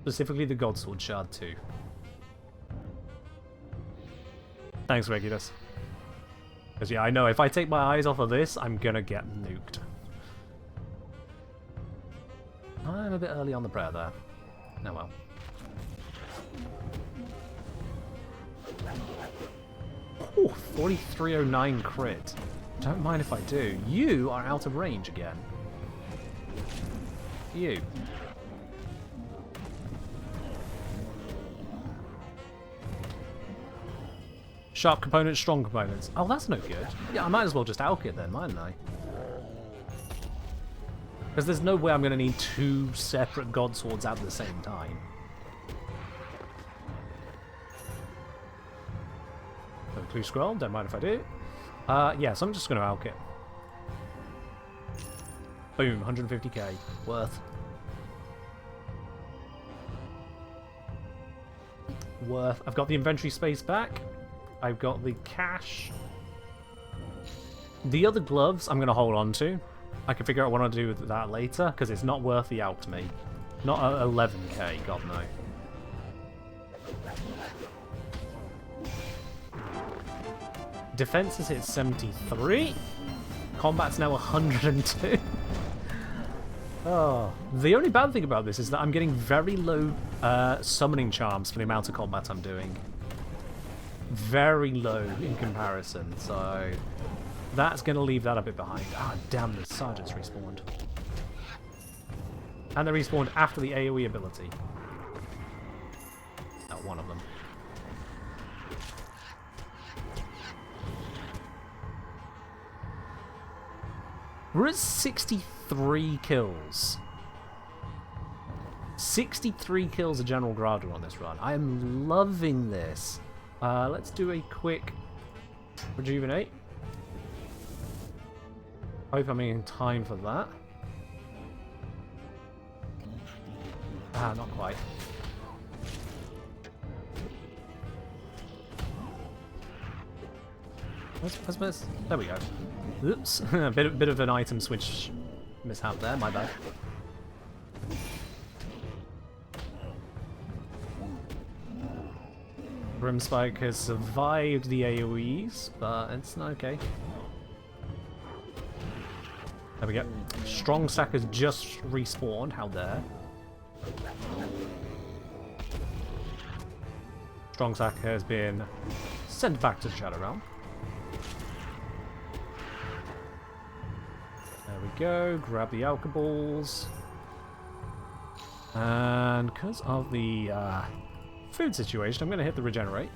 S1: Specifically the Godsword Shard too. Thanks, Regulus. Because yeah, I know if I take my eyes off of this, I'm gonna get nuked. I'm a bit early on the prayer there. Oh well. Ooh, 4309 crit. Don't mind if I do. You are out of range again. You. Sharp components, strong components. Oh, that's no good. Yeah, I might as well just alk it then, mightn't I? Because there's no way I'm going to need 2 separate god swords at the same time. No clue scroll, don't mind if I do. Yeah, so I'm just going to alch it. Boom, 150k. Worth. Worth. I've got the inventory space back. I've got the cash. The other gloves I'm going to hold on to. I can figure out what I'll do with that later, because it's not worth the out to me. Not 11k, god no. Defense is hit 73. Combat's now 102. Oh, the only bad thing about this is that I'm getting very low summoning charms for the amount of combat I'm doing. Very low in comparison, so that's going to leave that a bit behind. Ah, damn, the sergeants respawned. And they respawned after the AoE ability. Not one of them. We're at 63 kills. 63 kills of General Gradu on this run. I am loving this. Let's do a quick rejuvenate. Hope I'm in time for that. Ah, not quite. Where's there we go. Oops, a bit of an item switch mishap there. My bad. Grimspike has survived the AoEs, but it's not okay. There we go. Strong Stack has just respawned. How dare. Strong Stack has been sent back to the Shadow Realm. There we go. Grab the alcohols. And because of the food situation, I'm going to hit the regenerate.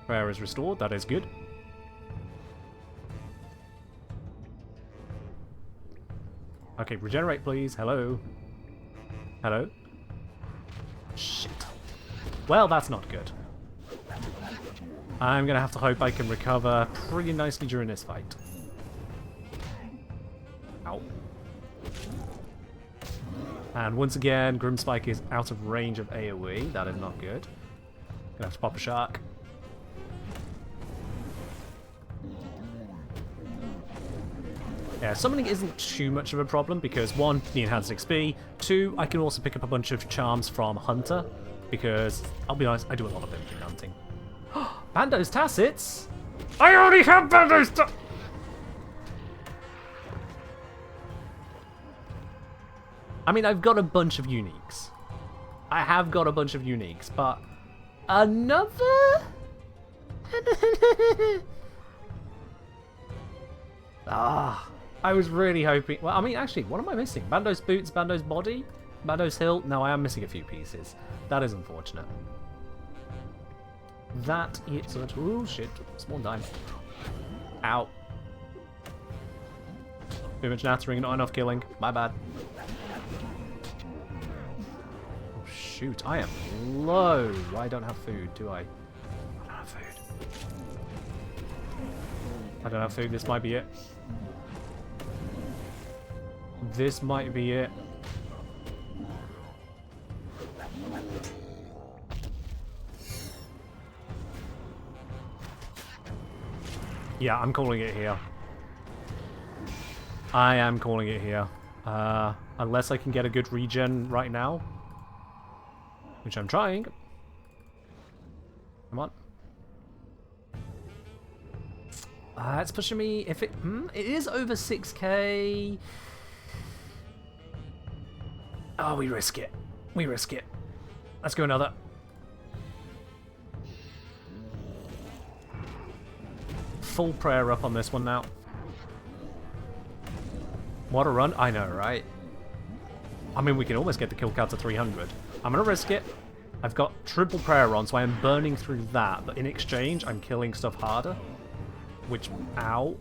S1: Prayer is restored. That is good. Okay, regenerate, please. Hello. Hello. Shit. Well, that's not good. I'm going to have to hope I can recover pretty nicely during this fight. Ow. And once again, Grimspike is out of range of AoE. That is not good. Gonna have to pop a shark. Yeah, summoning isn't too much of a problem because 1, the enhanced XP, 2, I can also pick up a bunch of charms from Hunter because, I'll be honest, I do a lot of empty hunting. Bandos Tacits? I already have Bandos Tacits! I mean, I've got a bunch of uniques. I have got a bunch of uniques, but another? I was really hoping... Well, I mean, actually, what am I missing? Bandos Boots, Bandos Body, Bandos Hilt? No, I am missing a few pieces. That is unfortunate. That is... Oh, shit. Small dime. Ow. Too much nattering, not enough killing. My bad. Oh, shoot. I am low. I don't have food, do I? I don't have food. I don't have food. This might be it. This might be it. Yeah, I'm calling it here. I am calling it here. Unless I can get a good regen right now. Which I'm trying. Come on. It's pushing me. If it... it is over 6k. Oh, we risk it. We risk it. Let's go another. Full prayer up on this one now. What a run. I know, right? I mean, we can almost get the kill count to 300. I'm going to risk it. I've got triple prayer on, so I am burning through that. But in exchange, I'm killing stuff harder. Which, ow.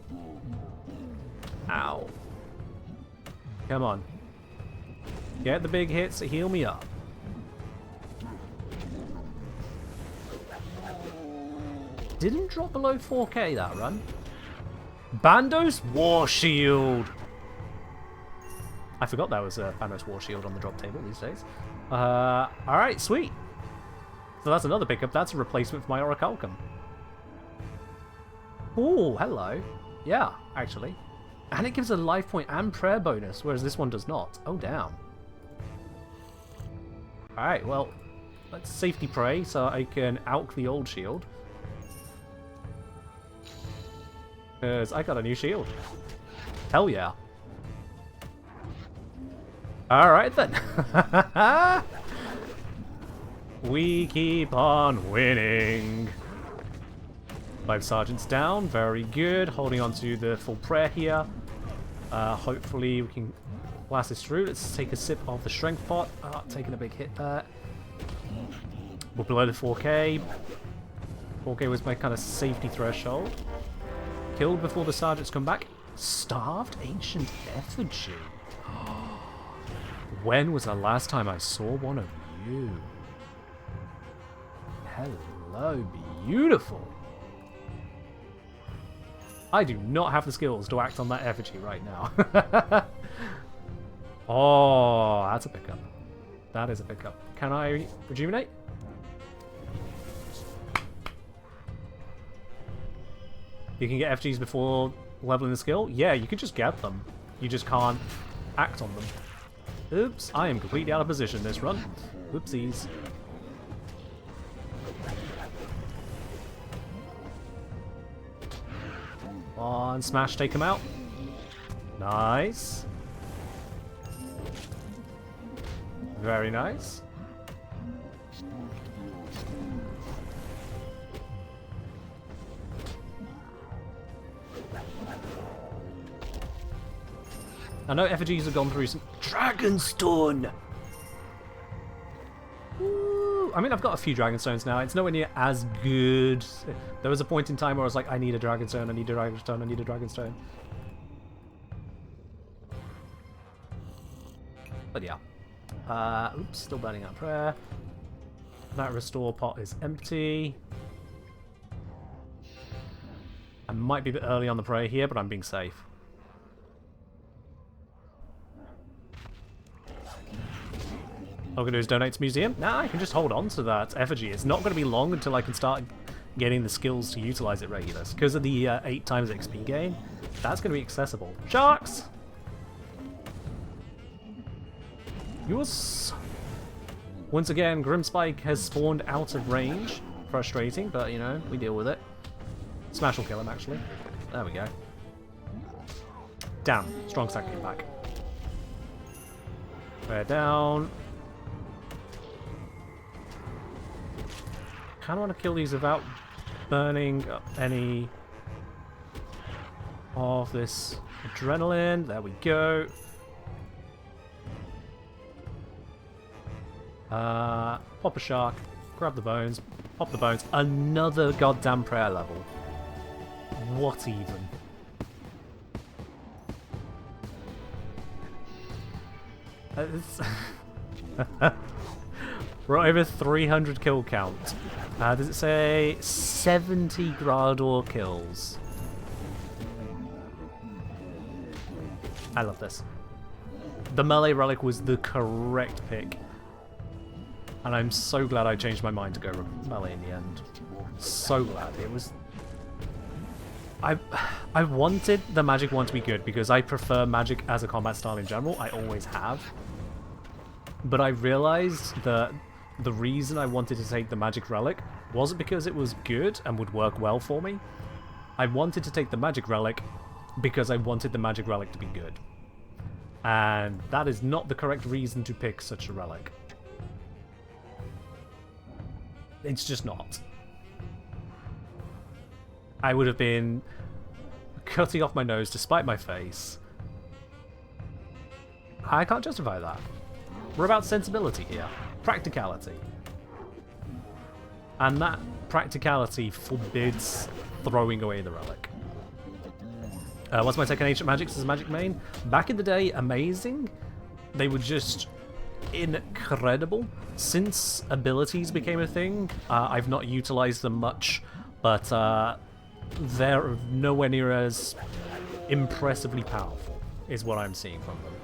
S1: Ow. Come on. Get the big hits to heal me up. Didn't drop below 4k that run. Bandos War Shield. I forgot that was a Bandos War Shield on the drop table these days. Alright, sweet. So that's another pickup. That's a replacement for my Orichalcum. Oh, hello. Yeah, actually. And it gives a life point and prayer bonus, whereas this one does not. Oh, damn. Alright, well, let's safety pray so I can alch the old shield. Because I got a new shield. Hell yeah. Alright then. We keep on winning. 5 sergeants down. Very good. Holding on to the full prayer here. Hopefully we can blast this through. Let's take a sip of the strength pot. Taking a big hit there. We're below the 4k. 4k was my kind of safety threshold. Killed before the sergeants come back. Starved Ancient Effigy. When was the last time I saw one of you? Hello, beautiful. I do not have the skills to act on that effigy right now. Oh, that's a pickup. That is a pickup. Can I rejuvenate? You can get effigies before leveling the skill? Yeah, you can just get them. You just can't act on them. Oops, I am completely out of position this run. Whoopsies. On smash, take him out. Nice. Very nice. I know effigies have gone through some Dragonstone. Ooh, I mean, I've got a few Dragonstones now. It's nowhere near as good. There was a point in time where I was like, I need a Dragonstone, I need a Dragonstone, I need a Dragonstone. But yeah. Oops, still burning out prayer. That restore pot is empty. I might be a bit early on the prayer here, but I'm being safe. All I'm going to do is donate to museum. Nah, I can just hold on to that effigy. It's not going to be long until I can start getting the skills to utilize it regular. Because of the 8 times XP gain, that's going to be accessible. Sharks! Yours. Once again, Grimspike has spawned out of range. Frustrating, but you know, we deal with it. Smash will kill him, actually. There we go. Damn, strong stack came back. We're down. Kind of want to kill these without burning up any of this adrenaline. There we go. Pop a shark, grab the bones, pop the bones. Another goddamn prayer level. What even? We're over 300 kill count. Does it say 70 Grador kills? I love this. The melee relic was the correct pick. And I'm so glad I changed my mind to go melee in the end. So glad. It was... I wanted the magic one to be good because I prefer magic as a combat style in general. I always have. But I realized that the reason I wanted to take the magic relic wasn't because it was good and would work well for me. I wanted to take the magic relic because I wanted the magic relic to be good. And that is not the correct reason to pick such a relic. It's just not. I would have been cutting off my nose to spite my face. I can't justify that. We're about sensibility here. Practicality. And that practicality forbids throwing away the relic. What's my take on Ancient Magics as a Magic main? Back in the day, amazing. They were just incredible. Since abilities became a thing, I've not utilized them much, but they're nowhere near as impressively powerful, is what I'm seeing from them.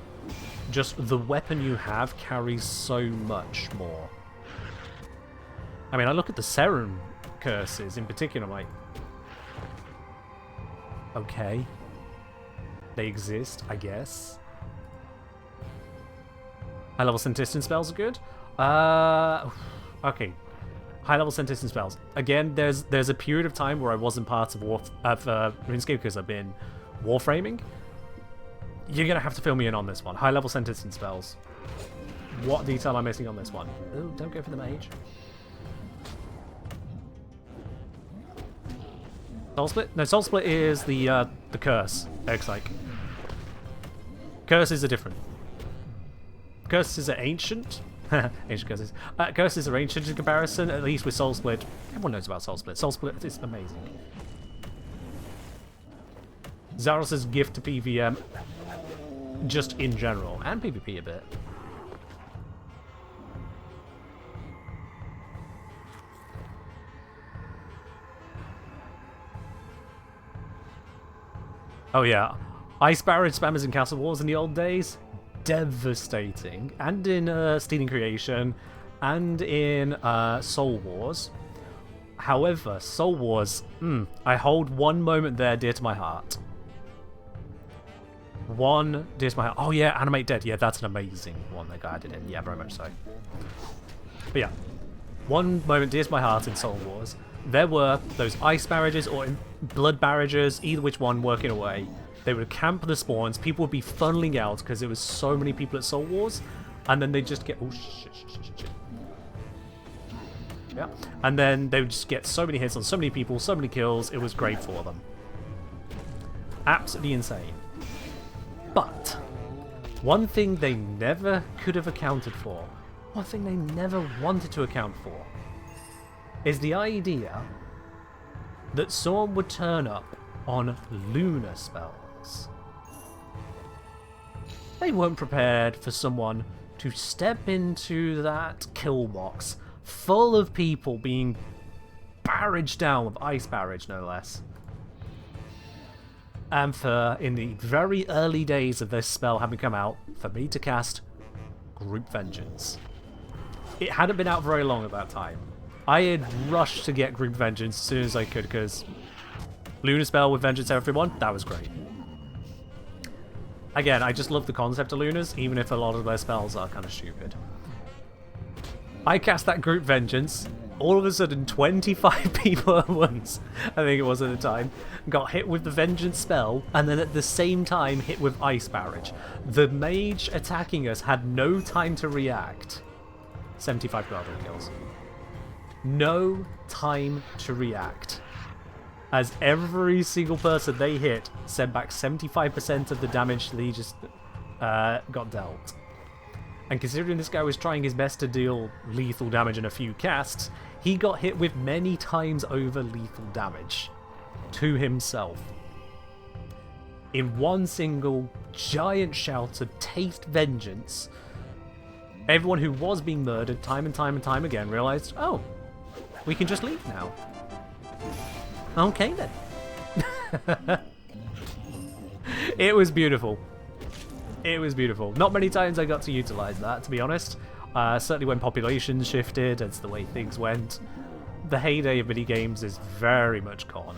S1: Just the weapon you have carries so much more. I mean, I look at the Serum curses in particular, I'm like, okay. They exist, I guess. High-level Sentistan spells are good. Okay. High-level Sentistan spells. Again, there's a period of time where I wasn't part of RuneScape because I've been warframing. You're gonna have to fill me in on this one. High-level Sentistan spells. What detail am I missing on this one? Oh, don't go for the mage. Soul Split? No, Soul Split is the curse. Looks like. Curses are different. Curses are ancient. Ancient curses. Curses are ancient in comparison, at least with Soul Split. Everyone knows about Soul Split. Soul Split is amazing. Zaros' gift to PVM, just in general, and PvP a bit. Oh yeah, Ice Barrage spammers in Castle Wars in the old days, devastating. And in Stealing Creation, and in Soul Wars. However, Soul Wars, I hold one moment there dear to my heart. One dear to my heart. Oh yeah, Animate Dead. Yeah, that's an amazing one that guy added in. Yeah, very much so. But yeah, one moment dear to my heart in Soul Wars. There were those ice barrages or blood barrages, either which one working away. They would camp the spawns, people would be funneling out because there was so many people at Soul Wars, and then they'd just get... Oh, shit. Yeah. And then they would just get so many hits on so many people, so many kills, it was great for them. Absolutely insane. But, one thing they never could have accounted for, one thing they never wanted to account for, is the idea that someone would turn up on lunar spells. They weren't prepared for someone to step into that kill box full of people being barraged down with ice barrage, no less. And for, in the very early days of this spell having come out, for me to cast Group Vengeance. It hadn't been out very long at that time. I had rushed to get Group Vengeance as soon as I could, because Lunar Spell with Vengeance everyone, that was great. Again, I just love the concept of Lunars, even if a lot of their spells are kind of stupid. I cast that Group Vengeance, all of a sudden 25 people at once, I think it was at the time, got hit with the Vengeance spell, and then at the same time hit with Ice Barrage. The mage attacking us had no time to react. 75 Guardian kills. No time to react, as every single person they hit sent back 75% of the damage they just got dealt. And considering this guy was trying his best to deal lethal damage in a few casts, he got hit with many times over lethal damage to himself. In one single giant shout of taste vengeance, everyone who was being murdered time and time again realized, oh, we can just leave now. Okay then. It was beautiful. It was beautiful. Not many times I got to utilize that, to be honest. Certainly when populations shifted, as the way things went. The heyday of minigames is very much gone.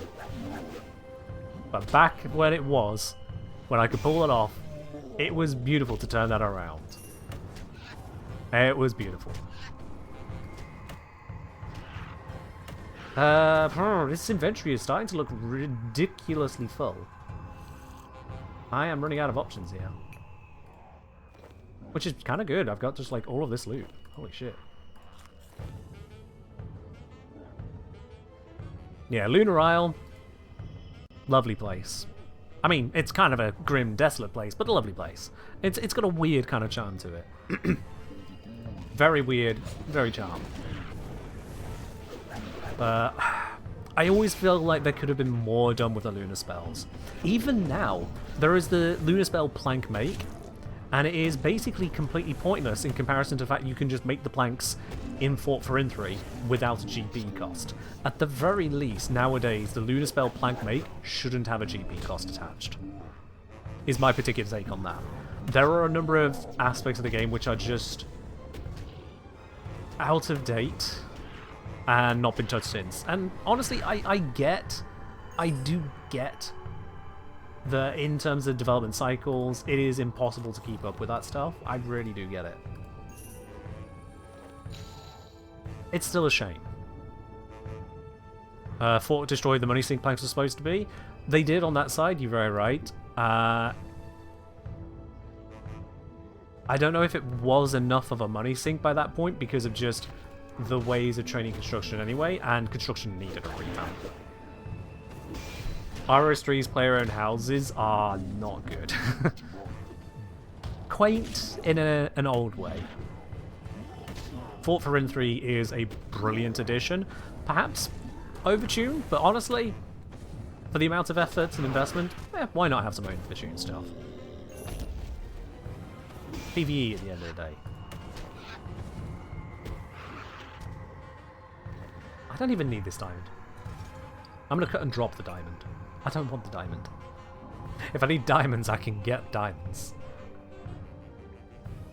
S1: But back when it was, when I could pull it off, it was beautiful to turn that around. It was beautiful. This inventory is starting to look ridiculously full. I am running out of options here. Which is kind of good. I've got just like all of this loot. Holy shit. Yeah, Lunar Isle. Lovely place. I mean, it's kind of a grim, desolate place, but a lovely place. It's got a weird kind of charm to it. Very weird, very charming. I I always feel like there could have been more done with the lunar spells. Even now, there is the lunar spell plank make, and it is basically completely pointless in comparison to the fact you can just make the planks in Fort for in 3 without a GP cost. At the very least, nowadays, the lunar spell plank make shouldn't have a GP cost attached. Is my particular take on that. There are a number of aspects of the game which are just out of date and not been touched since. And honestly, I do get that in terms of development cycles, it is impossible to keep up with that stuff. I really do get it. It's still a shame. Fort destroyed the money sink planks were supposed to be. They did on that side, you're very right. I don't know if it was enough of a money sink by that point because of just the ways of training construction anyway, and construction needed a revamp. RS3's player-owned houses are not good. Quaint in an old way. Fort for in 3 is a brilliant addition. Perhaps overtuned, but honestly, for the amount of effort and investment, why not have some overtuned stuff? PvE at the end of the day. I don't even need this diamond. I'm going to cut and drop the diamond. I don't want the diamond. If I need diamonds, I can get diamonds.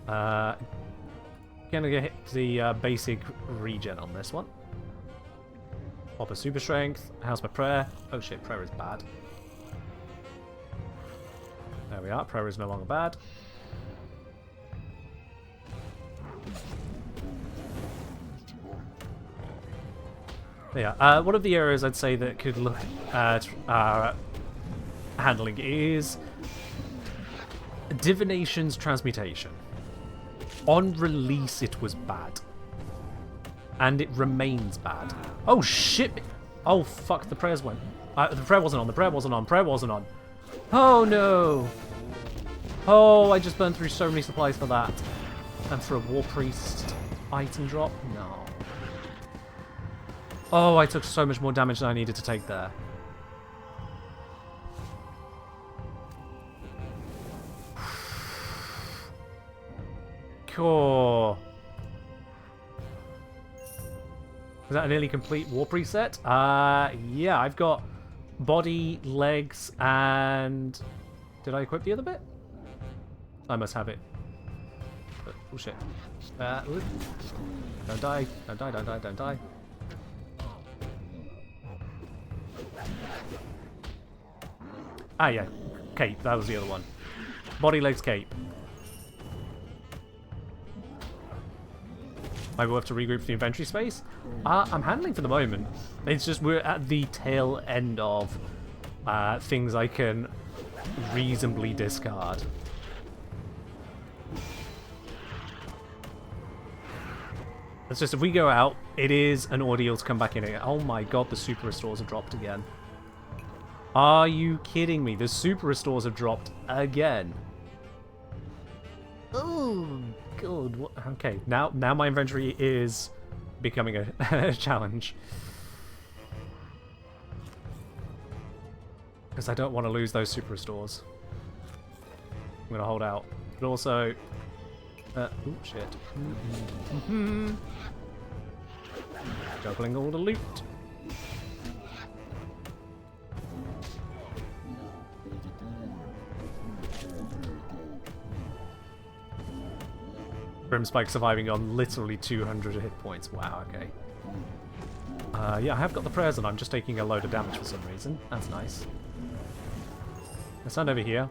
S1: Gonna hit the basic regen on this one. Pop a super strength. How's my prayer? Oh shit, prayer is bad. There we are. Prayer is no longer bad. Yeah, one of the areas I'd say that could look at handling is Divination's Transmutation. On release, it was bad. And it remains bad. Oh, shit! Oh, fuck, the prayers went. The prayer wasn't on, the prayer wasn't on, prayer wasn't on. Oh, no! Oh, I just burned through so many supplies for that. And for a War Priest item drop? No. Oh, I took so much more damage than I needed to take there. Cool. Is that a nearly complete war preset? Yeah, I've got body, legs, and... Did I equip the other bit? I must have it. Oh shit. Don't die. Don't die, don't die, don't die. Ah, yeah. Cape, that was the other one. Body, legs, cape. Might be worth to regroup the inventory space. I'm handling for the moment. It's just we're at the tail end of things I can reasonably discard. It's just if we go out, it is an ordeal to come back in again. Oh my god, the super restores have dropped again. Are you kidding me? The super restores have dropped again. Oh god. What? Okay, now my inventory is becoming a challenge. Because I don't want to lose those super restores. I'm gonna hold out. But also... oh shit. Juggling all the loot. Brimspike surviving on literally 200 hit points. Wow, okay. Yeah, I have got the prayers and I'm just taking a load of damage for some reason. That's nice. Let's stand over here.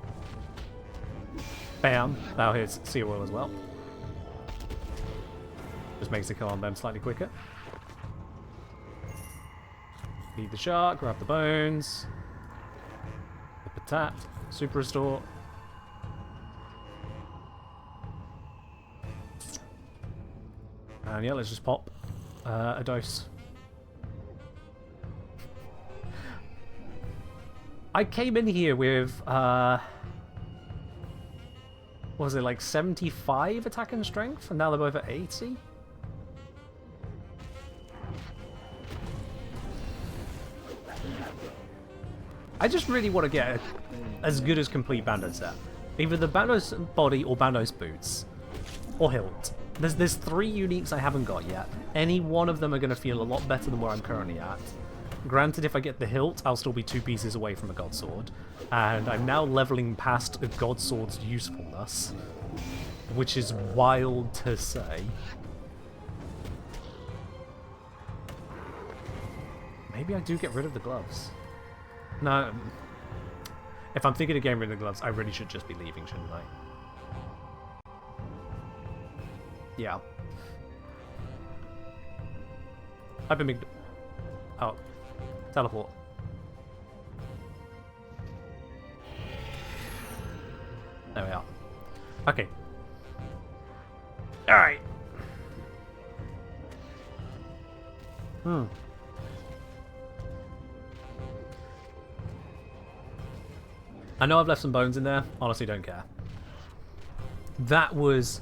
S1: Bam! Now here's Sea Oil as well. Just makes the kill on them slightly quicker. Feed the shark, grab the bones. The patat, super restore. And yeah, let's just pop a dose. I came in here with, what was it, like 75 attack and strength? And now they're both at 80? I just really want to get as good as complete Bandos set. Either the Bandos body or Bandos boots. Or hilt. There's 3 uniques I haven't got yet. Any one of them are going to feel a lot better than where I'm currently at. Granted, if I get the hilt, I'll still be 2 pieces away from a God Sword. And I'm now leveling past a God Sword's usefulness. Which is wild to say. Maybe I do get rid of the gloves. No. If I'm thinking of getting rid of the gloves, I really should just be leaving, shouldn't I? Yeah. I've been... Oh. Teleport. There we are. Okay. Alright. I know I've left some bones in there. Honestly, don't care. That was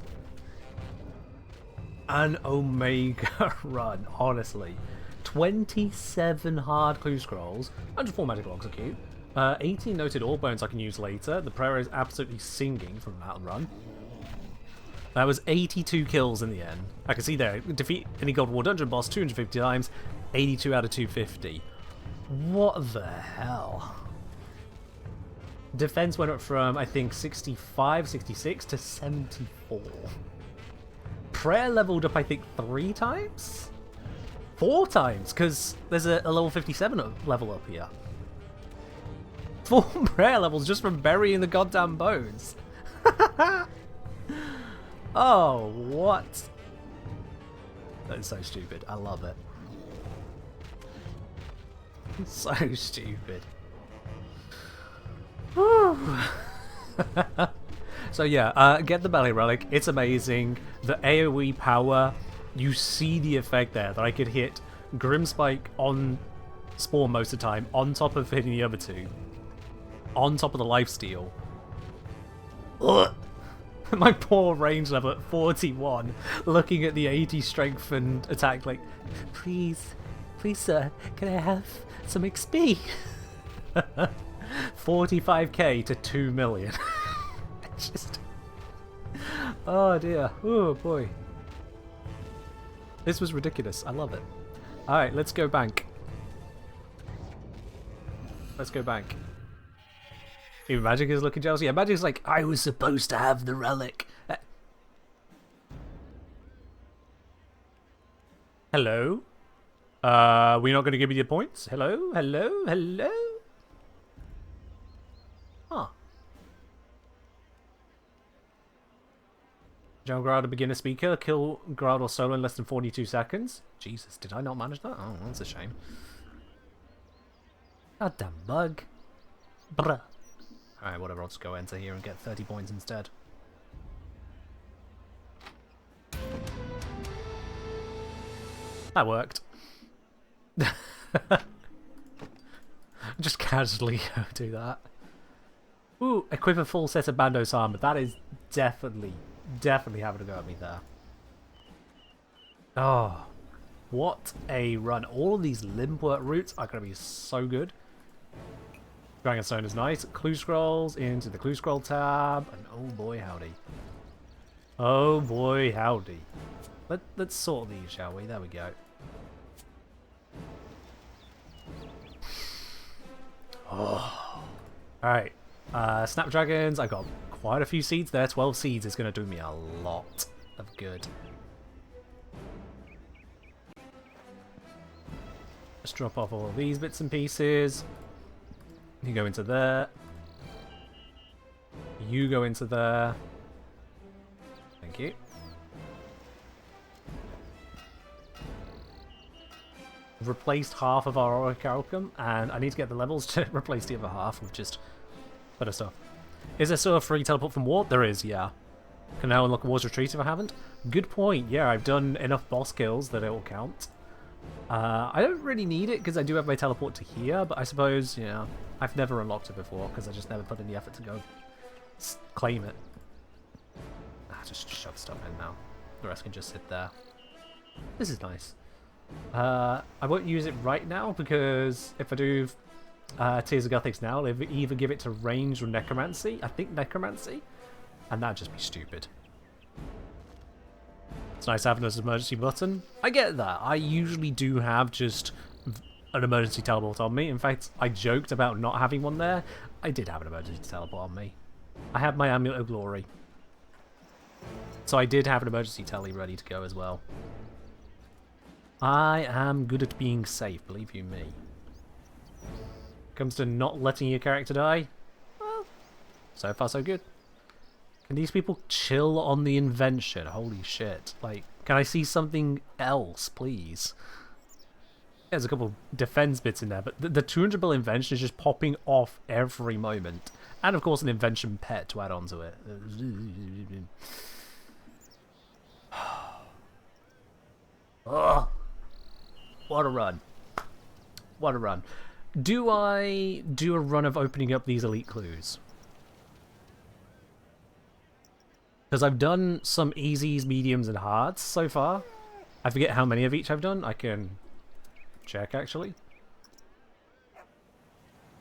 S1: an Omega run, honestly. 27 hard clue scrolls, 104 magic logs are cute, 18 noted ore bones I can use later. The prayer is absolutely singing from that run. That was 82 kills in the end. I can see there, defeat any Gold War dungeon boss 250 times, 82 out of 250. What the hell? Defense went up from, I think, 65, 66 to 74. Prayer leveled up, I think, 3 times? 4 times, because there's a level 57 level up here. 4 prayer levels just from burying the goddamn bones. Oh, what? That is so stupid. I love it. So stupid. So yeah, get the belly relic. It's amazing. The AoE power, you see the effect there, that I could hit Grimspike on Spawn most of the time, on top of hitting the other 2. On top of the lifesteal. Ugh. My poor range level at 41, looking at the 80 strength and attack like, please, sir, can I have some XP? 45k to 2 million. Just... Oh dear. Oh boy. This was ridiculous. I love it. Alright, let's go bank. Let's go bank. Even Magic is looking jealous. Yeah, Magic's like, I was supposed to have the relic. Hello? We're not going to give me the points? Hello? Hello? Hello? Huh. John Grado, beginner speaker. Kill Grado solo in less than 42 seconds. Jesus, did I not manage that? Oh, that's a shame. Goddamn bug. Bruh. Alright, whatever, I'll just go enter here and get 30 points instead. That worked. Just casually do that. Ooh, equip a full set of Bandos armor. That is definitely having to go at me there. Oh, what a run. All of these Limpwork routes are going to be so good. Dragonstone is nice. Clue scrolls into the clue scroll tab. And oh boy howdy. Oh boy howdy. Let's sort these, shall we? There we go. Oh. Alright. Snapdragons. I got quite a few seeds there. 12 seeds is going to do me a lot of good. Let's drop off all of these bits and pieces. You go into there. You go into there. Thank you. We've replaced half of our Orichalcum, and I need to get the levels to replace the other half with just better stuff. Is there still a free teleport from Ward? There is, yeah. Can now unlock Ward's Retreat if I haven't. Good point. Yeah, I've done enough boss kills that it will count. I don't really need it because I do have my teleport to here, but I suppose, yeah, I've never unlocked it before because I just never put in the effort to go claim it. Just shove stuff in now. The rest can just sit there. This is nice. I won't use it right now because if I do Tears of Gothics now. They either give it to range or necromancy. I think necromancy. And that'd just be stupid. It's nice having this emergency button. I get that. I usually do have just an emergency teleport on me. In fact, I joked about not having one there. I did have an emergency teleport on me. I had my Amulet of Glory. So I did have an emergency tele ready to go as well. I am good at being safe, believe you me. Comes to not letting your character die, well, so far so good. Can these people chill on the invention? Holy shit. Like, can I see something else, please? There's a couple defense bits in there, but the 200 bill invention is just popping off every moment. And of course an invention pet to add on to it. Oh, what a run. What a run. Do I do a run of opening up these elite clues? Because I've done some easies, mediums, and hards so far. I forget how many of each I've done. I can check, actually.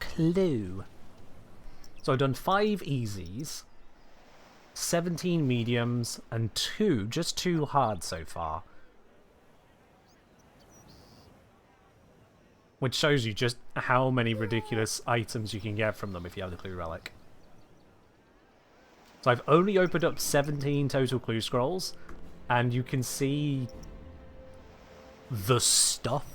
S1: Clue. So I've done 5 easies, 17 mediums, and just 2 hards so far. Which shows you just how many ridiculous items you can get from them if you have the clue relic. So I've only opened up 17 total clue scrolls, and you can see the stuff.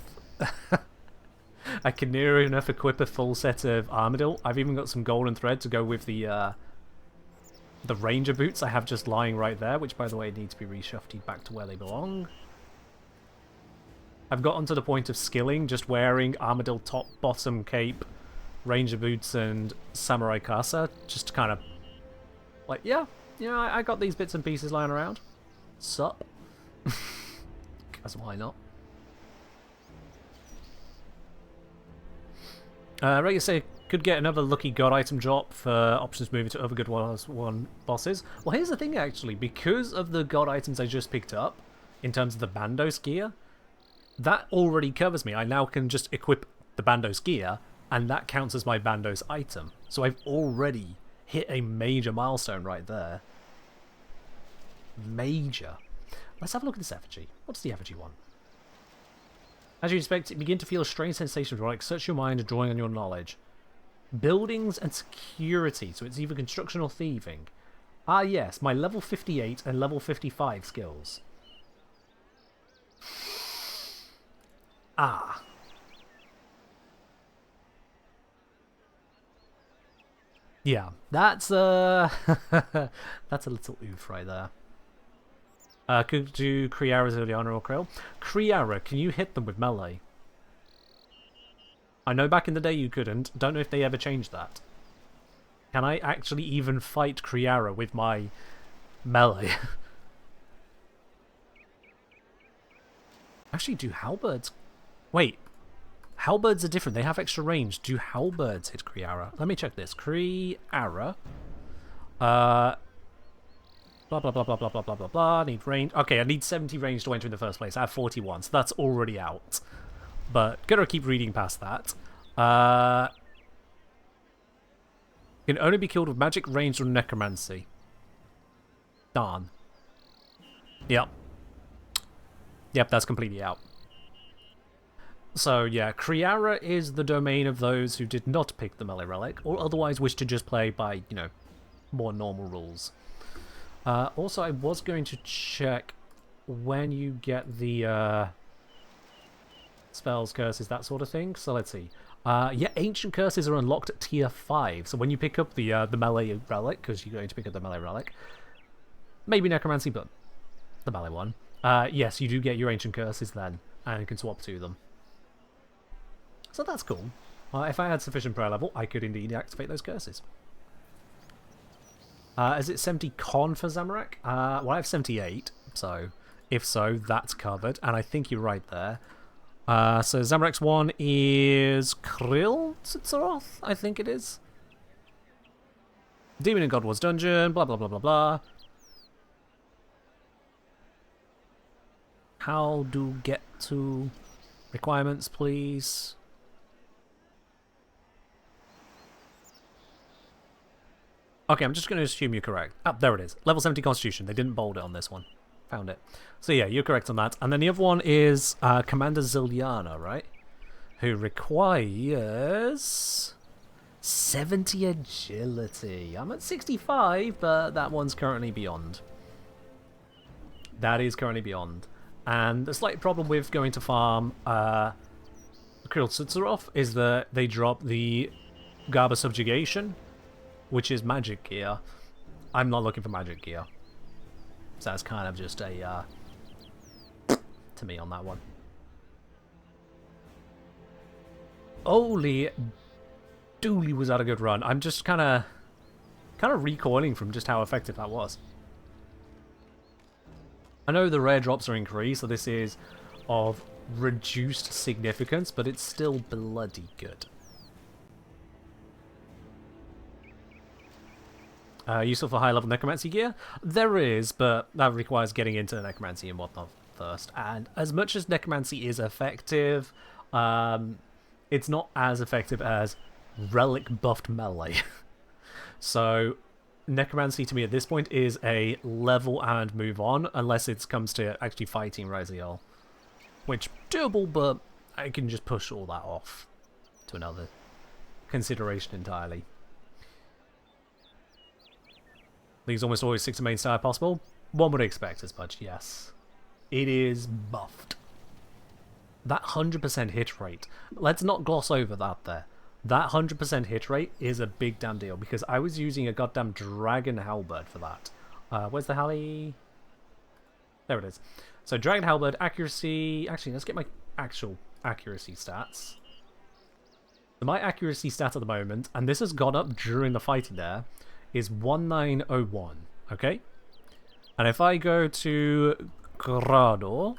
S1: I can near enough equip a full set of Armadillo. I've even got some golden thread to go with the ranger boots I have just lying right there, which by the way need to be reshuffled back to where they belong. I've gotten to the point of skilling, just wearing Armadillo top, bottom, cape, ranger boots, and samurai casa, just to kind of, like, yeah, I got these bits and pieces lying around. Sup? Guess why not? Regular say could get another lucky god item drop for options moving to other good one bosses. Well, here's the thing actually, because of the god items I just picked up, in terms of the Bandos gear, that already covers me. I now can just equip the Bandos gear, and that counts as my Bandos item. So I've already hit a major milestone right there. Major. Let's have a look at this effigy. What's the effigy one? As you expect, you begin to feel a strange sensation of like search your mind and drawing on your knowledge. Buildings and security, so it's either construction or thieving. Ah yes, my level 58 and level 55 skills. Ah. Yeah, that's that's a little oof right there. Could do Kriara's early on or Krill. Kriara, can you hit them with melee? I know back in the day you couldn't. Don't know if they ever changed that. Can I actually even fight Kriara with my melee? Actually, do halberds... Wait. Halberds are different. They have extra range. Do halberds hit Kriara? Let me check this. Kriara. Blah, blah, blah, blah, blah, blah, blah, blah, blah. Need range. Okay, I need 70 range to enter in the first place. I have 41, so that's already out. But gotta keep reading past that. Can only be killed with magic, range, or necromancy. Darn. Yep. Yep, that's completely out. So, yeah, Kriara is the domain of those who did not pick the melee relic, or otherwise wish to just play by, you know, more normal rules. Also, I was going to check when you get the spells, curses, that sort of thing. So let's see. Yeah, ancient curses are unlocked at tier 5. So when you pick up the melee relic, because you're going to pick up the melee relic, maybe necromancy, but the melee one. Yes, you do get your ancient curses then, and you can swap to them. So that's cool. If I had sufficient prayer level, I could indeed activate those curses. Is it 70 con for Zamorak? Well, I have 78, so if so, that's covered, and I think you're right there. So Zamorak's one is Krill Tsutsoroth, I think it is. Demon in God Wars Dungeon, blah blah blah blah blah. How do get to requirements, please? Okay, I'm just going to assume you're correct. Ah, there it is. Level 70 Constitution. They didn't bold it on this one. Found it. So yeah, you're correct on that. And then the other one is Commander Ziliana, right? Who requires 70 agility. I'm at 65, but that one's currently beyond. That is currently beyond. And the slight problem with going to farm Krill Sutsurov is that they drop the Garba Subjugation, which is magic gear. I'm not looking for magic gear. So that's kind of just a to me on that one. Holy dooly, was that a good run. I'm just kind of recoiling from just how effective that was. I know the rare drops are increased, so this is of reduced significance, but it's still bloody good. Useful for high-level necromancy gear? There is, but that requires getting into necromancy and whatnot first. And as much as necromancy is effective, it's not as effective as relic-buffed melee. So necromancy to me at this point is a level and move on, unless it comes to actually fighting Raziel. Which, doable, but I can just push all that off to another consideration entirely. These almost always 6 main style possible. One would expect as much, yes. It is buffed. That 100% hit rate. Let's not gloss over that there. That 100% hit rate is a big damn deal, because I was using a goddamn Dragon Halberd for that. Where's the Halley? There it is. So Dragon Halberd, accuracy... Actually, let's get my actual accuracy stats. So my accuracy stat at the moment, and this has gone up during the fighting there, is 1901, okay? And if I go to Grador,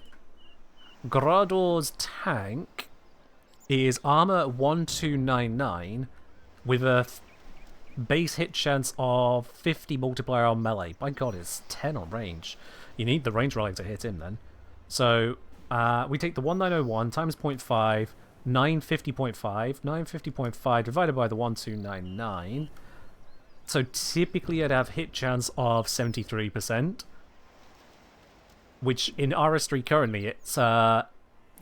S1: Grador's tank is armor 1299 with a base hit chance of 50 multiplier on melee. By god, it's 10 on range. You need the range rolling to hit him then. So we take the 1901 times 0.5, 950.5, 950.5 divided by the 1299. So typically I'd have hit chance of 73%, which in RS3 currently it's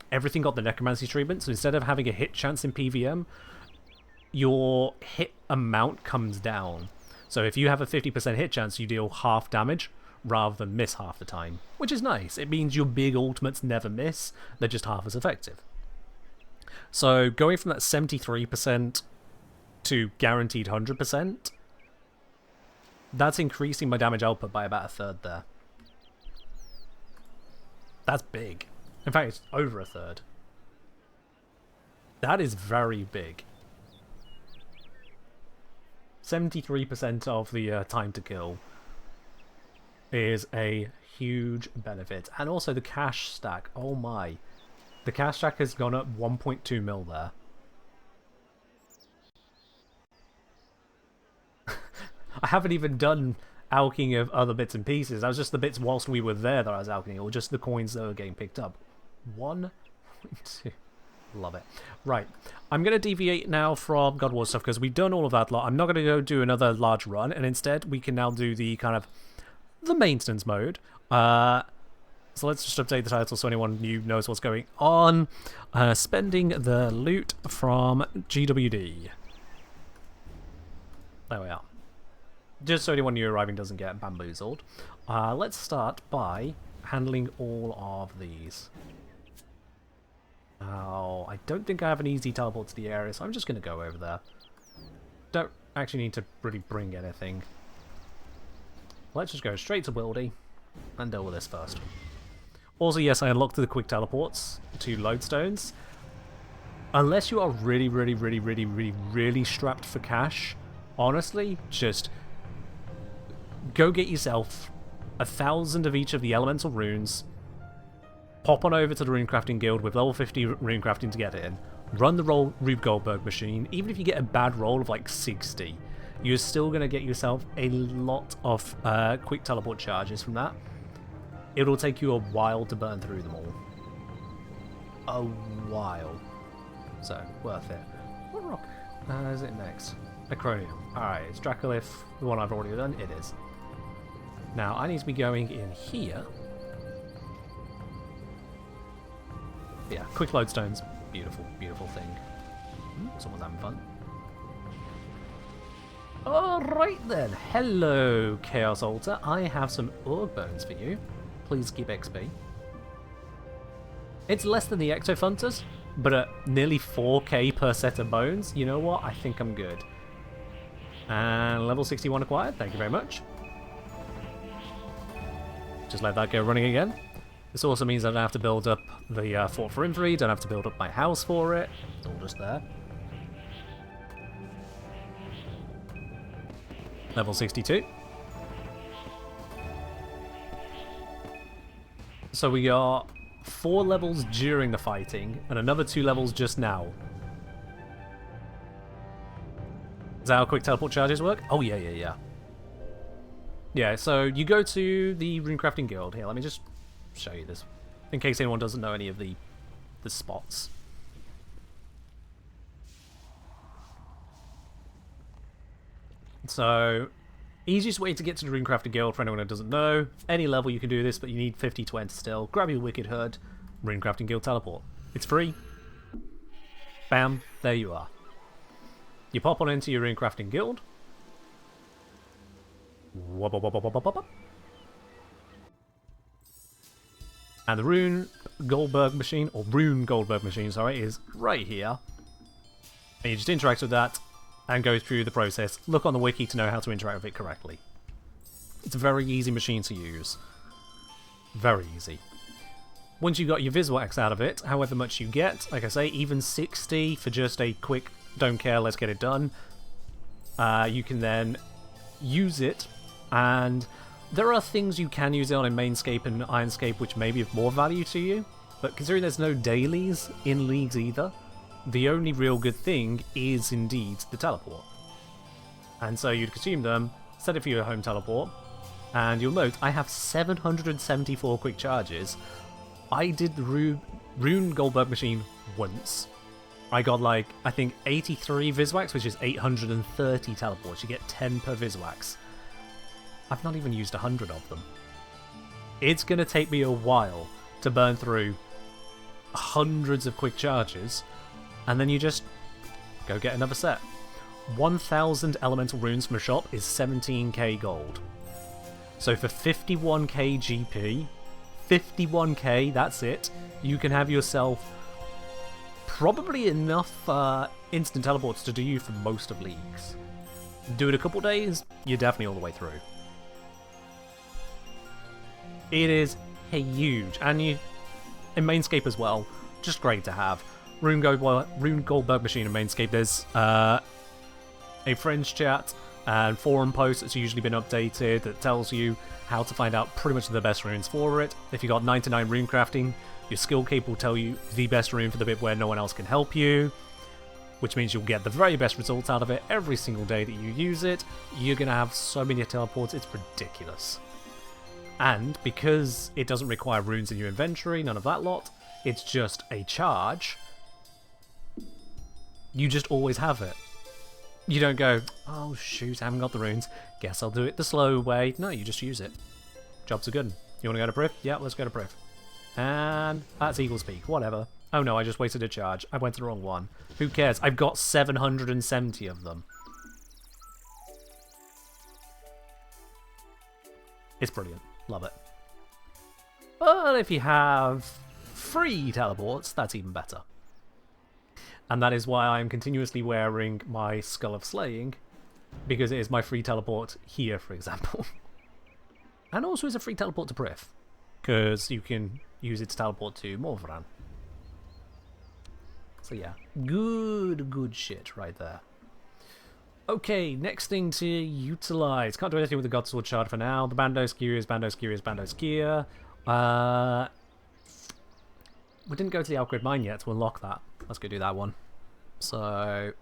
S1: everything got the necromancy treatment. So instead of having a hit chance in PVM, your hit amount comes down. So if you have a 50% hit chance, you deal half damage rather than miss half the time, which is nice. It means your big ultimates never miss, they're just half as effective. So going from that 73% to guaranteed 100%, that's increasing my damage output by about a third there. That's big. In fact, it's over a third. That is very big. 73% of the time to kill is a huge benefit. And also the cash stack. Oh my. The cash stack has gone up 1.2 mil there. I haven't even done alching of other bits and pieces. That was just the bits whilst we were there that I was alching, or just the coins that were getting picked up. 1.2. Love it. Right. I'm going to deviate now from God War stuff because we've done all of that lot. I'm not going to go do another large run, and instead we can now do the kind of the maintenance mode. So let's just update the title so anyone new knows what's going on. Spending the loot from GWD. There we are. Just so anyone new arriving doesn't get bamboozled. Let's start by handling all of these. Now, I don't think I have an easy teleport to the area, so I'm just going to go over there. Don't actually need to really bring anything. Let's just go straight to Wildy and deal with this first. Also, yes, I unlocked the quick teleports to lodestones. Unless you are really strapped for cash, honestly, just go get yourself 1,000 of each of the elemental runes, pop on over to the Runecrafting Guild with level 50 runecrafting to get it in, run the Rube Goldberg machine. Even if you get a bad roll of like 60, you're still going to get yourself a lot of quick teleport charges from that. It'll take you a while to burn through them all. A while. So, worth it. What rock is it next? Acronium. Alright, is Dracolith the one I've already done? It is. Now, I need to be going in here. Yeah, quick load stones. Beautiful, beautiful thing. Someone's having fun. Alright then. Hello, Chaos Altar. I have some org bones for you. Please keep XP. It's less than the Exofunters, but at nearly 4k per set of bones, you know what? I think I'm good. And level 61 acquired. Thank you very much. Just let that go running again. This also means I don't have to build up the fort for infantry, don't have to build up my house for it. It's all just there. Level 62. So we got 4 levels during the fighting, and another 2 levels just now. Is that how quick teleport charges work? Oh, yeah. Yeah, so you go to the Runecrafting Guild. Here, let me just show you this, in case anyone doesn't know any of the spots. So, easiest way to get to the Runecrafting Guild, for anyone who doesn't know, any level you can do this, but you need 50 to enter still. Grab your Wicked Hood, Runecrafting Guild teleport. It's free. Bam, there you are. You pop on into your Runecrafting Guild. And the Rune Goldberg machine, or Rune Goldberg machine, sorry, is right here. And you just interact with that and go through the process. Look on the wiki to know how to interact with it correctly. It's a very easy machine to use. Very easy. Once you've got your Viswax out of it, however much you get, like I say, even 60 for just a quick, don't care, let's get it done, you can then use it, and there are things you can use it on in Mainscape and Ironscape which may be of more value to you, but considering there's no dailies in Leagues either, the only real good thing is indeed the teleport. And so you'd consume them, set it for your home teleport, and you'll note I have 774 quick charges. I did the Rune Goldberg machine once. I got like, I think 83 Viswax, which is 830 teleports. You get 10 per Viswax. I've not even used 100 of them. It's going to take me a while to burn through hundreds of quick charges, and then you just go get another set. 1,000 elemental runes from a shop is 17k gold. So for 51k GP, 51k, that's it, you can have yourself probably enough instant teleports to do you for most of Leagues. Do it a couple days, you're definitely all the way through. It is huge, and you in Mainscape as well, just great to have. Rune Goldberg machine in Mainscape, there's a friends chat and forum post that's usually been updated that tells you how to find out pretty much the best runes for it. If you got 99 rune crafting, your skill cape will tell you the best rune for the bit where no one else can help you, which means you'll get the very best results out of it every single day that you use it. You're going to have so many teleports, it's ridiculous. And because it doesn't require runes in your inventory, none of that lot, it's just a charge, you just always have it. You don't go, oh shoot, I haven't got the runes, guess I'll do it the slow way. No, you just use it. Jobs are good. You want to go to Priv? Yeah, let's go to Priv. And that's Eagle's Peak, whatever. Oh no, I just wasted a charge. I went to the wrong one. Who cares? I've got 770 of them. It's brilliant. Love it. But if you have free teleports, that's even better. And that is why I'm continuously wearing my Skull of Slaying, because it is my free teleport here, for example. And also is a free teleport to Priv, because you can use it to teleport to Morvaran. So yeah, good shit right there. Okay, next thing to utilize. Can't do anything with the Godsword Shard for now. The Bandos Gear is Bandos Gear is Bandos Gear. We didn't go to the Outgrid Mine yet to unlock that. Let's go do that one. So,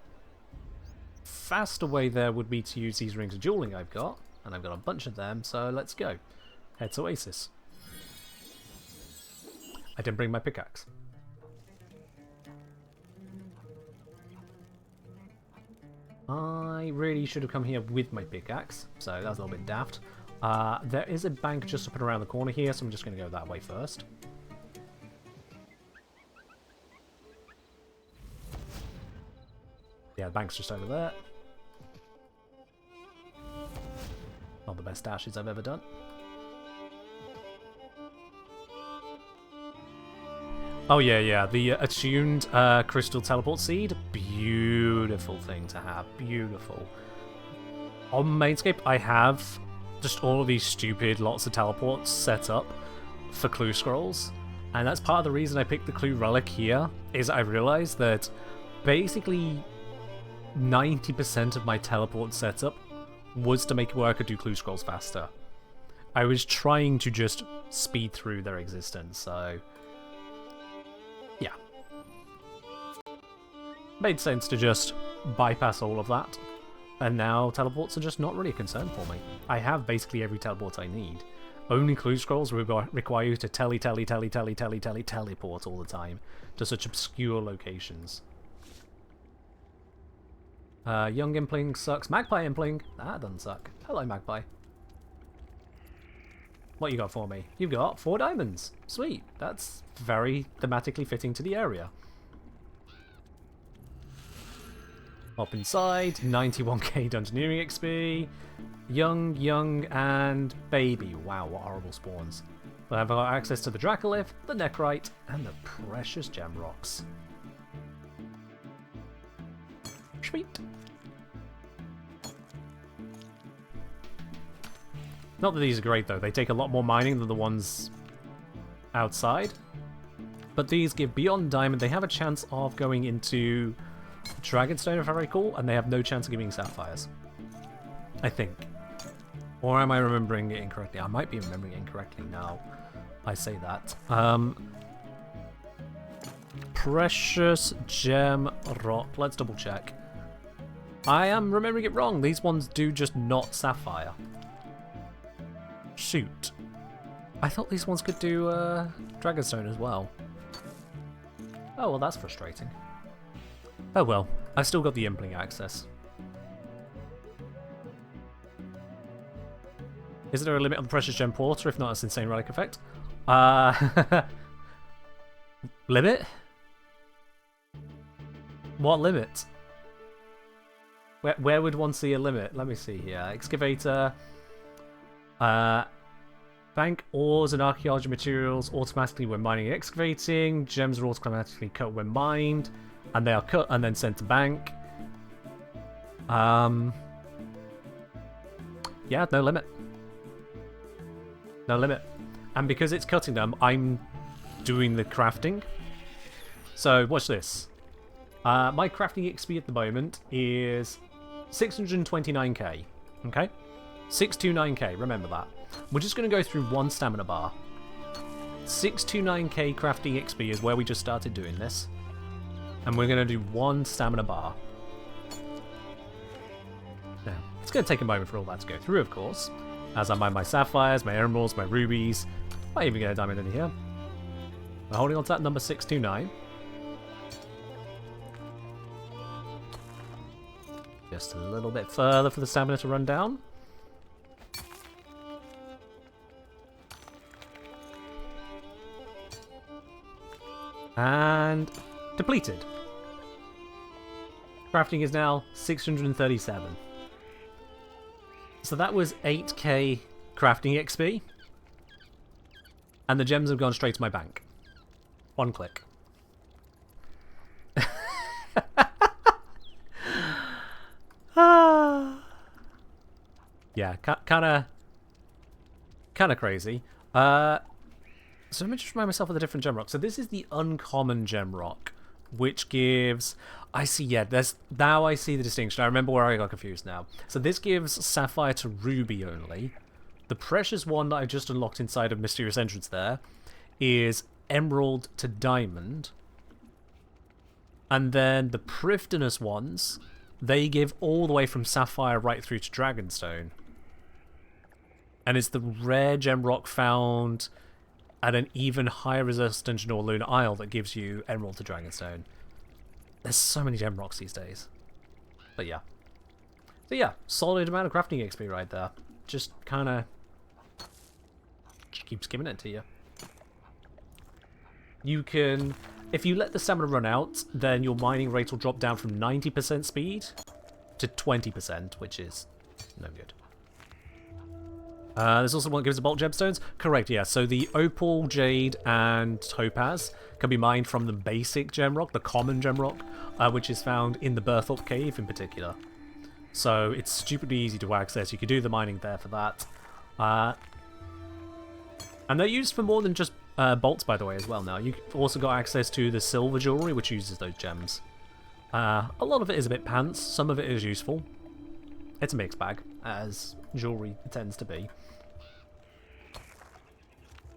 S1: faster way there would be to use these rings of dueling I've got, and I've got a bunch of them, so let's go. Head to Oasis. I didn't bring my pickaxe. I really should have come here with my pickaxe, so that was a little bit daft. There is a bank just up and around the corner here, so I'm just going to go that way first. Yeah, the bank's just over there. Not the best dashes I've ever done. Oh yeah, the attuned crystal teleport seed, beautiful thing to have, beautiful. On Mainscape, I have just all of these stupid lots of teleports set up for clue scrolls, and that's part of the reason I picked the clue relic here, is I realized that basically 90% of my teleport setup was to make it where I could do clue scrolls faster. I was trying to just speed through their existence, so yeah. Made sense to just bypass all of that, and now teleports are just not really a concern for me. I have basically every teleport I need. Only clue scrolls require you to teleport all the time to such obscure locations. Young Impling sucks. Magpie Impling? That doesn't suck. Hello, Magpie. What you got for me? You've got 4 diamonds. Sweet. That's very thematically fitting to the area. Hop inside. 91k Dungeoneering XP. Young, and baby. Wow, what horrible spawns. But I've got access to the Dracolith, the Nechrite, and the precious gem rocks. Sweet. Not that these are great though, they take a lot more mining than the ones outside. But these give beyond diamond, they have a chance of going into Dragonstone if I recall, and they have no chance of giving sapphires. I think. Or am I remembering it incorrectly? I might be remembering it incorrectly now. I say that. Precious gem rock. Let's double check. I am remembering it wrong. These ones do just not sapphire. Shoot. I thought these ones could do Dragonstone as well. Oh, well, that's frustrating. Oh well, I still got the Impling access. Is there a limit on the Precious Gem Porter, if not its insane relic effect? Limit? What limit? Where would one see a limit? Let me see here. Excavator. Bank ores and archaeology materials automatically when mining and excavating. Gems are automatically cut when mined. And they are cut and then sent to bank. Yeah, no limit. No limit. And because it's cutting them, I'm doing the crafting. So, watch this. My crafting XP at the moment is 629k. Okay? 629k, remember that. We're just going to go through one stamina bar. 629k crafting XP is where we just started doing this. And we're going to do one stamina bar. Now, it's going to take a moment for all that to go through, of course. As I mine my sapphires, my emeralds, my rubies. Might even get a diamond in here. We're holding on to that number 629. Just a little bit further for the stamina to run down. And depleted. Crafting is now 637. So that was 8k crafting XP. And the gems have gone straight to my bank. One click. Yeah, kind of crazy. So let me just remind myself of the different gem rock. So this is the uncommon gem rock, which gives... I see, yeah, now I see the distinction. I remember where I got confused now. So this gives sapphire to ruby only. The precious one that I just unlocked inside of Mysterious Entrance there is emerald to diamond. And then the prifdinous ones, they give all the way from sapphire right through to dragonstone. And it's the rare gem rock found at an even higher resource dungeon or Lunar Isle that gives you emerald to dragonstone. There's so many gem rocks these days. But yeah. So yeah, solid amount of crafting XP right there. Just kind of keeps giving it to you. You can, if you let the stamina run out, then your mining rate will drop down from 90% speed to 20%, which is no good. There's also one that gives the bulk gemstones. Correct, yeah. So the opal, jade, and topaz can be mined from the basic gem rock, the common gem rock, which is found in the Birthorpe Cave in particular. So it's stupidly easy to access. You can do the mining there for that. And they're used for more than just bolts, by the way, as well now. You've also got access to the silver jewellery, which uses those gems. A lot of it is a bit pants. Some of it is useful. It's a mixed bag, as jewellery tends to be.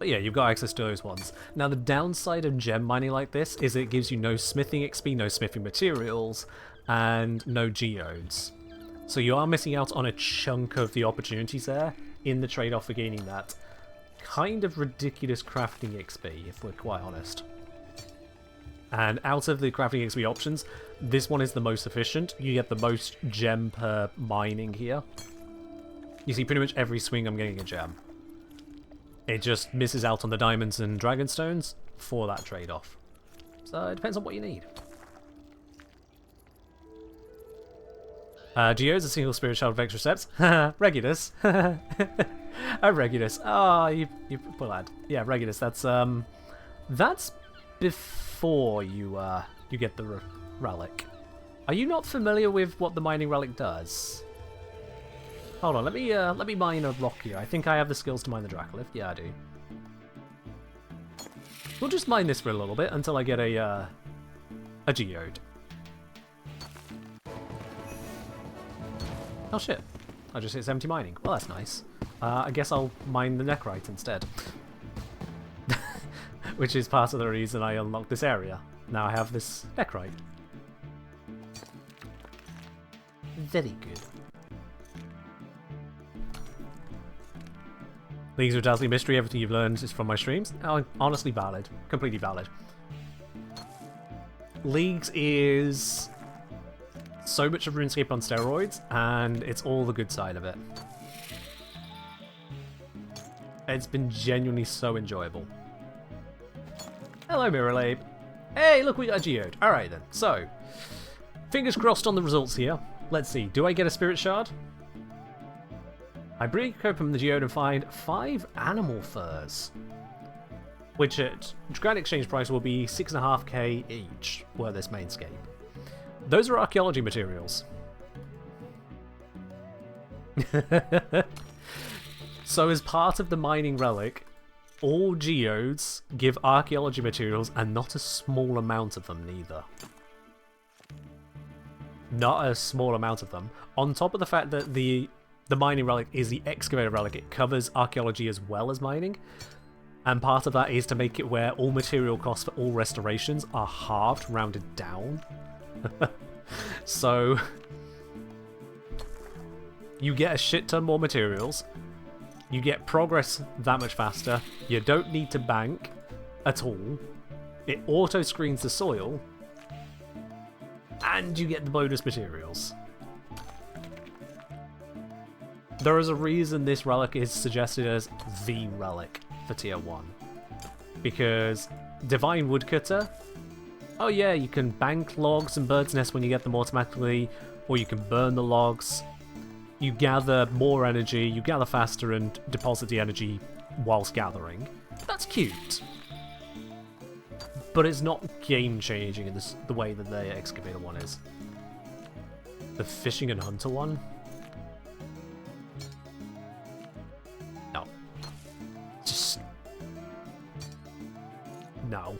S1: But yeah, you've got access to those ones. Now, the downside of gem mining like this is it gives you no smithing XP, no smithing materials, and no geodes. So you are missing out on a chunk of the opportunities there in the trade-off for gaining that kind of ridiculous crafting XP, if we're quite honest. And out of the crafting XP options, this one is the most efficient. You get the most gem per mining here. You see, pretty much every swing I'm getting a gem. It just misses out on the diamonds and dragonstones for that trade-off. So it depends on what you need. Geodes, a single spirit child of extra steps. Regulus. Regulus. Oh, you poor lad. Yeah, Regulus. That's before you get the relic. Are you not familiar with what the mining relic does? Hold on, let me mine a rock here. I think I have the skills to mine the Dracolift. Yeah, I do. We'll just mine this for a little bit until I get a geode. Oh shit! I just hit 70 mining. Well, that's nice. I guess I'll mine the Nechrite instead. Which is part of the reason I unlocked this area. Now I have this Nechrite. Very good. Leagues of Dazzling Mystery, everything you've learned is from my streams. Oh, honestly valid. Completely valid. Leagues is so much of RuneScape on steroids, and it's all the good side of it. It's been genuinely so enjoyable. Hello, Mirrorlabe. Hey, look, we got a geode. Alright then, so, fingers crossed on the results here. Let's see, do I get a Spirit Shard? I break open the geode and find 5 animal furs, which at Grand Exchange price will be 6.5k each, were this mainscape. Those are archaeology materials. So as part of the mining relic, all geodes give archaeology materials, and not a small amount of them neither. Not a small amount of them. On top of the fact that the mining relic is the excavator relic, it covers archaeology as well as mining. And part of that is to make it where all material costs for all restorations are halved, rounded down. So you get a shit ton more materials. You get progress that much faster. You don't need to bank at all. It auto screens the soil. And you get the bonus materials. There is a reason this relic is suggested as the relic for tier 1. Because Divine Woodcutter, oh yeah, you can bank logs and bird's nests when you get them automatically, or you can burn the logs. You gather more energy, you gather faster and deposit the energy whilst gathering. That's cute. But it's not game-changing in the way that the excavator one is. The fishing and hunter one? No. Just... no.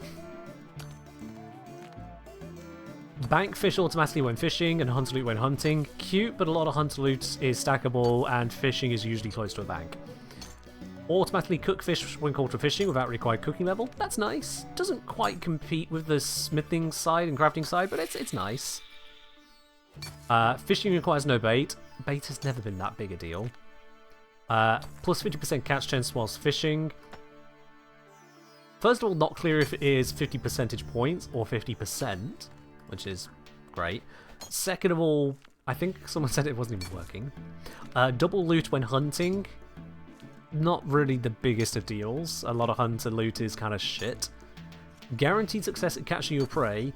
S1: Bank fish automatically when fishing and hunter loot when hunting. Cute, but a lot of hunter loot is stackable and fishing is usually close to a bank. Automatically cook fish when called for fishing without required cooking level. That's nice. Doesn't quite compete with the smithing side and crafting side, but it's nice. Fishing requires no bait. Bait has never been that big a deal. Plus 50% catch chance whilst fishing. First of all, not clear if it is 50 percentage points or 50%, which is great. Second of all, I think someone said it wasn't even working. Double loot when hunting. Not really the biggest of deals. A lot of hunter loot is kind of shit. Guaranteed success at catching your prey.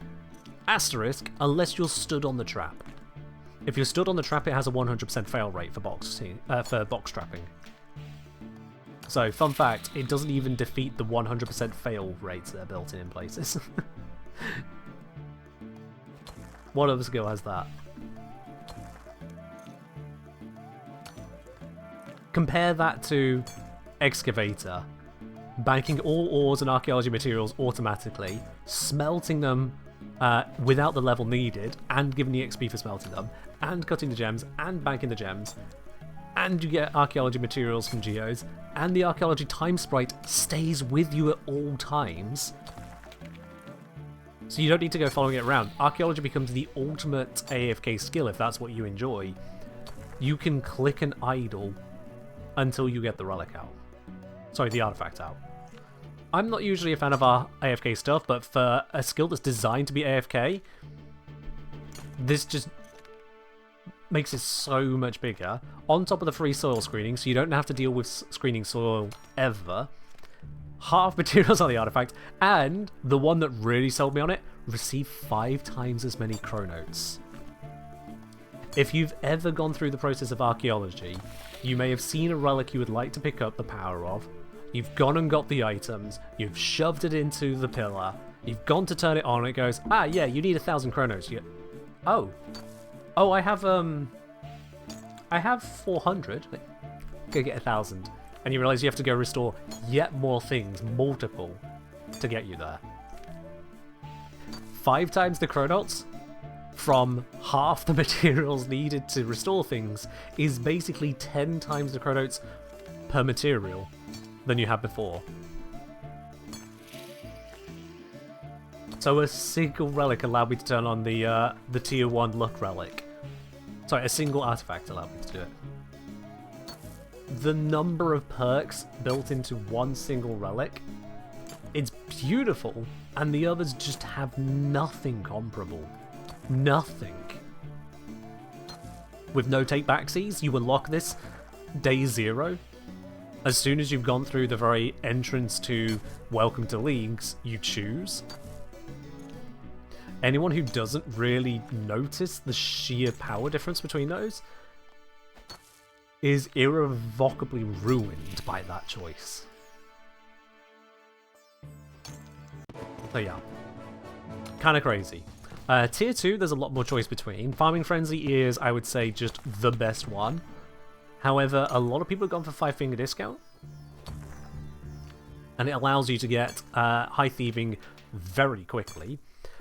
S1: Asterisk, unless you're stood on the trap. If you're stood on the trap, it has a 100% fail rate for box trapping. So, fun fact, it doesn't even defeat the 100% fail rates that are built in places. What other skill has that? Compare that to Excavator. Banking all ores and archaeology materials automatically, smelting them without the level needed, and giving the XP for smelting them, and cutting the gems, and banking the gems, and you get archaeology materials from geos, and the archaeology time sprite stays with you at all times. So you don't need to go following it around. Archaeology becomes the ultimate AFK skill if that's what you enjoy. You can click and idle until you get the relic out. Sorry, the artifact out. I'm not usually a fan of our AFK stuff, but for a skill that's designed to be AFK, this just makes it so much bigger. On top of the free soil screening, so you don't have to deal with screening soil ever. Half materials on the artifact, and the one that really sold me on it, receive 5 times as many chronotes. If you've ever gone through the process of archaeology, you may have seen a relic you would like to pick up the power of. You've gone and got the items, you've shoved it into the pillar, you've gone to turn it on, and it goes, ah yeah, you need 1,000 chronos. Oh, I have 400. Go get 1,000. And you realise you have to go restore yet more things, multiple, to get you there. 5 times the chronotes from half the materials needed to restore things is basically 10 times the chronotes per material than you had before. So a single relic allowed me to turn on the tier 1 luck relic. Sorry, a single artifact allowed me to do it. The number of perks built into one single relic, it's beautiful, and the others just have nothing comparable. Nothing. With no take-backsies, you unlock this day 0. As soon as you've gone through the very entrance to Welcome to Leagues, you choose. Anyone who doesn't really notice the sheer power difference between those is irrevocably ruined by that choice. So yeah, kind of crazy. Tier 2, there's a lot more choice between. Farming Frenzy is, I would say, just the best one. However, a lot of people have gone for 5-finger discount. And it allows you to get high thieving very quickly.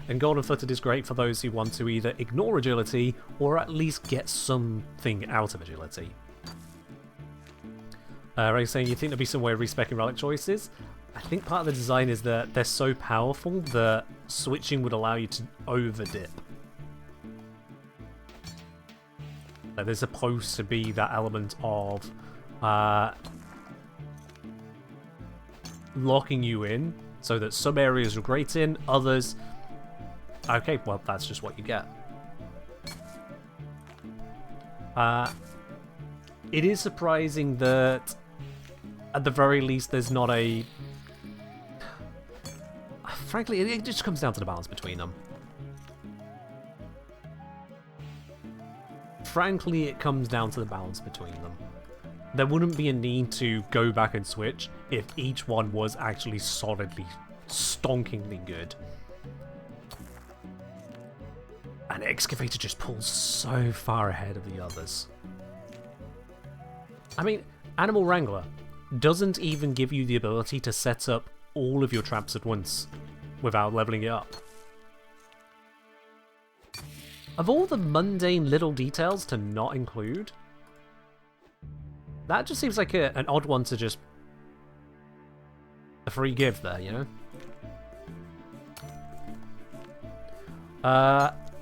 S1: And Golden Footed is great for those who want to either ignore agility or at least get something out of agility. Ray's saying, you think there'll be some way of respecing relic choices? I think part of the design is that they're so powerful that switching would allow you to over-dip. There's supposed to be that element of locking you in so that some areas are great in, others... Okay, well, that's just what you get. It is surprising that, at the very least, there's not a... Frankly, it just comes down to the balance between them. Frankly, it comes down to the balance between them. There wouldn't be a need to go back and switch if each one was actually solidly, stonkingly good. And Excavator just pulls so far ahead of the others. I mean, Animal Wrangler doesn't even give you the ability to set up all of your traps at once without leveling it up. Of all the mundane little details to not include, that just seems like an odd one to just... a free give there, you know?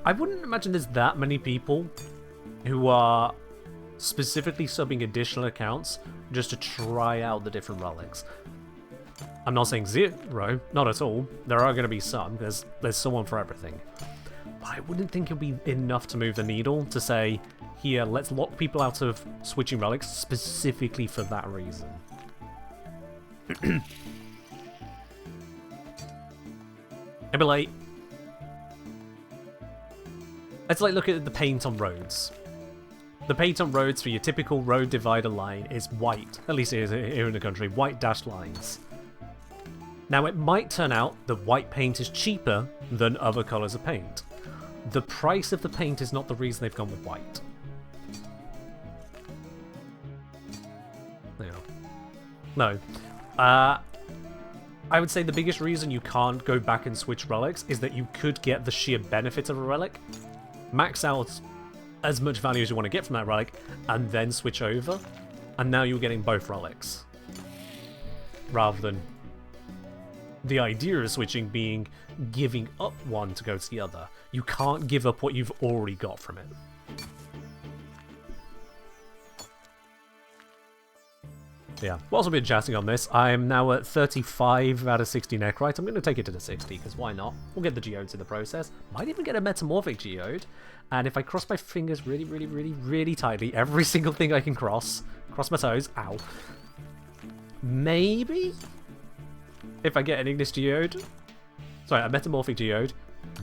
S1: I wouldn't imagine there's that many people who are specifically subbing additional accounts just to try out the different relics. I'm not saying zero, not at all. There are going to be some, because there's someone for everything. But I wouldn't think it'll be enough to move the needle to say, here, let's lock people out of switching relics specifically for that reason. I'd be like... It's like, look at the paint on roads. The paint on roads for your typical road divider line is white, at least here in the country, white dashed lines. Now it might turn out that white paint is cheaper than other colours of paint. The price of the paint is not the reason they've gone with white. No. I would say the biggest reason you can't go back and switch relics is that you could get the sheer benefit of a relic, max out as much value as you want to get from that relic, and then switch over, and now you're getting both relics. Rather than the idea of switching being giving up one to go to the other. You can't give up what you've already got from it. Yeah, whilst I've been chatting on this, I'm now at 35 out of 60 Necrite. I'm going to take it to the 60, because why not? We'll get the Geodes in the process. Might even get a Metamorphic Geode. And if I cross my fingers really, really, really, really tightly, every single thing I can cross my toes, ow. Maybe? If I get an Ignis Geode, sorry, a Metamorphic Geode,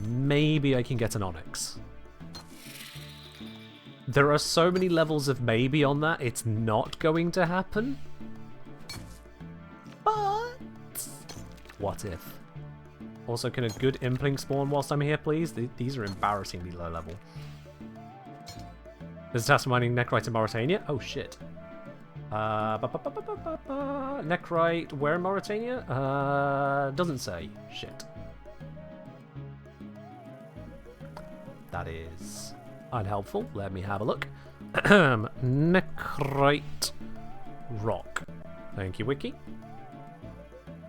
S1: maybe I can get an Onyx. There are so many levels of maybe on that, it's not going to happen. But what if? Also, can a good Impling spawn whilst I'm here, please? These are embarrassingly low level. There's a task of mining Necrite in Mauritania? Oh, shit. Necrite, where in Mauritania? Doesn't say. Shit. That is unhelpful. Let me have a look. Necrite rock. Thank you, Wiki.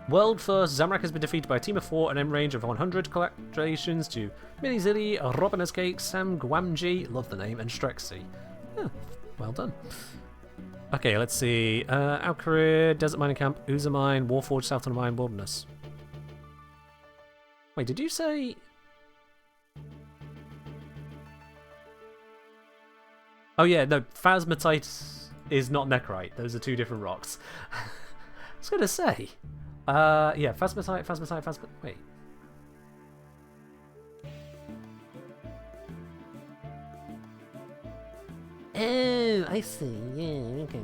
S1: World first, Zamrak has been defeated by a team of 4 and M range of 100. Congratulations to Millie Zilly, Robinus Cake, Sam Guamji, love the name, and Strexy. Yeah, well done. Okay, let's see. Alcarid, Desert Mining Camp, Uza Mine, Warforged, South on Mine, Wilderness. Wait, did you say... Oh yeah, no, Phasmatite is not Necrite. Those are two different rocks. I was going to say... yeah, Phasmatite, wait. Oh, I see, yeah, okay.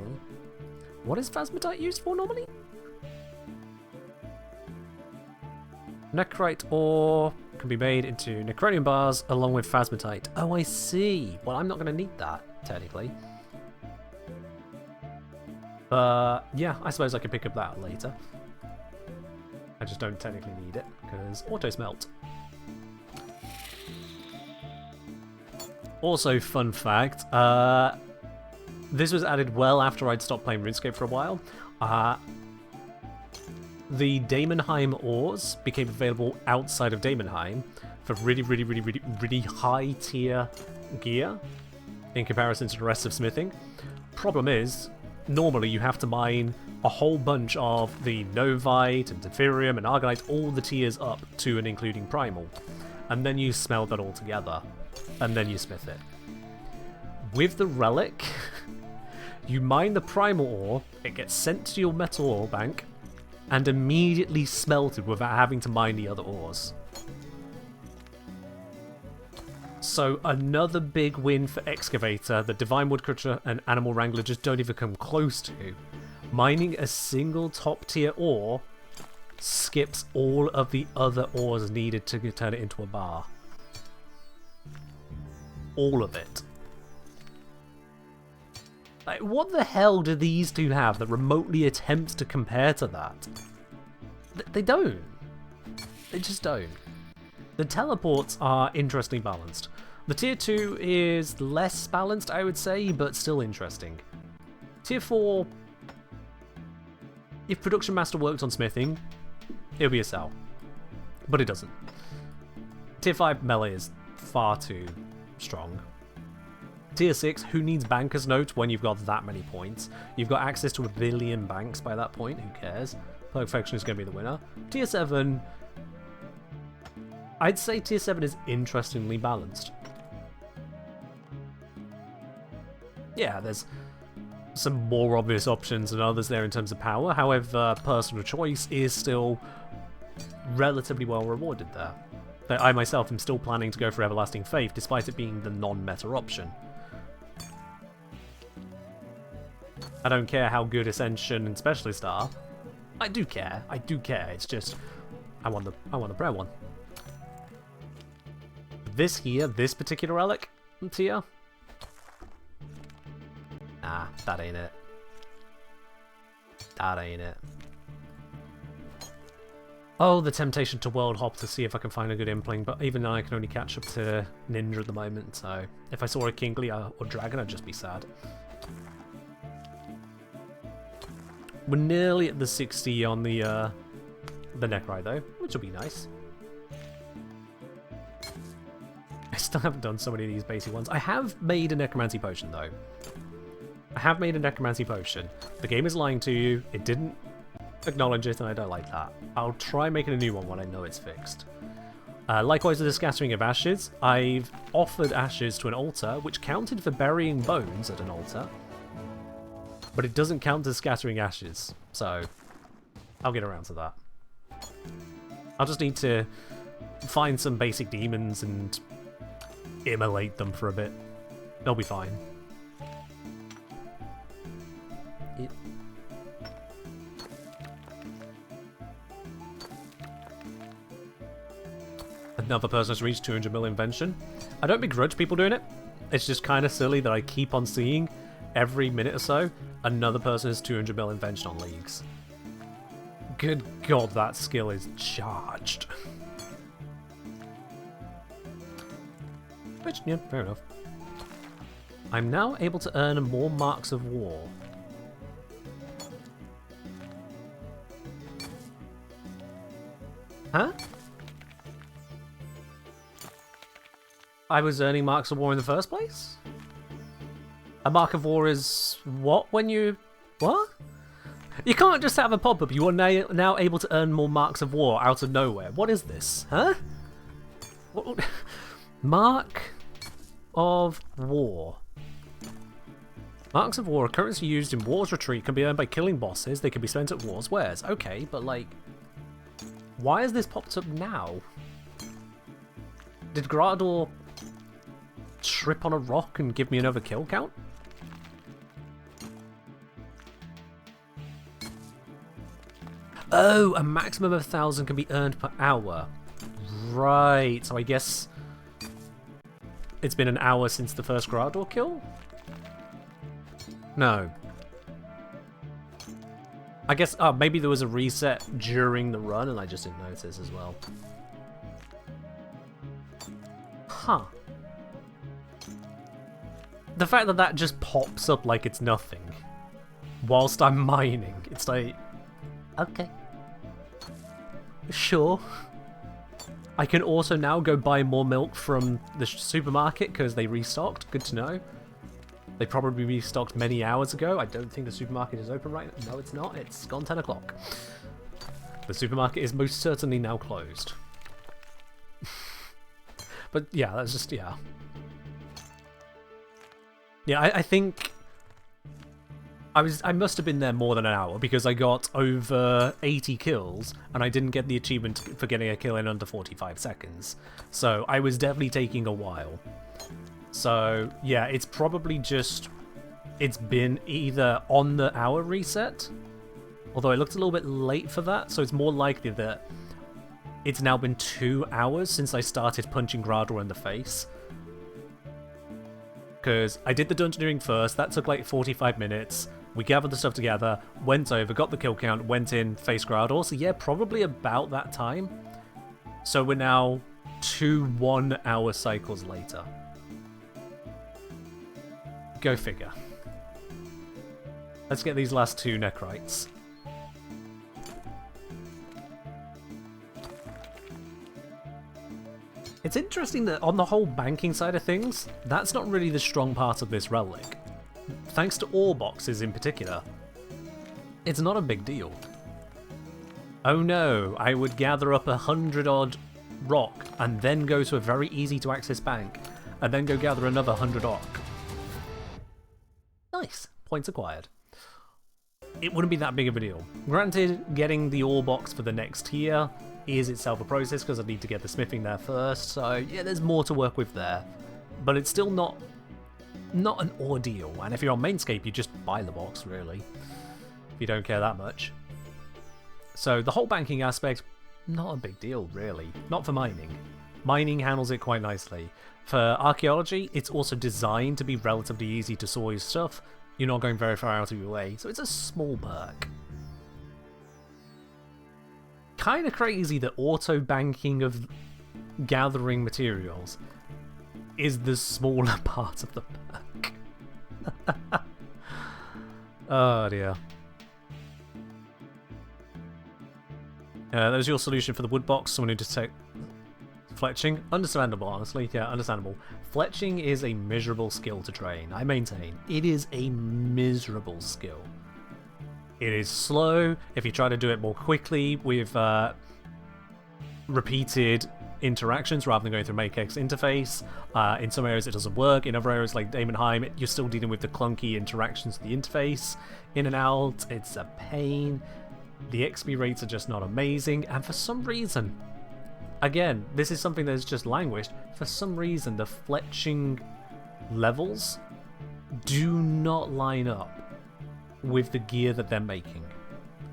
S1: What is Phasmatite used for normally? Necrite ore can be made into Necronium bars along with Phasmatite. Oh, I see. Well, I'm not going to need that, technically. But, yeah, I suppose I can pick up that later. I just don't technically need it, because auto smelt. Also, fun fact, this was added well after I'd stopped playing RuneScape for a while. The Daemonheim ores became available outside of Daemonheim for really high tier gear in comparison to the rest of smithing. Problem is, normally you have to mine a whole bunch of the Novite and Deferium and Argonite, all the tiers up to and including Primal. And then you smelt that all together. And then you smith it. With the Relic, you mine the Primal ore, it gets sent to your metal ore bank, and immediately smelted without having to mine the other ores. So another big win for Excavator that Divine Woodcutter and Animal Wrangler just don't even come close to. Mining a single top tier ore skips all of the other ores needed to turn it into a bar. All of it. Like, what the hell do these two have that remotely attempts to compare to that? They don't. They just don't. The teleports are interestingly balanced. The tier 2 is less balanced, I would say, but still interesting. Tier 4, if Production Master worked on smithing, it would be a sell. But it doesn't. Tier 5 melee is far too strong. Tier 6, who needs Banker's Note when you've got that many points? You've got access to 1 billion banks by that point, who cares? Perfection is going to be the winner. Tier 7, I'd say tier 7 is interestingly balanced. Yeah, there's some more obvious options than others there in terms of power. However, personal choice is still relatively well rewarded there. But I myself am still planning to go for Everlasting Faith, despite it being the non-meta option. I don't care how good Ascension and Specialist are. I do care. I do care. It's just I want the prayer one. This here, this particular relic tier. Nah, that ain't it. That ain't it. Oh, the temptation to world hop to see if I can find a good impling, but even then I can only catch up to Ninja at the moment, so if I saw a Kingly or Dragon, I'd just be sad. We're nearly at the 60 on the Necrite though, which will be nice. I still haven't done so many of these basic ones. I have made a Necromancy Potion though. I have made a Necromancy Potion. The game is lying to you. It didn't acknowledge it, and I don't like that. I'll try making a new one when I know it's fixed. Likewise with the Scattering of Ashes, I've offered ashes to an altar, which counted for burying bones at an altar, but it doesn't count as scattering ashes, so I'll get around to that. I'll just need to find some basic demons and immolate them for a bit. They'll be fine. Another person has reached 200 mil invention. I don't begrudge people doing it. It's just kind of silly that I keep on seeing every minute or so another person has 200 mil invention on leagues. Good God, that skill is charged. Which, yeah, fair enough. I'm now able to earn more marks of war. Huh? I was earning marks of war in the first place? A mark of war is what when you... What? You can't just have a pop-up. You are now able to earn more marks of war out of nowhere. What is this? Huh? What? Mark of war. Marks of war are currency used in War's Retreat, can be earned by killing bosses. They can be spent at War's Wares. Okay, but like... Why has this popped up now? Did Grador trip on a rock and give me another kill count? Oh, a maximum of 1,000 can be earned per hour. Right, so I guess it's been an hour since the first Grador kill? No. I guess, maybe there was a reset during the run and I just didn't notice as well. Huh. The fact that that just pops up like it's nothing whilst I'm mining, it's like, okay. Sure. I can also now go buy more milk from the supermarket because they restocked. Good to know. They probably restocked many hours ago. I don't think the supermarket is open right now. No, it's not. It's gone 10 o'clock. The supermarket is most certainly now closed. But yeah, that's just, yeah. Yeah, I think I must have been there more than an hour because I got over 80 kills and I didn't get the achievement for getting a kill in under 45 seconds. So I was definitely taking a while. So yeah, it's probably just, it's been either on the hour reset, although it looked a little bit late for that, so it's more likely that it's now been 2 hours since I started punching Grador in the face. Because I did the Dungeoneering first, that took like 45 minutes, we gathered the stuff together, went over, got the kill count, went in, faced Grador, so yeah, probably about that time. So we're now 2 1-hour cycles later. Go figure. Let's get these last 2 Necrites. It's interesting that on the whole banking side of things, that's not really the strong part of this relic. Thanks to ore boxes in particular, it's not a big deal. Oh no, I would gather up 100 odd rock and then go to a very easy to access bank and then go gather another 100 orc. Nice. Points acquired. It wouldn't be that big of a deal. Granted, getting the ore box for the next tier is itself a process because I need to get the smithing there first, so yeah, there's more to work with there. But it's still not an ordeal, and if you're on Mainscape, you just buy the box, really, if you don't care that much. So the whole banking aspect, not a big deal, really. Not for mining. Mining handles it quite nicely. For archaeology, it's also designed to be relatively easy to source stuff. You're not going very far out of your way, so it's a small perk. Kind of crazy that auto-banking of gathering materials is the smaller part of the perk. Oh dear. That was your solution for the wood box. Someone who just take fletching. Understandable, honestly. Yeah, understandable. Fletching is a miserable skill to train. I maintain it is a miserable skill. It is slow. If you try to do it more quickly with repeated interactions rather than going through MakeX interface, in some areas it doesn't work. In other areas like Daemonheim, you're still dealing with the clunky interactions of the interface. In and out, it's a pain. The XP rates are just not amazing, and for some reason, again, this is something that's just languished, for some reason the fletching levels do not line up with the gear that they're making.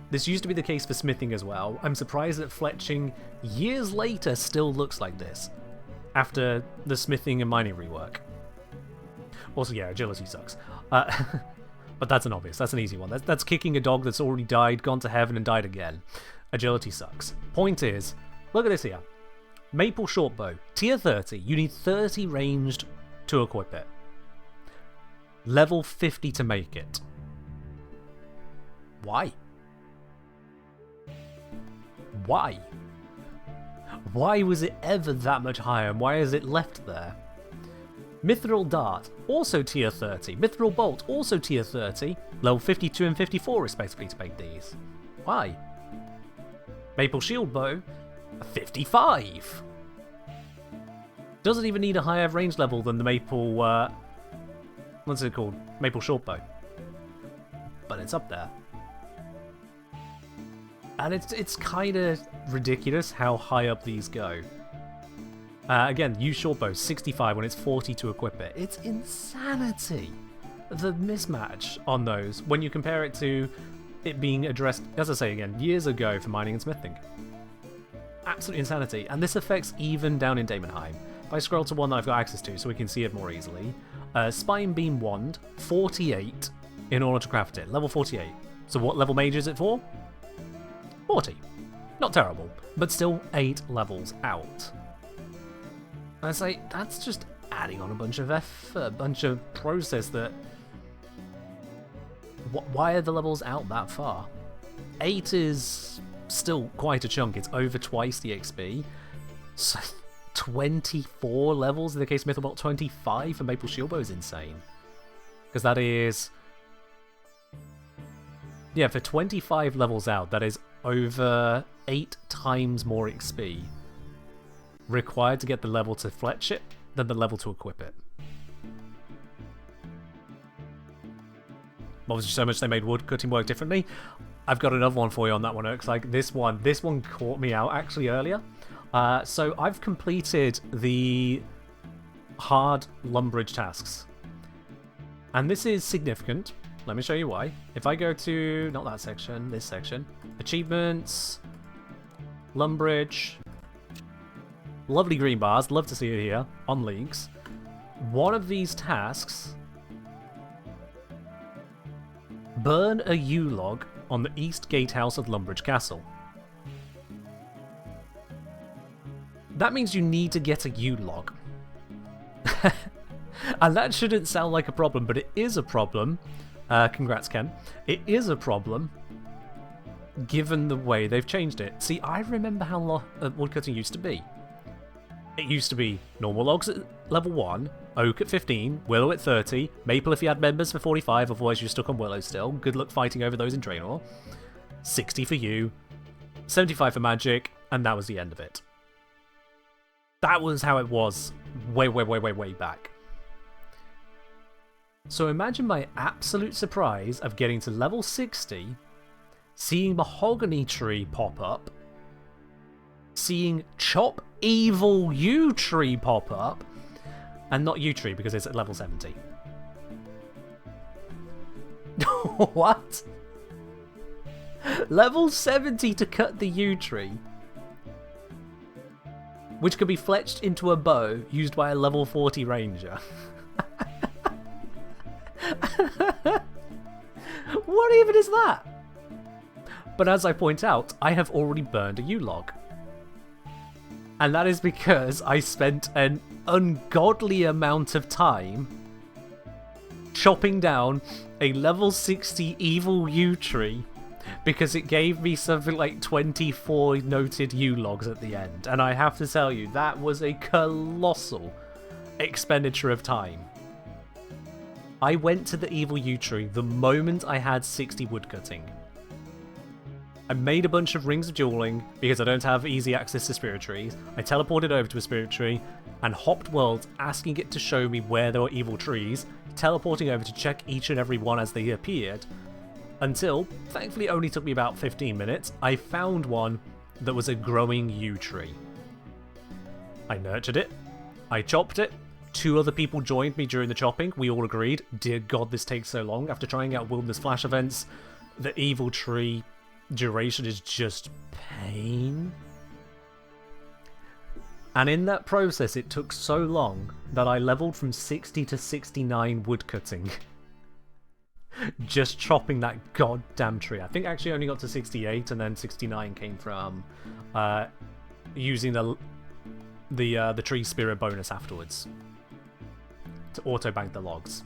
S1: This used to be the case for smithing as well. I'm surprised that fletching years later still looks like this, after the smithing and mining rework. Also, yeah, agility sucks. But that's an obvious, that's an easy one. That's kicking a dog that's already died, gone to heaven and died again. Agility sucks. Point is, look at this here. Maple Shortbow, tier 30, you need 30 ranged to equip it. Level 50 to make it. Why? Why? Why was it ever that much higher, and why is it left there? Mithril Dart, also tier 30. Mithril Bolt, also tier 30. Level 52 and 54 respectively to make these. Why? Maple Shield Bow, 55. Doesn't even need a higher range level than the Maple, what's it called? Maple Shortbow. But it's up there. And it's kind of ridiculous how high up these go. Again, use Shortbow, 65 when it's 40 to equip it. It's insanity, the mismatch on those, when you compare it to it being addressed, as I say again, years ago for mining and smithing. Absolute insanity. And this affects even down in Daemonheim. If I scroll to one that I've got access to so we can see it more easily. Spine Beam Wand, 48 in order to craft it. Level 48. So what level mage is it for? 40. Not terrible, but still 8 levels out. I say, that's just adding on a bunch of effort, a bunch of process that... Why are the levels out that far? 8 is still quite a chunk. It's over twice the XP. So 24 levels in the case of Mithril Bolt, 25 for Maple Shieldbow is insane. Because that is... Yeah, for 25 levels out, that is over 8 times more XP required to get the level to fletch it than the level to equip it. Obviously, so much they made wood cutting work differently. I've got another one for you on that one, Erks. Like this one caught me out actually earlier. So I've completed the hard lumberage tasks, and this is significant. Let me show you why. If I go to not that section, this section, achievements, lumberage. Lovely green bars, love to see it here, on leagues. One of these tasks, burn a U-log on the east gatehouse of Lumbridge Castle. That means you need to get a U-log. And that shouldn't sound like a problem, but it is a problem. Congrats, Ken. It is a problem, given the way they've changed it. See, I remember how woodcutting used to be. It used to be normal logs at level 1, oak at 15, willow at 30, maple if you had members for 45, otherwise you're stuck on willow still. Good luck fighting over those in Draenor. 60 for you, 75 for magic, and that was the end of it. That was how it was way back. So imagine my absolute surprise of getting to level 60, seeing Mahogany Tree pop up, seeing Chop Evil U Tree pop up, and not U Tree because it's at level 70. What? Level 70 to cut the U Tree, which could be fletched into a bow used by a level 40 ranger. What even is that? But as I point out, I have already burned a U-log. And that is because I spent an ungodly amount of time chopping down a level 60 evil U tree because it gave me something like 24 noted U-logs at the end. And I have to tell you, that was a colossal expenditure of time. I went to the evil yew tree the moment I had 60 woodcutting. I made a bunch of rings of dueling because I don't have easy access to spirit trees. I teleported over to a spirit tree and hopped worlds asking it to show me where there were evil trees, teleporting over to check each and every one as they appeared, until, thankfully it only took me about 15 minutes, I found one that was a growing yew tree. I nurtured it, I chopped it, 2 other people joined me during the chopping. We all agreed, dear god, this takes so long. After trying out Wilderness Flash events, the evil tree duration is just pain. And in that process, it took so long that I leveled from 60 to 69 woodcutting. Just chopping that goddamn tree. I think I actually only got to 68, and then 69 came from using the tree spirit bonus afterwards to auto-bank the logs.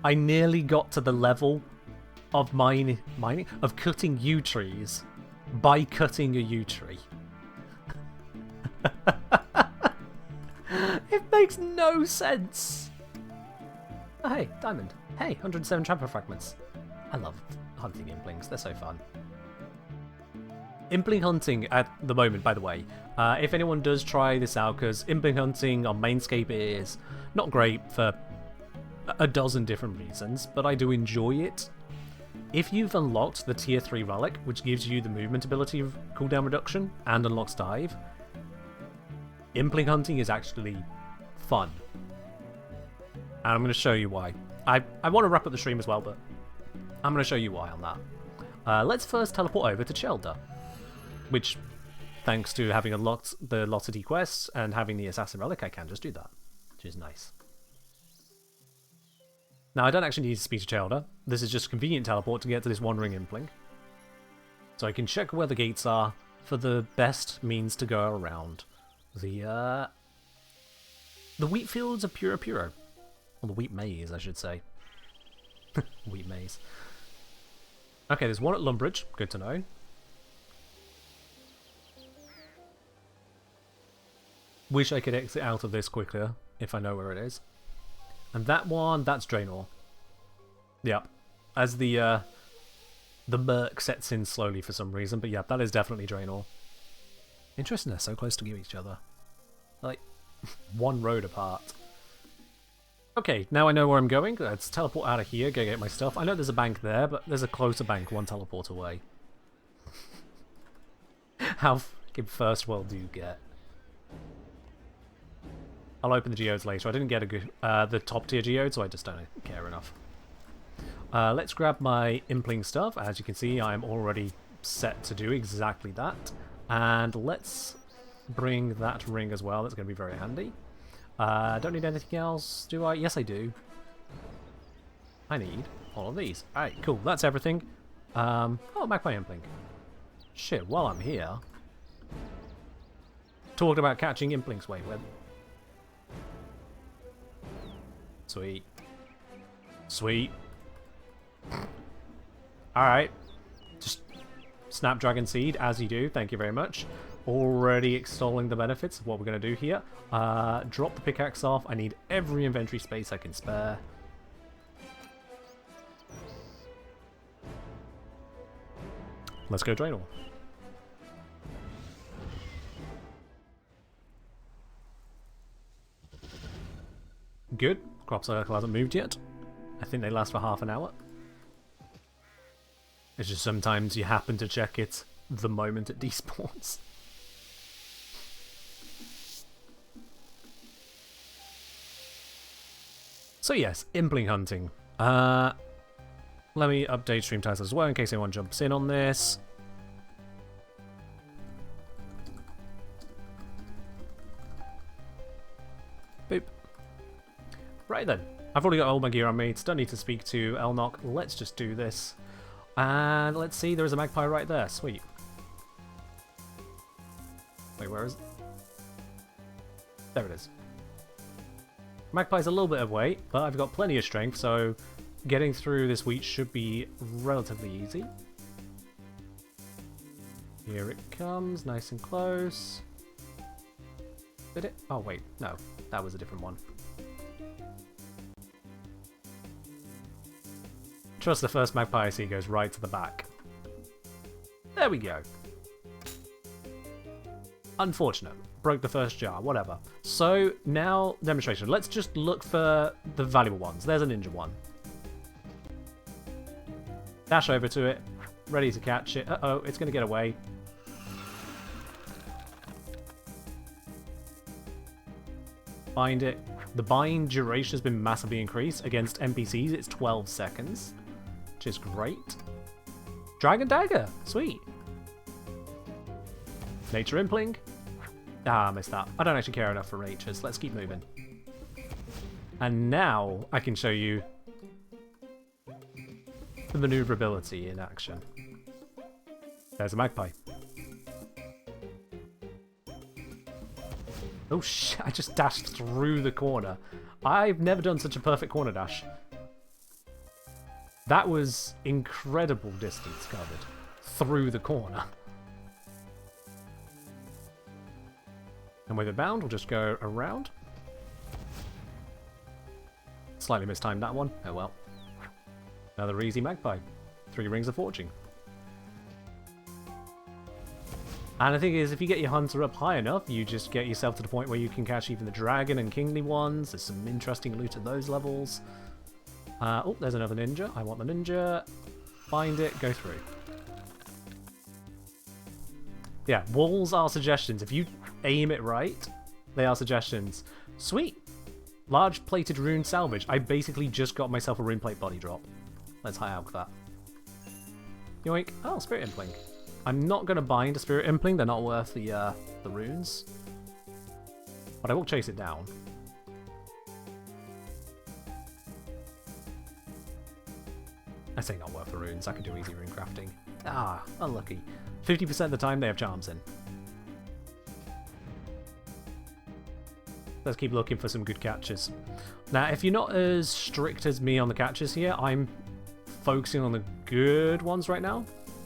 S1: I nearly got to the level of of cutting yew trees by cutting a yew tree. It makes no sense. Oh, hey, diamond. Hey, 107 tramper fragments. I love hunting implings, they're so fun. Impling hunting at the moment, by the way, if anyone does try this out, because impling hunting on Mainscape is not great for a dozen different reasons, but I do enjoy it. If you've unlocked the tier 3 relic, which gives you the movement ability cooldown reduction and unlocks dive, impling hunting is actually fun. And I'm going to show you why. I want to wrap up the stream as well, but I'm going to show you why on that. Let's first teleport over to Chelda, which, thanks to having unlocked the Lotity quests and having the Assassin Relic, I can just do that, which is nice. Now, I don't actually need to speak to Chelda. This is just a convenient teleport to get to this Wandering Impling. So I can check where the gates are for the best means to go around the wheat fields of Puro. Or the wheat maze, I should say. Wheat maze. Okay, there's one at Lumbridge. Good to know. Wish I could exit out of this quicker if I know where it is. And that one, that's Draenor. Yep. As the murk sets in slowly for some reason, but yeah, that is definitely Draenor. Interesting, they're so close to each other. Like, one road apart. Okay, now I know where I'm going. Let's teleport out of here, go get my stuff. I know there's a bank there, but there's a closer bank one teleport away. How fucking first world do you get? I'll open the geodes later. I didn't get a good, the top tier geode, so I just don't care enough. Let's grab my impling stuff. As you can see, I'm already set to do exactly that. And let's bring that ring as well. That's going to be very handy. Don't need anything else, do I? Yes, I do. I need all of these. Alright, cool. That's everything. Oh, back my impling. Shit, while I'm here... Talking about catching implings. Wait, where... Sweet. Sweet. Alright. Just Snapdragon Seed, as you do. Thank you very much. Already extolling the benefits of what we're going to do here. Drop the pickaxe off. I need every inventory space I can spare. Let's go Draenor. Good. Crop circle hasn't moved yet. I think they last for half an hour. It's just sometimes you happen to check it the moment it despawns. So yes, impling hunting. Let me update stream titles as well in case anyone jumps in on this. Boop. Right then. I've already got all my gear on me. Don't need to speak to Elnock. Let's just do this. And let's see, there is a magpie right there. Sweet. Wait, where is it? There it is. Magpie's a little bit of weight, but I've got plenty of strength, so getting through this wheat should be relatively easy. Here it comes, nice and close. Did it? Oh wait, no, that was a different one. Trust the first magpie I see goes right to the back. There we go. Unfortunate. Broke the first jar, whatever. So, now, demonstration. Let's just look for the valuable ones. There's a ninja one. Dash over to it. Ready to catch it. Uh-oh, it's going to get away. Bind it. The bind duration has been massively increased. Against NPCs, it's 12 seconds. Which is great. Dragon Dagger. Sweet. Nature Impling. Ah, I missed that. I don't actually care enough for natures. Let's keep moving. And now I can show you the maneuverability in action. There's a magpie. Oh shit, I just dashed through the corner. I've never done such a perfect corner dash. That was incredible distance covered through the corner. And with it bound, we'll just go around. Slightly mistimed that one. Oh well. Another easy magpie. 3 rings of fortune. And the thing is, if you get your hunter up high enough, you just get yourself to the point where you can catch even the dragon and kingly ones. There's some interesting loot at those levels. Oh, there's another ninja. I want the ninja. Find it, go through. Yeah, walls are suggestions. If you aim it right, they are suggestions. Sweet! Large plated rune salvage. I basically just got myself a rune plate body drop. Let's high out that. Yoink. Oh, spirit impling. I'm not going to bind a spirit impling. They're not worth the runes. But I will chase it down. I say not worth the runes. I can do easy rune crafting. Ah, unlucky. 50% of the time they have charms in. Let's keep looking for some good catches. Now, if you're not as strict as me on the catches here, I'm focusing on the good ones right now.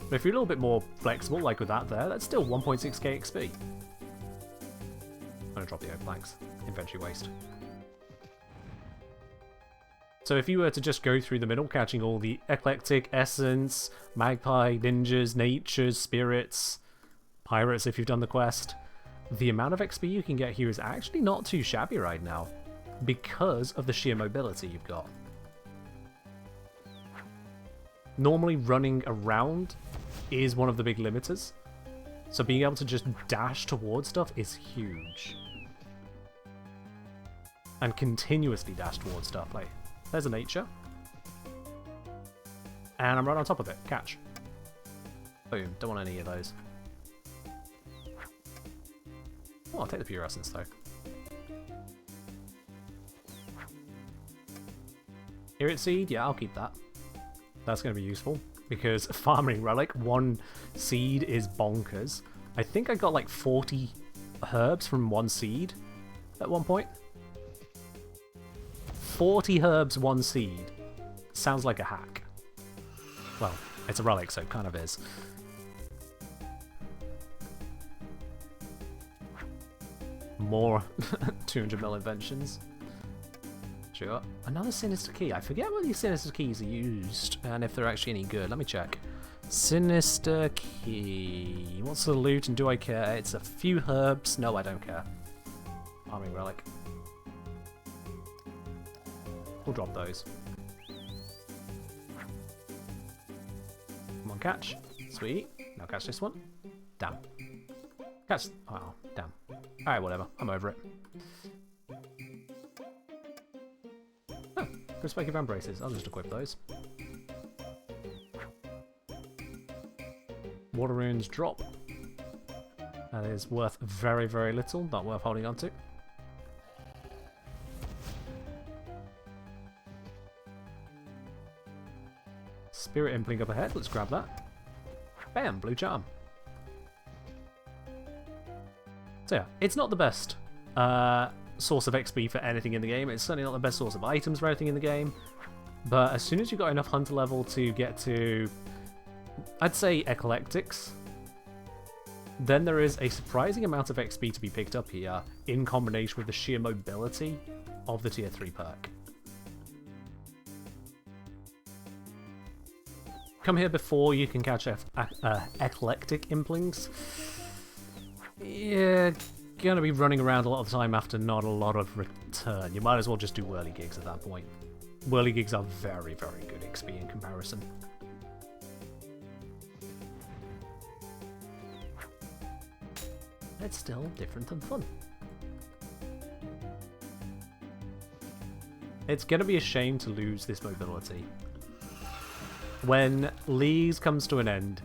S1: But if you're a little bit more flexible, like with that there, that's still 1.6k XP. I'm going to drop the oak planks. Inventory waste. So if you were to just go through the middle, catching all the eclectic, essence, magpie, ninjas, natures, spirits, pirates if you've done the quest, the amount of XP you can get here is actually not too shabby right now, because of the sheer mobility you've got. Normally running around is one of the big limiters, so being able to just dash towards stuff is huge. And continuously dash towards stuff, like, there's a nature. And I'm right on top of it. Catch. Boom. Don't want any of those. Oh, I'll take the pure essence though. Irit seed? Yeah, I'll keep that. That's going to be useful. Because farming relic, 1 seed is bonkers. I think I got like 40 herbs from 1 seed at one point. 40 herbs, 1 seed. Sounds like a hack. Well, it's a relic, so it kind of is. More 200 mil inventions. Sure. Another sinister key. I forget what these sinister keys are used, and if they're actually any good. Let me check. Sinister key. What's the loot, and do I care? It's a few herbs. No, I don't care. Farming relic. We'll drop those. Come on, catch. Sweet. Now catch this one. Damn. Catch. Oh, damn. Alright, whatever. I'm over it. Oh, perspective and braces. I'll just equip those. Water runes drop. That is worth very, very little. Not worth holding on to. Spirit Impling up ahead. Let's grab that. Bam! Blue charm. So yeah, it's not the best source of XP for anything in the game. It's certainly not the best source of items for anything in the game. But as soon as you've got enough hunter level to get to, I'd say, eclectics, then there is a surprising amount of XP to be picked up here in combination with the sheer mobility of the tier 3 perk. Come here before you can catch eclectic implings. You're gonna be running around a lot of the time after not a lot of return. You might as well just do whirly gigs at that point. Whirly gigs are very, very good XP in comparison. It's still different than fun. It's gonna be a shame to lose this mobility. When Lee's comes to an end,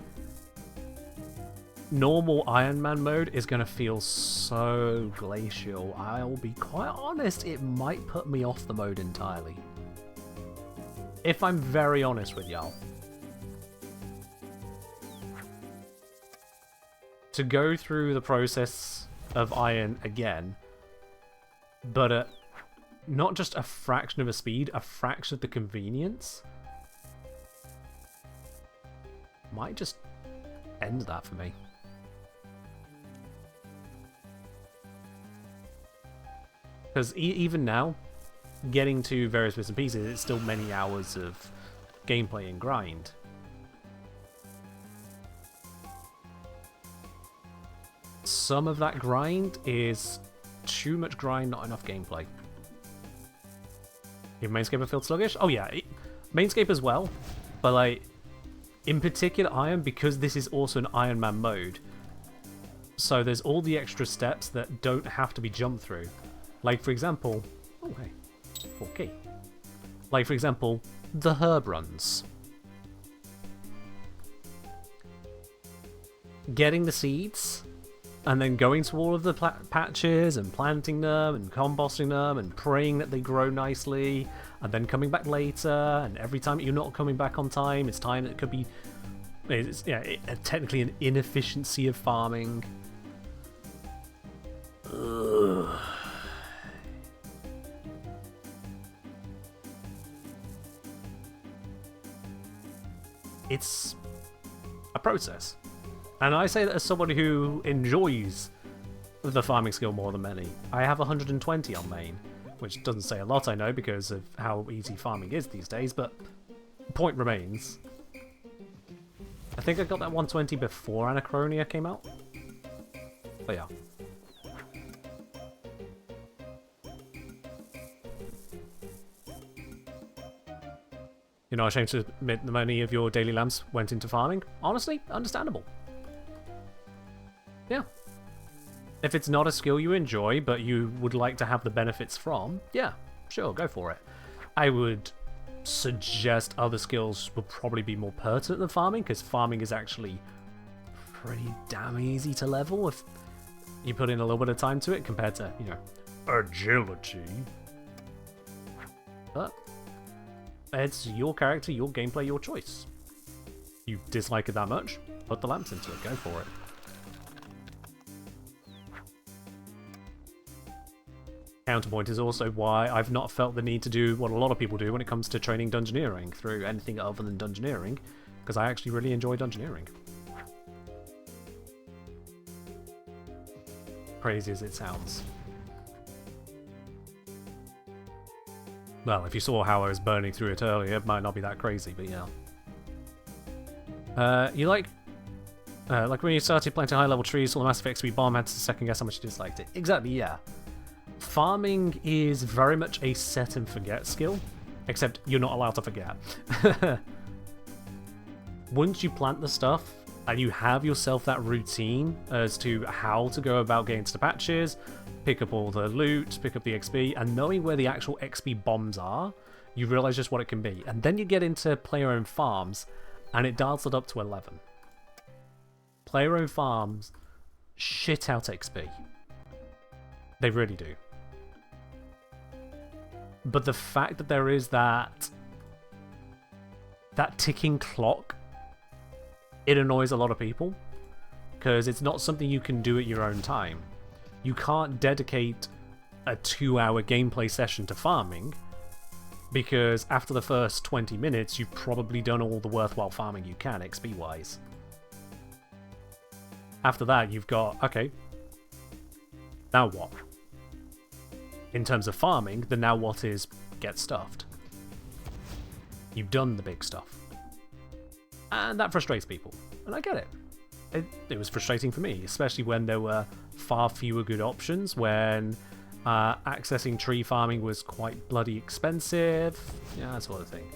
S1: normal Iron Man mode is going to feel so glacial. I'll be quite honest, it might put me off the mode entirely. If I'm very honest with y'all. To go through the process of Iron again, but at not just a fraction of a speed, a fraction of the convenience, might just end that for me. Because even now, getting to various bits and pieces, it's still many hours of gameplay and grind. Some of that grind is too much grind, not enough gameplay. If Mainscape I feel sluggish? Oh yeah, Mainscape as well, but like, in particular Iron, because this is also an Iron Man mode, so there's all the extra steps that don't have to be jumped through. Like for example, oh hey, 4K. Like for example, the herb runs. Getting the seeds, and then going to all of the patches and planting them and composting them and praying that they grow nicely, and then coming back later, and every time you're not coming back on time, it's time that could be, technically an inefficiency of farming. Ugh. It's a process. And I say that as somebody who enjoys the farming skill more than many. I have 120 on main, which doesn't say a lot, I know, because of how easy farming is these days, but point remains. I think I got that 120 before Anachronia came out. But yeah. You're not ashamed to admit that many of your daily lamps went into farming? Honestly, understandable. Yeah. If it's not a skill you enjoy, but you would like to have the benefits from, yeah, sure, go for it. I would suggest other skills would probably be more pertinent than farming, because farming is actually pretty damn easy to level if you put in a little bit of time to it, compared to, you know, agility. But it's your character, your gameplay, your choice. You dislike it that much, put the lamps into it, go for it. Counterpoint is also why I've not felt the need to do what a lot of people do when it comes to training Dungeoneering through anything other than Dungeoneering, because I actually really enjoy Dungeoneering. Crazy as it sounds. Well, if you saw how I was burning through it earlier, it might not be that crazy, but yeah. You like when you started planting high-level trees, saw the massive XP bomb, had to second guess how much you disliked it. Exactly, yeah. Farming is very much a set and forget skill. Except you're not allowed to forget. Once you plant the stuff, and you have yourself that routine as to how to go about getting to the patches, pick up all the loot, pick up the XP, and knowing where the actual XP bombs are, you realise just what it can be. And then you get into player-owned farms, and it dials it up to 11. Player-owned farms shit out XP. They really do. But the fact that there is that ticking clock, it annoys a lot of people, because it's not something you can do at your own time. You can't dedicate a 2-hour gameplay session to farming, because after the first 20 minutes, you've probably done all the worthwhile farming you can, XP-wise. After that, you've got, okay, now what? In terms of farming, the now what is get stuffed. You've done the big stuff. And that frustrates people. And I get it. It was frustrating for me, especially when there were far fewer good options, when accessing tree farming was quite bloody expensive. Yeah, that sort of thing.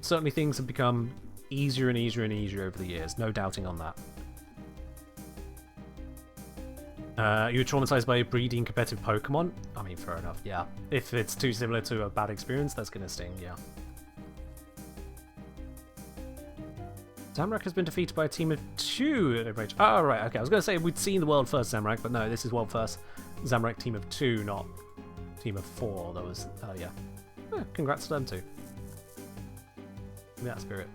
S1: Certainly things have become easier and easier and easier over the years, no doubting on that. You were traumatized by breeding competitive Pokemon? I mean, fair enough, yeah. If it's too similar to a bad experience, that's gonna sting, yeah. Zamorak has been defeated by a team of 2. Oh, right, okay. I was gonna say we'd seen the world first Zamorak, but no, this is world first Zamorak team of 2, not team of 4. That was, yeah. Congrats to them too. Give me that spirit.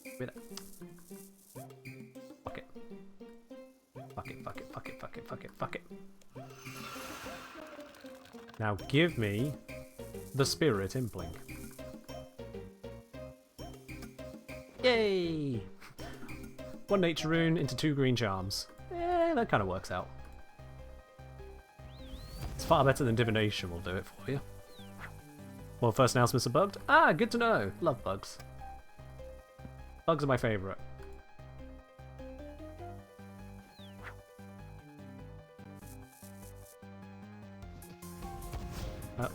S1: Give me that. Fuck it. Fuck it, fuck it, fuck it, fuck it, fuck it, fuck it. Now give me the spirit Impling. Yay! 1 nature rune into 2 green charms. That kind of works out. It's far better than divination will do it for you. Well, first announcements are bugged. Ah, good to know. Love bugs. Bugs are my favourite.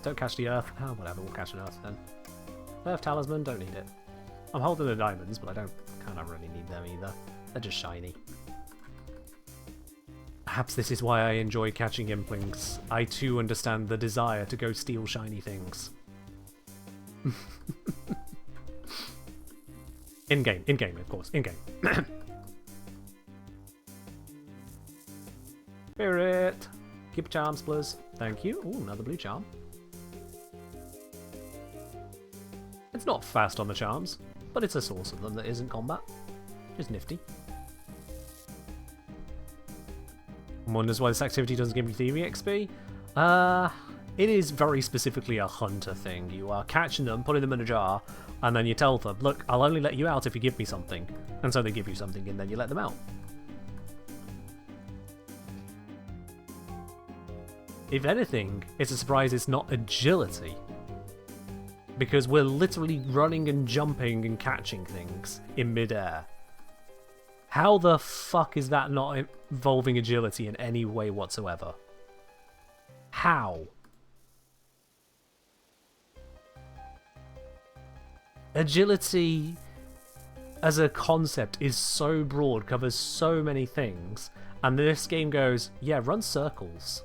S1: Don't catch the earth. Oh, whatever, we'll catch an earth then. Earth talisman, don't need it. I'm holding the diamonds, but I don't kind of really need them either. They're just shiny. Perhaps this is why I enjoy catching Implings. I too understand the desire to go steal shiny things. In-game, of course, in-game. Spirit! Keep charms, please. Thank you. Ooh, another blue charm. It's not fast on the charms, but it's a source of them that isn't combat. Just nifty. Wonders why this activity doesn't give me theory XP? It is very specifically a hunter thing. You are catching them, putting them in a jar, and then you tell them, look, I'll only let you out if you give me something. And so they give you something, and then you let them out. If anything, it's a surprise it's not agility. Because we're literally running and jumping and catching things in midair. How the fuck is that not involving agility in any way whatsoever? How? Agility as a concept is so broad, covers so many things, and this game goes, yeah, run circles.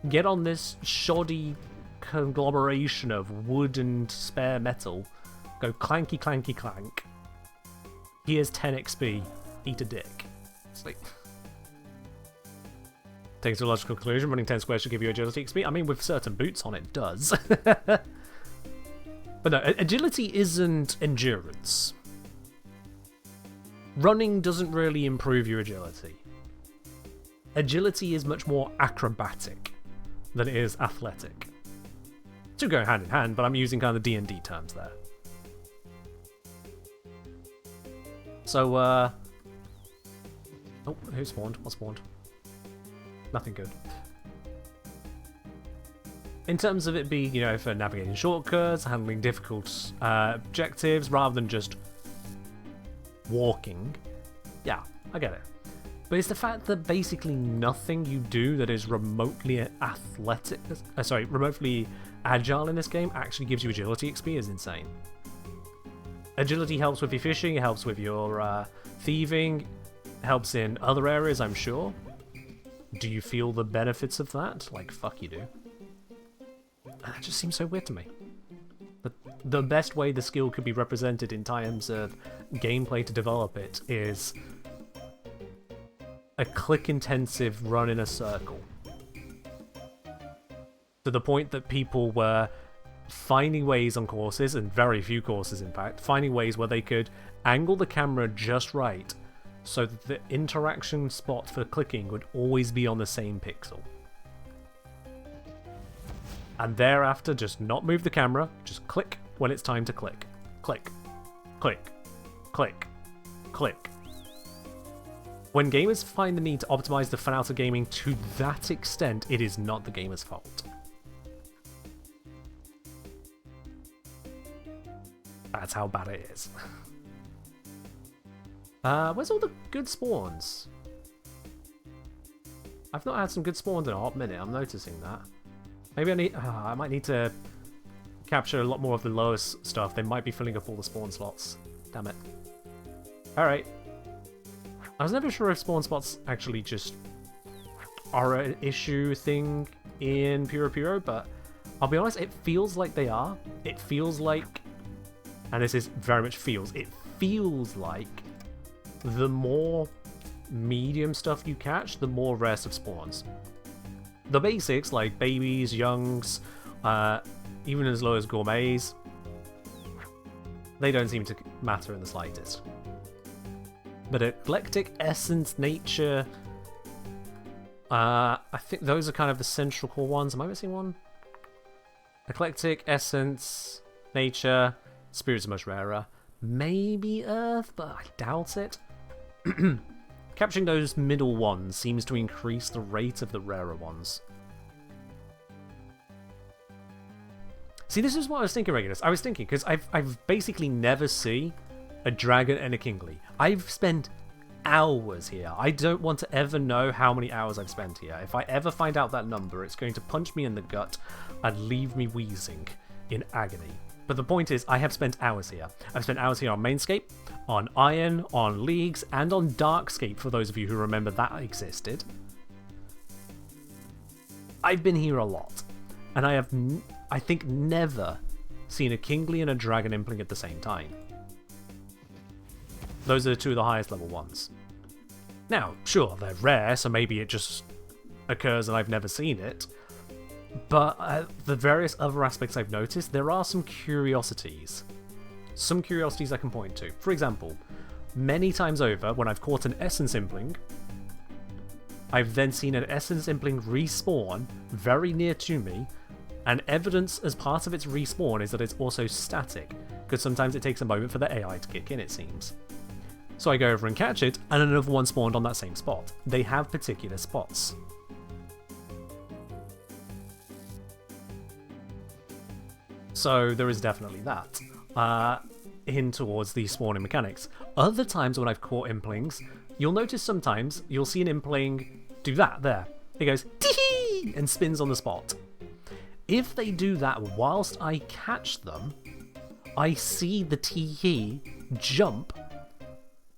S1: Get on this shoddy conglomeration of wood and spare metal. Go clanky, clanky, clank. Here's 10 XP. Eat a dick. It's like... Taking to a logical conclusion, running 10 squares should give you agility XP. I mean, with certain boots on, it does. But no, agility isn't endurance. Running doesn't really improve your agility. Agility is much more acrobatic than it is athletic. Two go hand in hand, but I'm using kind of the D&D terms there. So, oh, who spawned? What spawned? Nothing good. In terms of it being, you know, for navigating shortcuts, handling difficult objectives, rather than just walking, yeah, I get it. But it's the fact that basically nothing you do that is remotely athletic, remotely agile in this game actually gives you agility XP is insane. Agility helps with your fishing, it helps with your thieving, helps in other areas, I'm sure. Do you feel the benefits of that? Like, fuck you do. That just seems so weird to me. But the best way the skill could be represented in terms of gameplay to develop it is a click-intensive run in a circle. To the point that people were finding ways on courses, and very few courses in fact, finding ways where they could angle the camera just right so that the interaction spot for clicking would always be on the same pixel. And thereafter, just not move the camera, just click when it's time to click. Click. Click. Click. Click. When gamers find the need to optimize the fun out of gaming to that extent, it is not the gamer's fault. That's how bad it is. Where's all the good spawns? I've not had some good spawns in a hot minute, I'm noticing that. Maybe I might need to capture a lot more of the lowest stuff. They might be filling up all the spawn slots. Damn it. Alright. I was never sure if spawn spots actually just are an issue thing in Puro, but I'll be honest, it feels like they are. It feels like, and this is very much feels, it feels like the more medium stuff you catch, the more rare stuff spawns. The basics, like babies, youngs, even as low as gourmets, they don't seem to matter in the slightest. But eclectic, essence, nature, I think those are kind of the central core ones. Am I missing one? Eclectic, essence, nature, spirits are much rarer. Maybe earth, but I doubt it. Capturing those middle ones seems to increase the rate of the rarer ones. See, this is what I was thinking, Regulus. I was thinking, because I've basically never seen a dragon and a kingly. I've spent hours here. I don't want to ever know how many hours I've spent here. If I ever find out that number, it's going to punch me in the gut and leave me wheezing in agony. But the point is, I have spent hours here. I've spent hours here on Mainscape, on Iron, on Leagues, and on Darkscape, for those of you who remember that existed. I've been here a lot, and I have, I think, never seen a Kingly and a Dragon Impling at the same time. Those are two of the highest level ones. Now, sure, they're rare, so maybe it just occurs and I've never seen it. But the various other aspects I've noticed, there are some curiosities. Some curiosities I can point to. For example, many times over, when I've caught an Essence Impling, I've then seen an Essence Impling respawn very near to me, and evidence as part of its respawn is that it's also static, because sometimes it takes a moment for the AI to kick in, it seems. So I go over and catch it, and another one spawned on that same spot. They have particular spots. So there is definitely that, in towards the spawning mechanics. Other times when I've caught Implings, you'll notice sometimes you'll see an Impling do that there. It goes, tee-hee, and spins on the spot. If they do that whilst I catch them, I see the tee-hee jump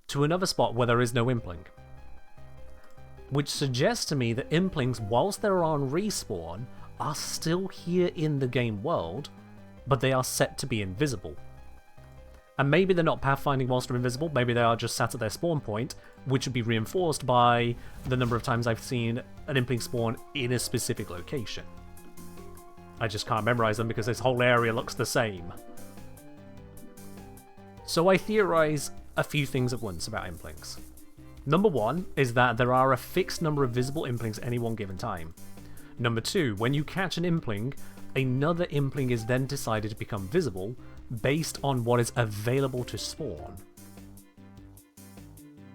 S1: to another spot where there is no Impling. Which suggests to me that Implings, whilst they're on respawn, are still here in the game world, but they are set to be invisible. And maybe they're not pathfinding whilst they're invisible, maybe they are just sat at their spawn point, which would be reinforced by the number of times I've seen an Impling spawn in a specific location. I just can't memorize them because this whole area looks the same. So I theorize a few things at once about Implings. Number one is that there are a fixed number of visible Implings at any one given time. Number two, when you catch an Impling, another Impling is then decided to become visible based on what is available to spawn.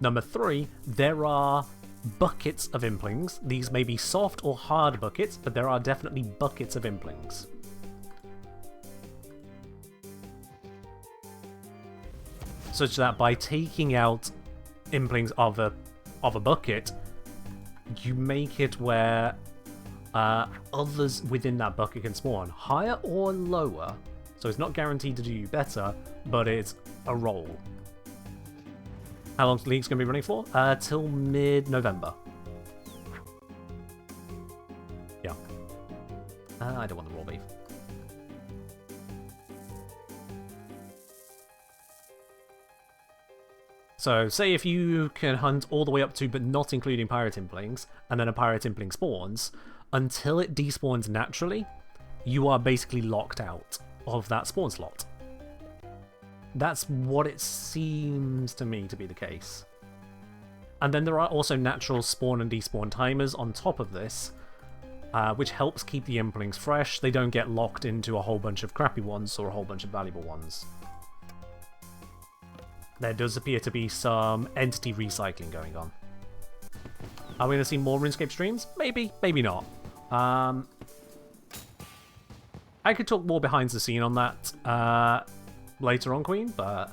S1: Number three, there are buckets of Implings. These may be soft or hard buckets, but there are definitely buckets of Implings. Such that by taking out Implings of a of a bucket, you make it where others within that bucket can spawn, higher or lower. So it's not guaranteed to do you better, but it's a roll. How long the league's going to be running for? Till mid-November. Yeah. I don't want the raw beef. So, say if you can hunt all the way up to, but not including pirate implings, and then a pirate impling spawns, until it despawns naturally, you are basically locked out of that spawn slot. That's what it seems to me to be the case. And then there are also natural spawn and despawn timers on top of this, which helps keep the implings fresh. They don't get locked into a whole bunch of crappy ones or a whole bunch of valuable ones. There does appear to be some entity recycling going on. Are we going to see more RuneScape streams? Maybe, maybe not. I could talk more behind the scene on that later on, Queen, but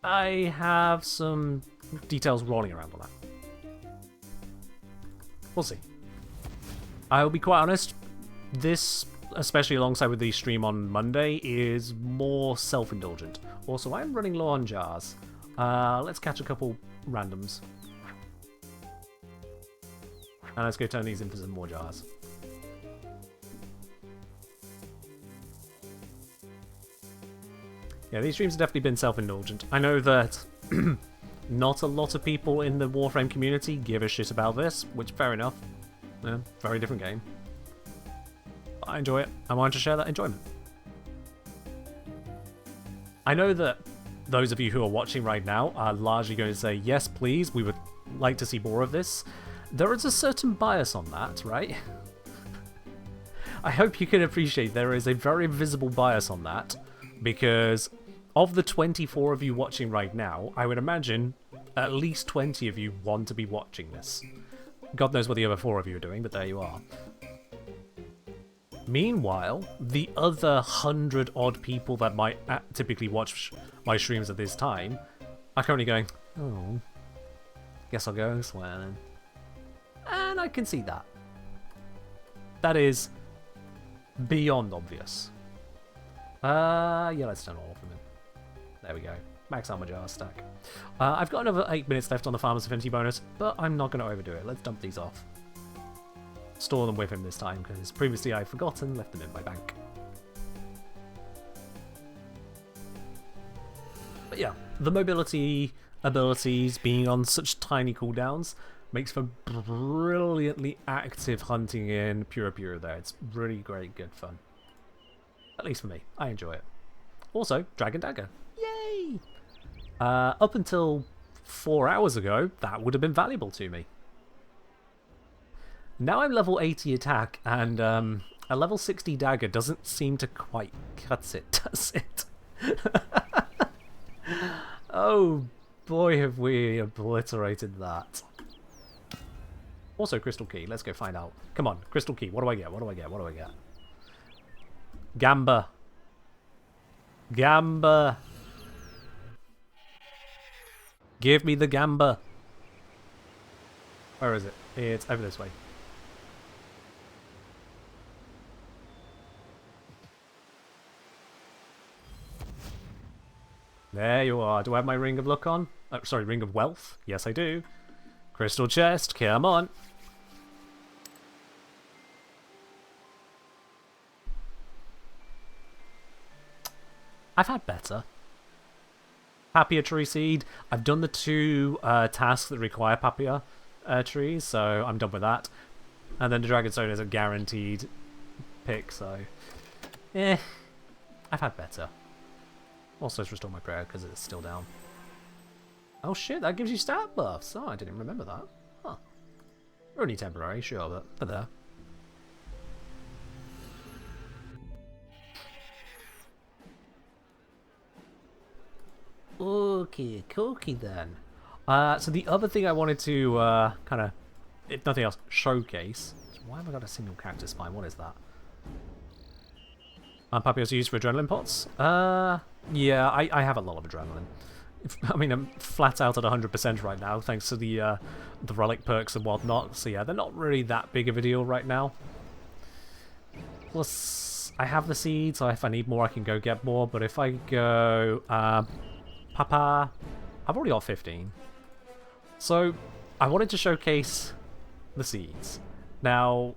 S1: I have some details rolling around on that. We'll see. I'll be quite honest, this, especially alongside with the stream on Monday, is more self-indulgent. Also, I'm running low on jars. Let's catch a couple randoms. And let's go turn these into some more jars. Yeah, these streams have definitely been self-indulgent. I know that not a lot of people in the Warframe community give a shit about this, which, fair enough. Yeah, very different game. But I enjoy it. I want to share that enjoyment. I know that those of you who are watching right now are largely going to say, yes, please, we would like to see more of this. There is a certain bias on that, right? I hope you can appreciate there is a very visible bias on that, because of the 24 of you watching right now, I would imagine at least 20 of you want to be watching this. God knows what the other 4 of you are doing, but there you are. Meanwhile, the other 100-odd people that might typically watch my streams at this time are currently going, oh, guess I'll go elsewhere then. And I can see that. That is beyond obvious. Yeah, let's turn all of them in. There we go. Max armor jar stack. I've got another 8 minutes left on the Farmer's Affinity bonus, but I'm not going to overdo it. Let's dump these off. Store them with him this time, because previously I've forgotten, left them in my bank. But yeah, the mobility abilities being on such tiny cooldowns makes for brilliantly active hunting in Pura there. It's really great, good fun. At least for me. I enjoy it. Also, Dragon Dagger. Yay! Up until 4 hours ago, that would have been valuable to me. Now I'm level 80 attack, and a level 60 dagger doesn't seem to quite cut it, does it? Oh boy, have we obliterated that. Also, Crystal Key. Let's go find out. Come on, Crystal Key. What do I get? What do I get? What do I get? Gamba. Gamba. Give me the Gamba. Where is it? It's over this way. There you are. Do I have my Ring of Luck on? Sorry, Ring of Wealth? Yes, I do. Crystal chest, come on. I've had better. Happier Tree Seed. I've done the 2 tasks that require Happier trees, so I'm done with that. And then the Dragon Stone is a guaranteed pick, so... I've had better. Also, let's restore my prayer because it's still down. Oh shit, that gives you stat buffs. Oh, I didn't remember that. Huh. Only temporary, sure, but they're there. Okay, cookie then. So the other thing I wanted to kind of, if nothing else, showcase. Why have I got a single cactus spine? What is that? Papyrus used for adrenaline pots? Yeah, I have a lot of adrenaline. I mean, I'm flat out at 100% right now, thanks to the relic perks and whatnot. So yeah, they're not really that big of a deal right now. Plus, I have the seeds, so if I need more, I can go get more. But if I go, Papa, I've already got 15. So I wanted to showcase the seeds. Now,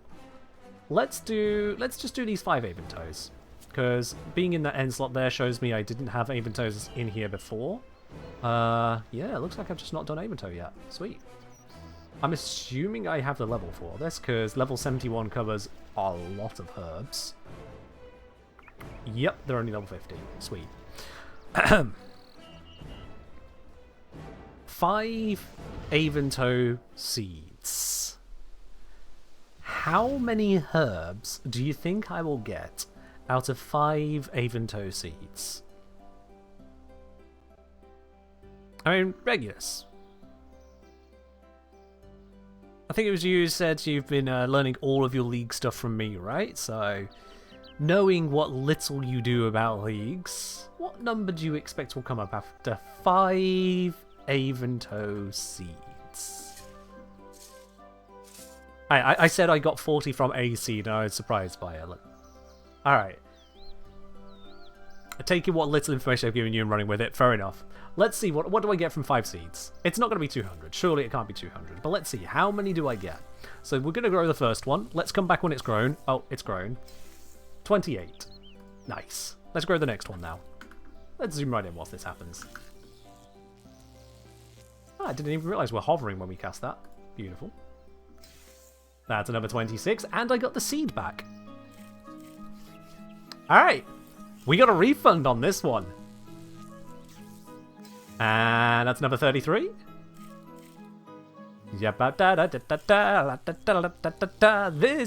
S1: let's just do these 5 Aventoes, because being in that end slot there shows me I didn't have Aventoes in here before. Yeah, it looks like I've just not done Aventoe yet. Sweet. I'm assuming I have the level for this, because level 71 covers a lot of herbs. Yep, they're only level 50. Sweet. 5 Aventoe seeds. How many herbs do you think I will get out of 5 Aventoe seeds? I mean, Regulus. I think it was you who said you've been learning all of your League stuff from me, right? So, knowing what little you do about Leagues, what number do you expect will come up after 5 Aventoe seeds? I said I got 40 from a seed and I was surprised by it. Alright. Taking what little information I've given you and running with it, fair enough. Let's see, what do I get from 5 seeds? It's not going to be 200. Surely it can't be 200. But let's see, how many do I get? So we're going to grow the first one. Let's come back when it's grown. Oh, it's grown. 28. Nice. Let's grow the next one now. Let's zoom right in whilst this happens. I didn't even realise we're hovering when we cast that. Beautiful. That's another 26, and I got the seed back. Alright. We got a refund on this one. And that's another 33. This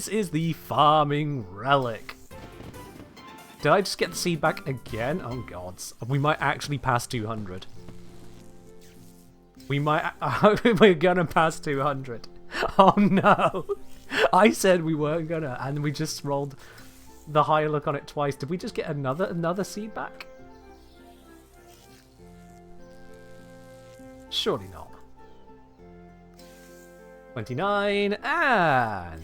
S1: is the farming relic. Did I just get the seed back again? Oh gods. We might actually pass 200. We might... We're gonna pass 200. Oh no. I said we weren't gonna, and we just rolled the higher look on it twice. Did we just get another seed back? Surely not. 29 and...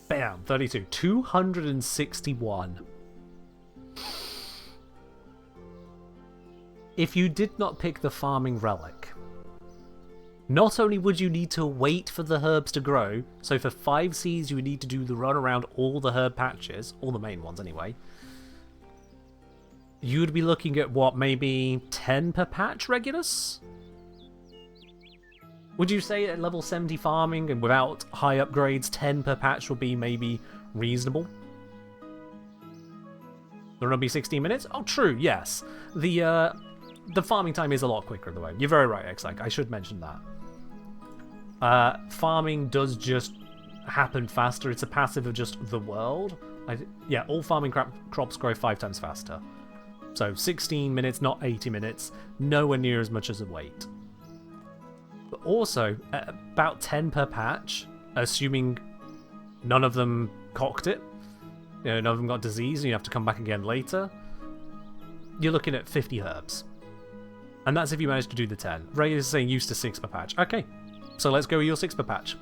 S1: Bam! 32. 261. If you did not pick the farming relic, not only would you need to wait for the herbs to grow, so for 5 seeds you would need to do the run around all the herb patches, all the main ones anyway, you would be looking at, what, maybe 10 per patch, Regulus? Would you say at level 70 farming and without high upgrades, 10 per patch would be maybe reasonable? The run will be 16 minutes? Oh, true, yes. The farming time is a lot quicker, though. You're very right, Exike. I should mention that. Farming does just happen faster. It's a passive of just the world. Yeah, all farming crops grow 5 times faster. So 16 minutes, not 80 minutes. Nowhere near as much as a wait. But also, at about 10 per patch, assuming none of them cocked it, you know, none of them got disease and you have to come back again later, you're looking at 50 herbs. And that's if you manage to do the 10. Ray is saying used to 6 per patch. Okay, so let's go with your 6 per patch.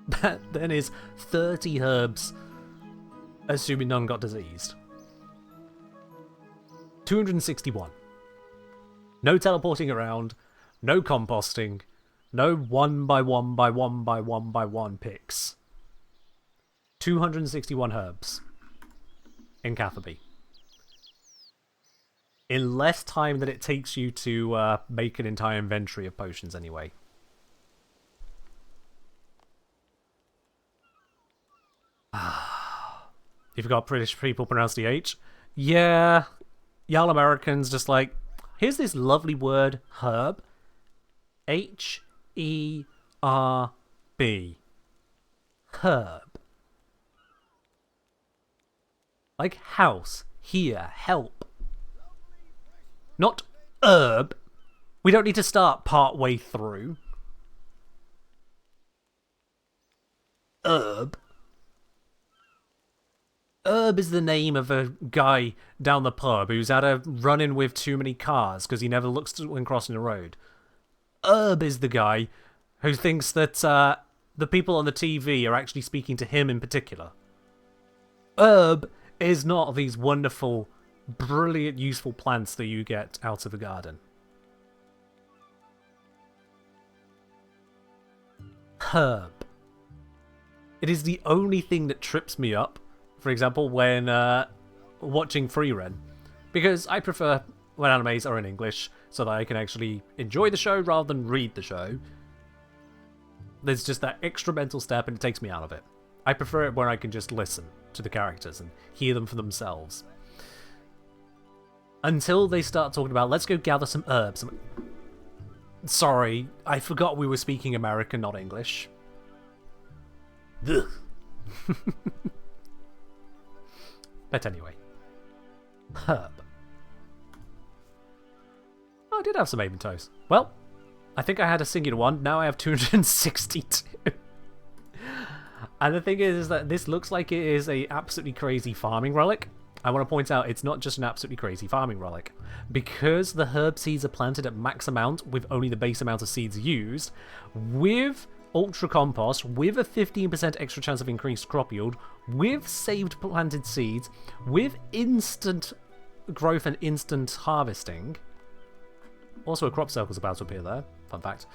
S1: That then is 30 herbs, assuming none got diseased. 261. No teleporting around, no composting, no 1 by 1 by 1 by 1 by 1 picks. 261 herbs in Catherby. In less time than it takes you to make an entire inventory of potions anyway. You forgot British people pronounce the H? Yeah. Y'all Americans just like, here's this lovely word, herb. H-E-R-B. Herb. Like house, here, help. Not herb. We don't need to start part way through. Herb. Herb is the name of a guy down the pub who's had a run-in with too many cars because he never looks when crossing the road. Herb is the guy who thinks that the people on the TV are actually speaking to him in particular. Herb is not these wonderful, brilliant, useful plants that you get out of the garden. Herb. It is the only thing that trips me up, for example, when watching free run, because I prefer when animes are in English so that I can actually enjoy the show rather than read the show. There's just that extra mental step and it takes me out of it. I prefer it where I can just listen to the characters and hear them for themselves. Until they start talking about, let's go gather some herbs. Sorry, I forgot we were speaking American, not English. Ugh. But anyway. Herb. Oh, I did have some Aben toast. Well, I think I had a singular one. Now I have 262. And the thing is that this looks like it is a absolutely crazy farming relic. I want to point out it's not just an absolutely crazy farming relic. Because the herb seeds are planted at max amount with only the base amount of seeds used, with ultra compost, with a 15% extra chance of increased crop yield, with saved planted seeds, with instant growth and instant harvesting. Also a crop circle's about to appear there, fun fact.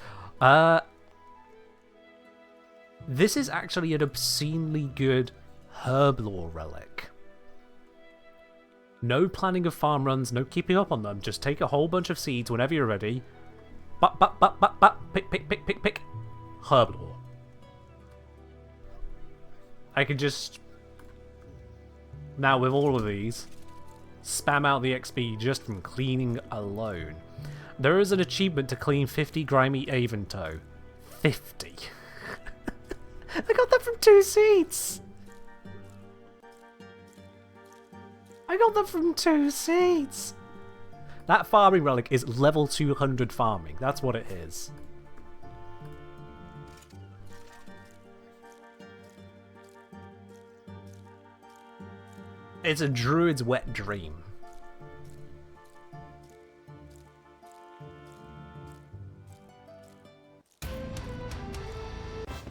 S1: This is actually an obscenely good herb lore relic. No planning of farm runs, no keeping up on them. Just take a whole bunch of seeds whenever you're ready. Pick, pick, pick, pick, pick. Herb lore. I can just... Now with all of these, spam out the XP just from cleaning alone. There is an achievement to clean 50 grimy Aventoe. 50. I got that from 2 seeds! I got that from 2 seeds! That farming relic is level 200 farming. That's what it is. It's a druid's wet dream.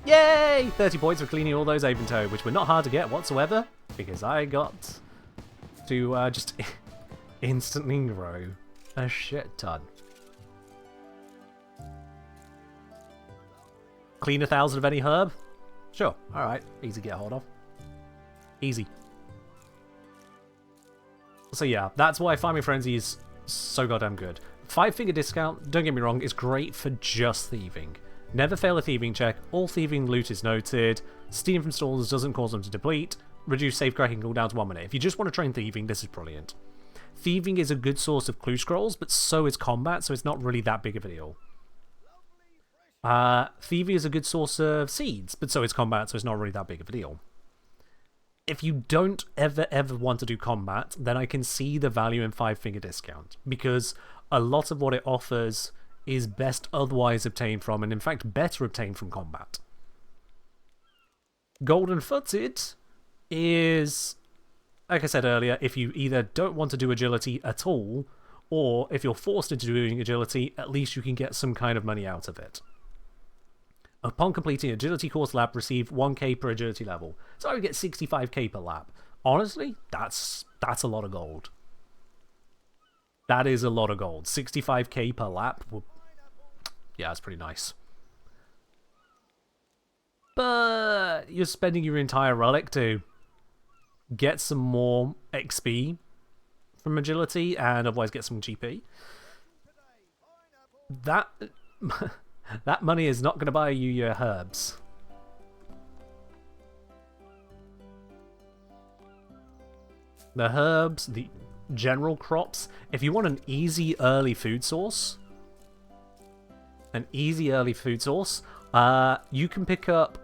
S1: Yay! 30 points for cleaning all those Aventoe, which were not hard to get whatsoever, because I got to just instantly grow a shit ton. Clean 1,000 of any herb? Sure, alright, easy to get a hold of. Easy. So yeah, that's why Farming Frenzy is so goddamn good. 5-finger discount, don't get me wrong, is great for just thieving. Never fail a thieving check, all thieving loot is noted, stealing from stalls doesn't cause them to deplete, reduce safe cracking cooldown to 1 minute. If you just want to train thieving, this is brilliant. Thieving is a good source of clue scrolls, but so is combat, so it's not really that big of a deal. Thieving is a good source of seeds, but so is combat, so it's not really that big of a deal. If you don't ever want to do combat, then I can see the value in 5-finger discount, because a lot of what it offers is best otherwise obtained from, and in fact better obtained from combat. Golden Footed is, like I said earlier, if you either don't want to do agility at all, or if you're forced into doing agility, at least you can get some kind of money out of it. Upon completing agility course lap, receive 1k per agility level. So I would get 65k per lap. Honestly, that's a lot of gold. That is a lot of gold. 65k per lap. Yeah, that's pretty nice. But you're spending your entire relic to get some more XP from agility and otherwise get some GP. That that money is not going to buy you your herbs. The herbs, the general crops, if you want an easy early food source, you can pick up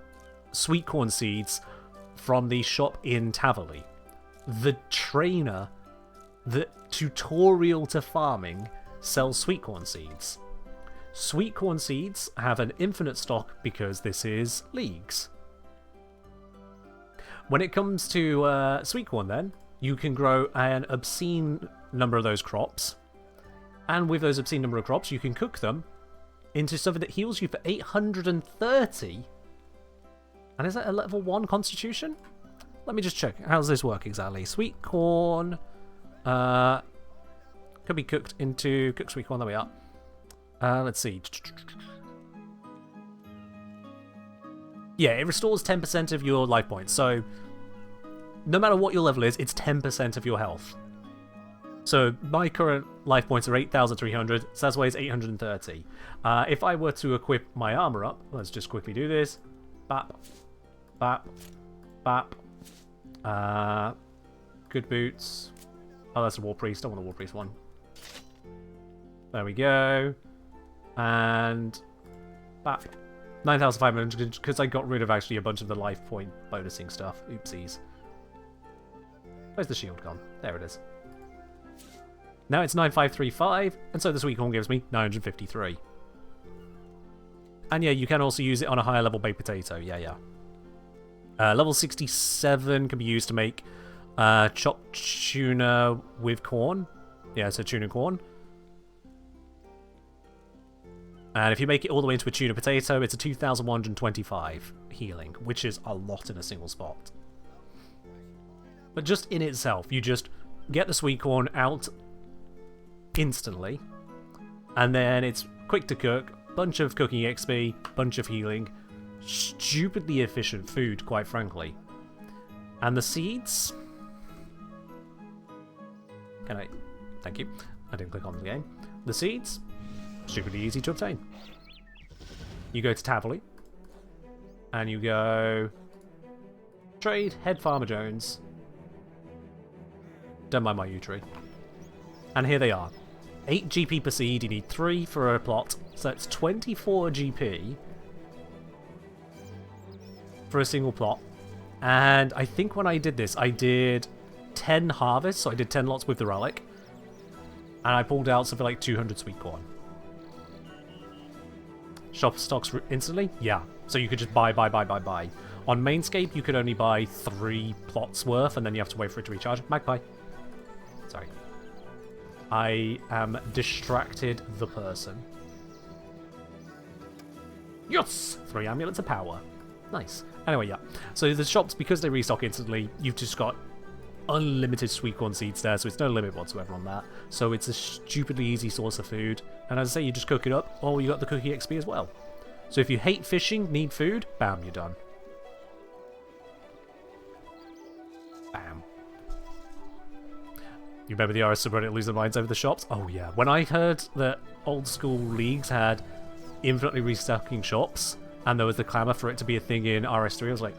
S1: sweet corn seeds from the shop in Tavali. The trainer, the tutorial to farming, sells sweet corn seeds. Sweet corn seeds have an infinite stock because this is leagues. When it comes to sweet corn, then, you can grow an obscene number of those crops. And with those obscene number of crops, you can cook them into something that heals you for 830. And is that a level 1 constitution? Let me just check. How's this work exactly? Sweet corn. Could be cooked into... Cooked sweet corn, there we are. Let's see. Yeah, it restores 10% of your life points. So, no matter what your level is, it's 10% of your health. So, my current life points are 8,300, so that's why it's 830. If I were to equip my armor up, let's just quickly do this. Bap. Bap. Bap. Good boots. Oh, that's a war priest. I want a war priest one. There we go. And... Bap. 9,500, because I got rid of actually a bunch of the life point bonusing stuff. Oopsies. Where's the shield gone? There it is. Now it's 9,535, and so the sweet corn gives me 953. And yeah, you can also use it on a higher level baked potato. Yeah. Level 67 can be used to make chopped tuna with corn. Yeah, so tuna corn. And if you make it all the way into a tuna potato, it's a 2,125 healing, which is a lot in a single spot. But just in itself, you just get the sweet corn out instantly, and then it's quick to cook, bunch of cooking XP, bunch of healing, stupidly efficient food, quite frankly. And the seeds... Can I... Thank you. I didn't click on the game. The seeds... Stupidly easy to obtain. You go to Taverley, and you go... Trade, head Farmer Jones. Don't mind my U-tree. And here they are. 8 GP per seed, you need 3 for a plot, so it's 24 GP for a single plot. And I think when I did this, I did 10 harvests, so I did 10 lots with the relic, and I pulled out something like 200 sweet corn. Shop stocks instantly? Yeah. So you could just buy. On Mainscape, you could only buy 3 plots worth, and then you have to wait for it to recharge. Magpie. Sorry. I am distracted the person. Yes! 3 amulets of power. Nice. Anyway, yeah. So the shops, because they restock instantly, you've just got unlimited sweet corn seeds there, so it's no limit whatsoever on that. So it's a stupidly easy source of food. And as I say, you just cook it up, or you got the cookie XP as well. So if you hate fishing, need food, bam, you're done. Bam. You remember the RS subreddit losing their minds over the shops? Oh yeah. When I heard that old school leagues had infinitely restocking shops, and there was the clamour for it to be a thing in RS3, I was like,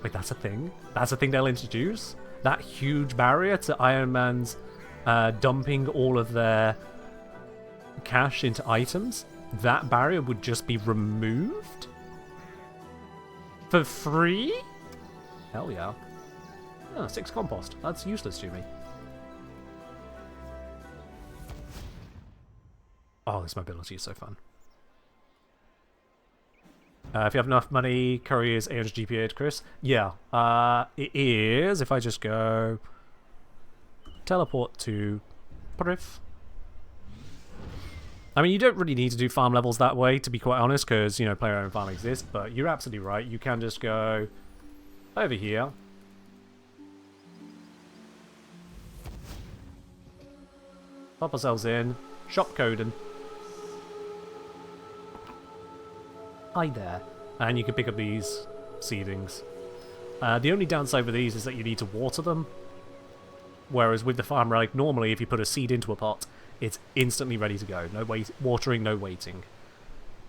S1: wait, that's a thing? That's a thing they'll introduce? That huge barrier to Iron Man's dumping all of their cash into items? That barrier would just be removed? For free? Hell yeah. Oh, 6 compost. That's useless to me. Oh, this mobility is so fun. If you have enough money, curry is 800 GPA to Chris. Yeah, it is. If I just go teleport to Priv. I mean, you don't really need to do farm levels that way, to be quite honest, because, you know, player-owned farm exists, but you're absolutely right. You can just go over here. Pop ourselves in. Shop Coden. Hi there. And you can pick up these seedings. The only downside with these is that you need to water them. Whereas with the farm relic, normally if you put a seed into a pot, it's instantly ready to go. No watering, no waiting.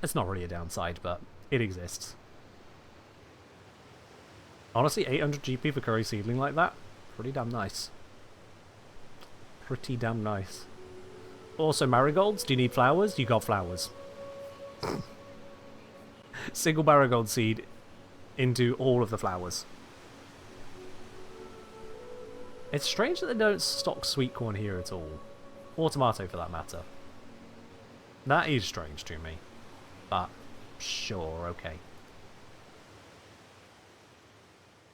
S1: It's not really a downside, but it exists. Honestly, 800 GP for curry seedling like that? Pretty damn nice. Pretty damn nice. Also, marigolds. Do you need flowers? You got flowers. Single marigold seed into all of the flowers. It's strange that they don't stock sweet corn here at all. Or tomato for that matter. That is strange to me. But, sure, okay.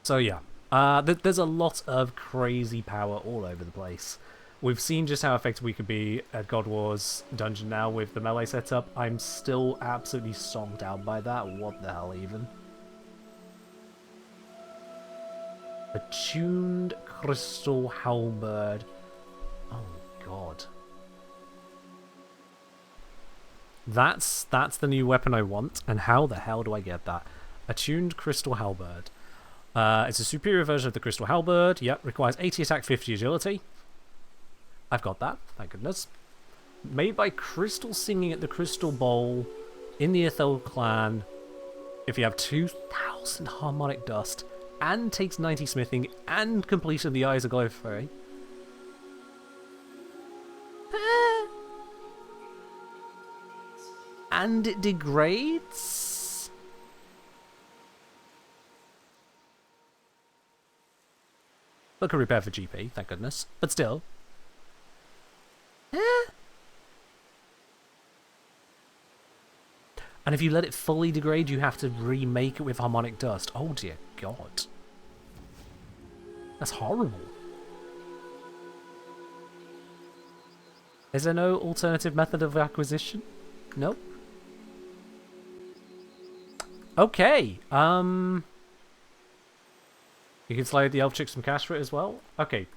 S1: So yeah, there's a lot of crazy power all over the place. We've seen just how effective we could be at God Wars Dungeon now with the melee setup. I'm still absolutely sogged out by that. What the hell even? Attuned Crystal Halberd. Oh god. That's the new weapon I want, and how the hell do I get that? Attuned Crystal Halberd. It's a superior version of the Crystal Halberd. Yep, requires 80 attack, 50 agility. I've got that, thank goodness. Made by Crystal Singing at the Crystal Bowl in the Ethel clan. If you have 2,000 harmonic dust, and takes 90 smithing, and completion of the Eyes of Glowfairy. And it degrades? But can repair for GP, thank goodness. But still. And if you let it fully degrade, you have to remake it with harmonic dust. Oh dear god. That's horrible. Is there no alternative method of acquisition? Nope. Okay, you can slide the elf chick some cash for it as well? Okay,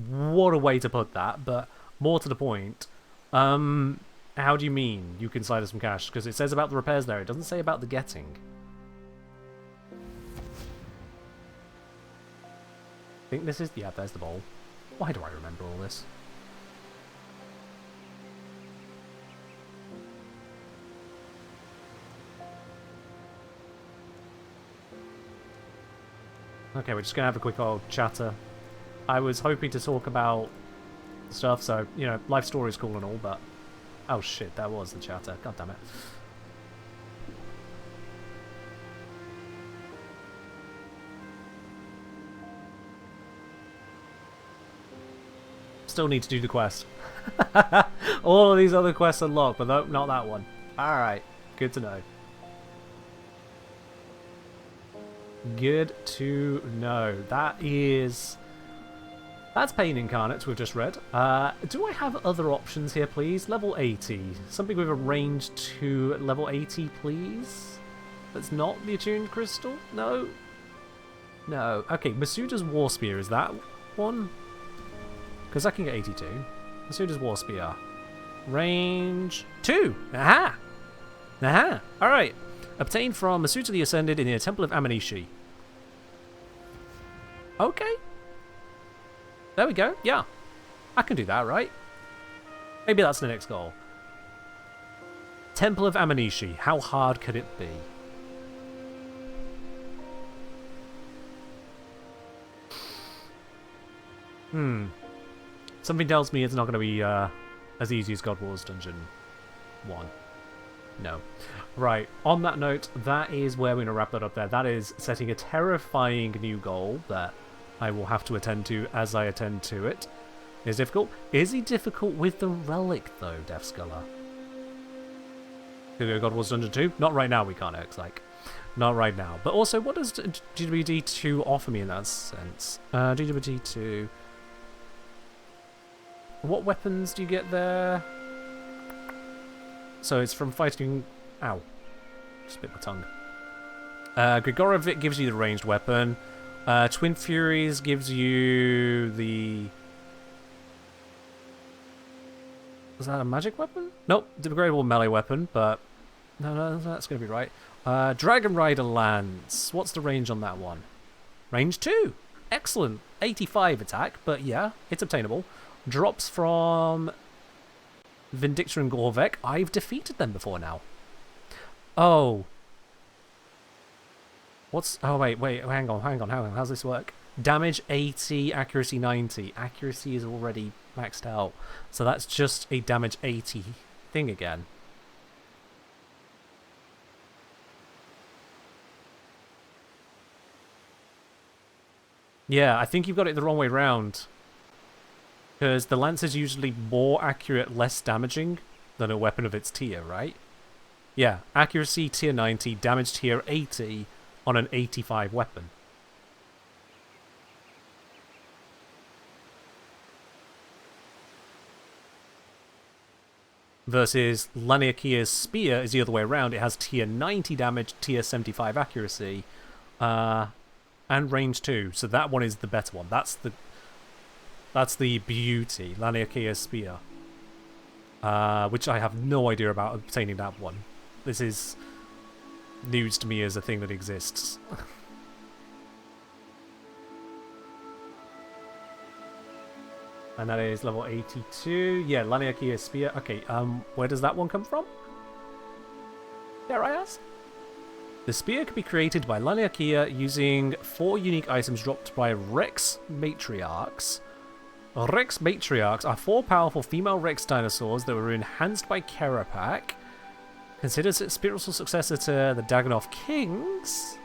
S1: what a way to put that, but more to the point. How do you mean you can slide us some cash? Because it says about the repairs there, it doesn't say about the getting. I think this is... yeah, there's the bowl. Why do I remember all this? Okay, we're just going to have a quick old chatter. I was hoping to talk about stuff, so, you know, life story is cool and all, but... oh shit, that was the chatter. God damn it. Still need to do the quest. All of these other quests unlocked, but no, not that one. Alright, good to know. Good to know. That is... that's Pain Incarnate we've just read. Do I have other options here, please? Level 80. Something with a range to level 80, please? That's not the Attuned Crystal? No? No. Okay, Masuda's War Spear, is that one? Because I can get 82. Masuda's War Spear. Range 2! Aha! Aha! Alright. Obtained from Masuda the Ascended in the Temple of Amanishi. Okay. There we go. Yeah. I can do that, right? Maybe that's the next goal. Temple of Amanishi. How hard could it be? Something tells me it's not going to be as easy as God Wars Dungeon 1. No. Right, on that note, that is where we're going to wrap that up there. That is setting a terrifying new goal that I will have to attend to as I attend to it. Is difficult. Is he difficult with the relic, though, Death Sculler? Could we go God Wars Dungeon 2? Not right now, we can't, looks like. Not right now. But also, what does GWD 2 offer me in that sense? GWD 2... what weapons do you get there? So it's from fighting... ow. Just bit my tongue. Grigorovic gives you the ranged weapon. Twin Furies gives you the... was that a magic weapon? Nope, degradable melee weapon, but... no, that's going to be right. Dragon Rider Lance. What's the range on that one? Range 2. Excellent. 85 attack, but yeah, it's obtainable. Drops from... Vindictor and Gorvek. I've defeated them before now. Oh. What's... oh, wait, hang on. How's this work? Damage 80, accuracy 90. Accuracy is already maxed out. So that's just a damage 80 thing again. Yeah, I think you've got it the wrong way round. Because the lance is usually more accurate, less damaging than a weapon of its tier, right? Yeah, accuracy tier 90, damage tier 80 on an 85 weapon. versus Laniakia's spear is the other way around. It has tier 90 damage, tier 75 accuracy, and range 2. So that one is the better one. That's the beauty, Laniakia's spear. Which I have no idea about obtaining that one. This is news to me as a thing that exists. And that is level 82. Yeah, Laniakia's spear. Okay, where does that one come from? Dare I ask? The spear can be created by Laniakia using 4 unique items dropped by Rex Matriarchs. Rex Matriarchs are 4 powerful female Rex dinosaurs that were enhanced by Kerapak. Considered its spiritual successor to the Dagonoth Kings.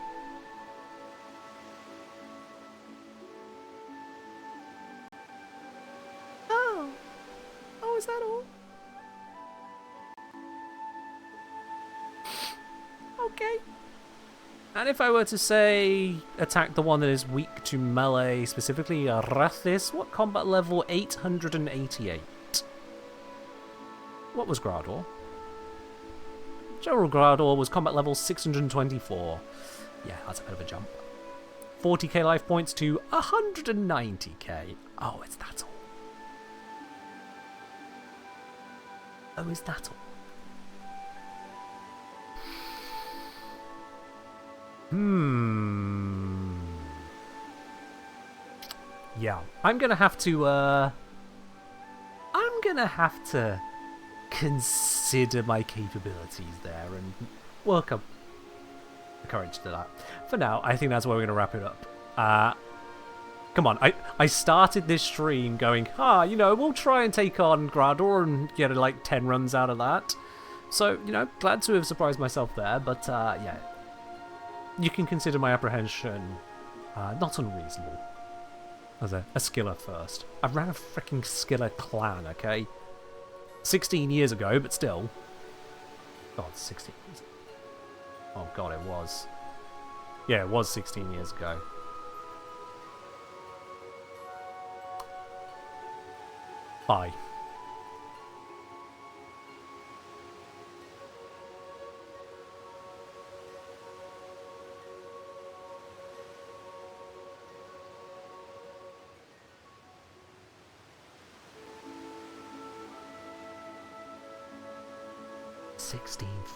S1: Oh, is that all? Okay. And if I were to say attack the one that is weak to melee, specifically Rathis, what combat level? 888. What was Grador? General Grador was combat level 624. Yeah, that's a bit of a jump. 40k life points to 190k. Oh, it's that all. Oh, is that all? Yeah, I'm gonna have to consider my capabilities there and work up the courage to that. For now, I think that's where we're gonna wrap it up. Come on, I started this stream going, you know, we'll try and take on Grador and get like 10 runs out of that. So, you know, glad to have surprised myself there, but yeah. You can consider my apprehension not unreasonable. As a skiller first. I ran a freaking skiller clan, okay? 16 years ago, but still. God, 16 years. Oh god, it was. Yeah, it was 16 years ago. Bye.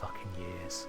S1: Fucking years.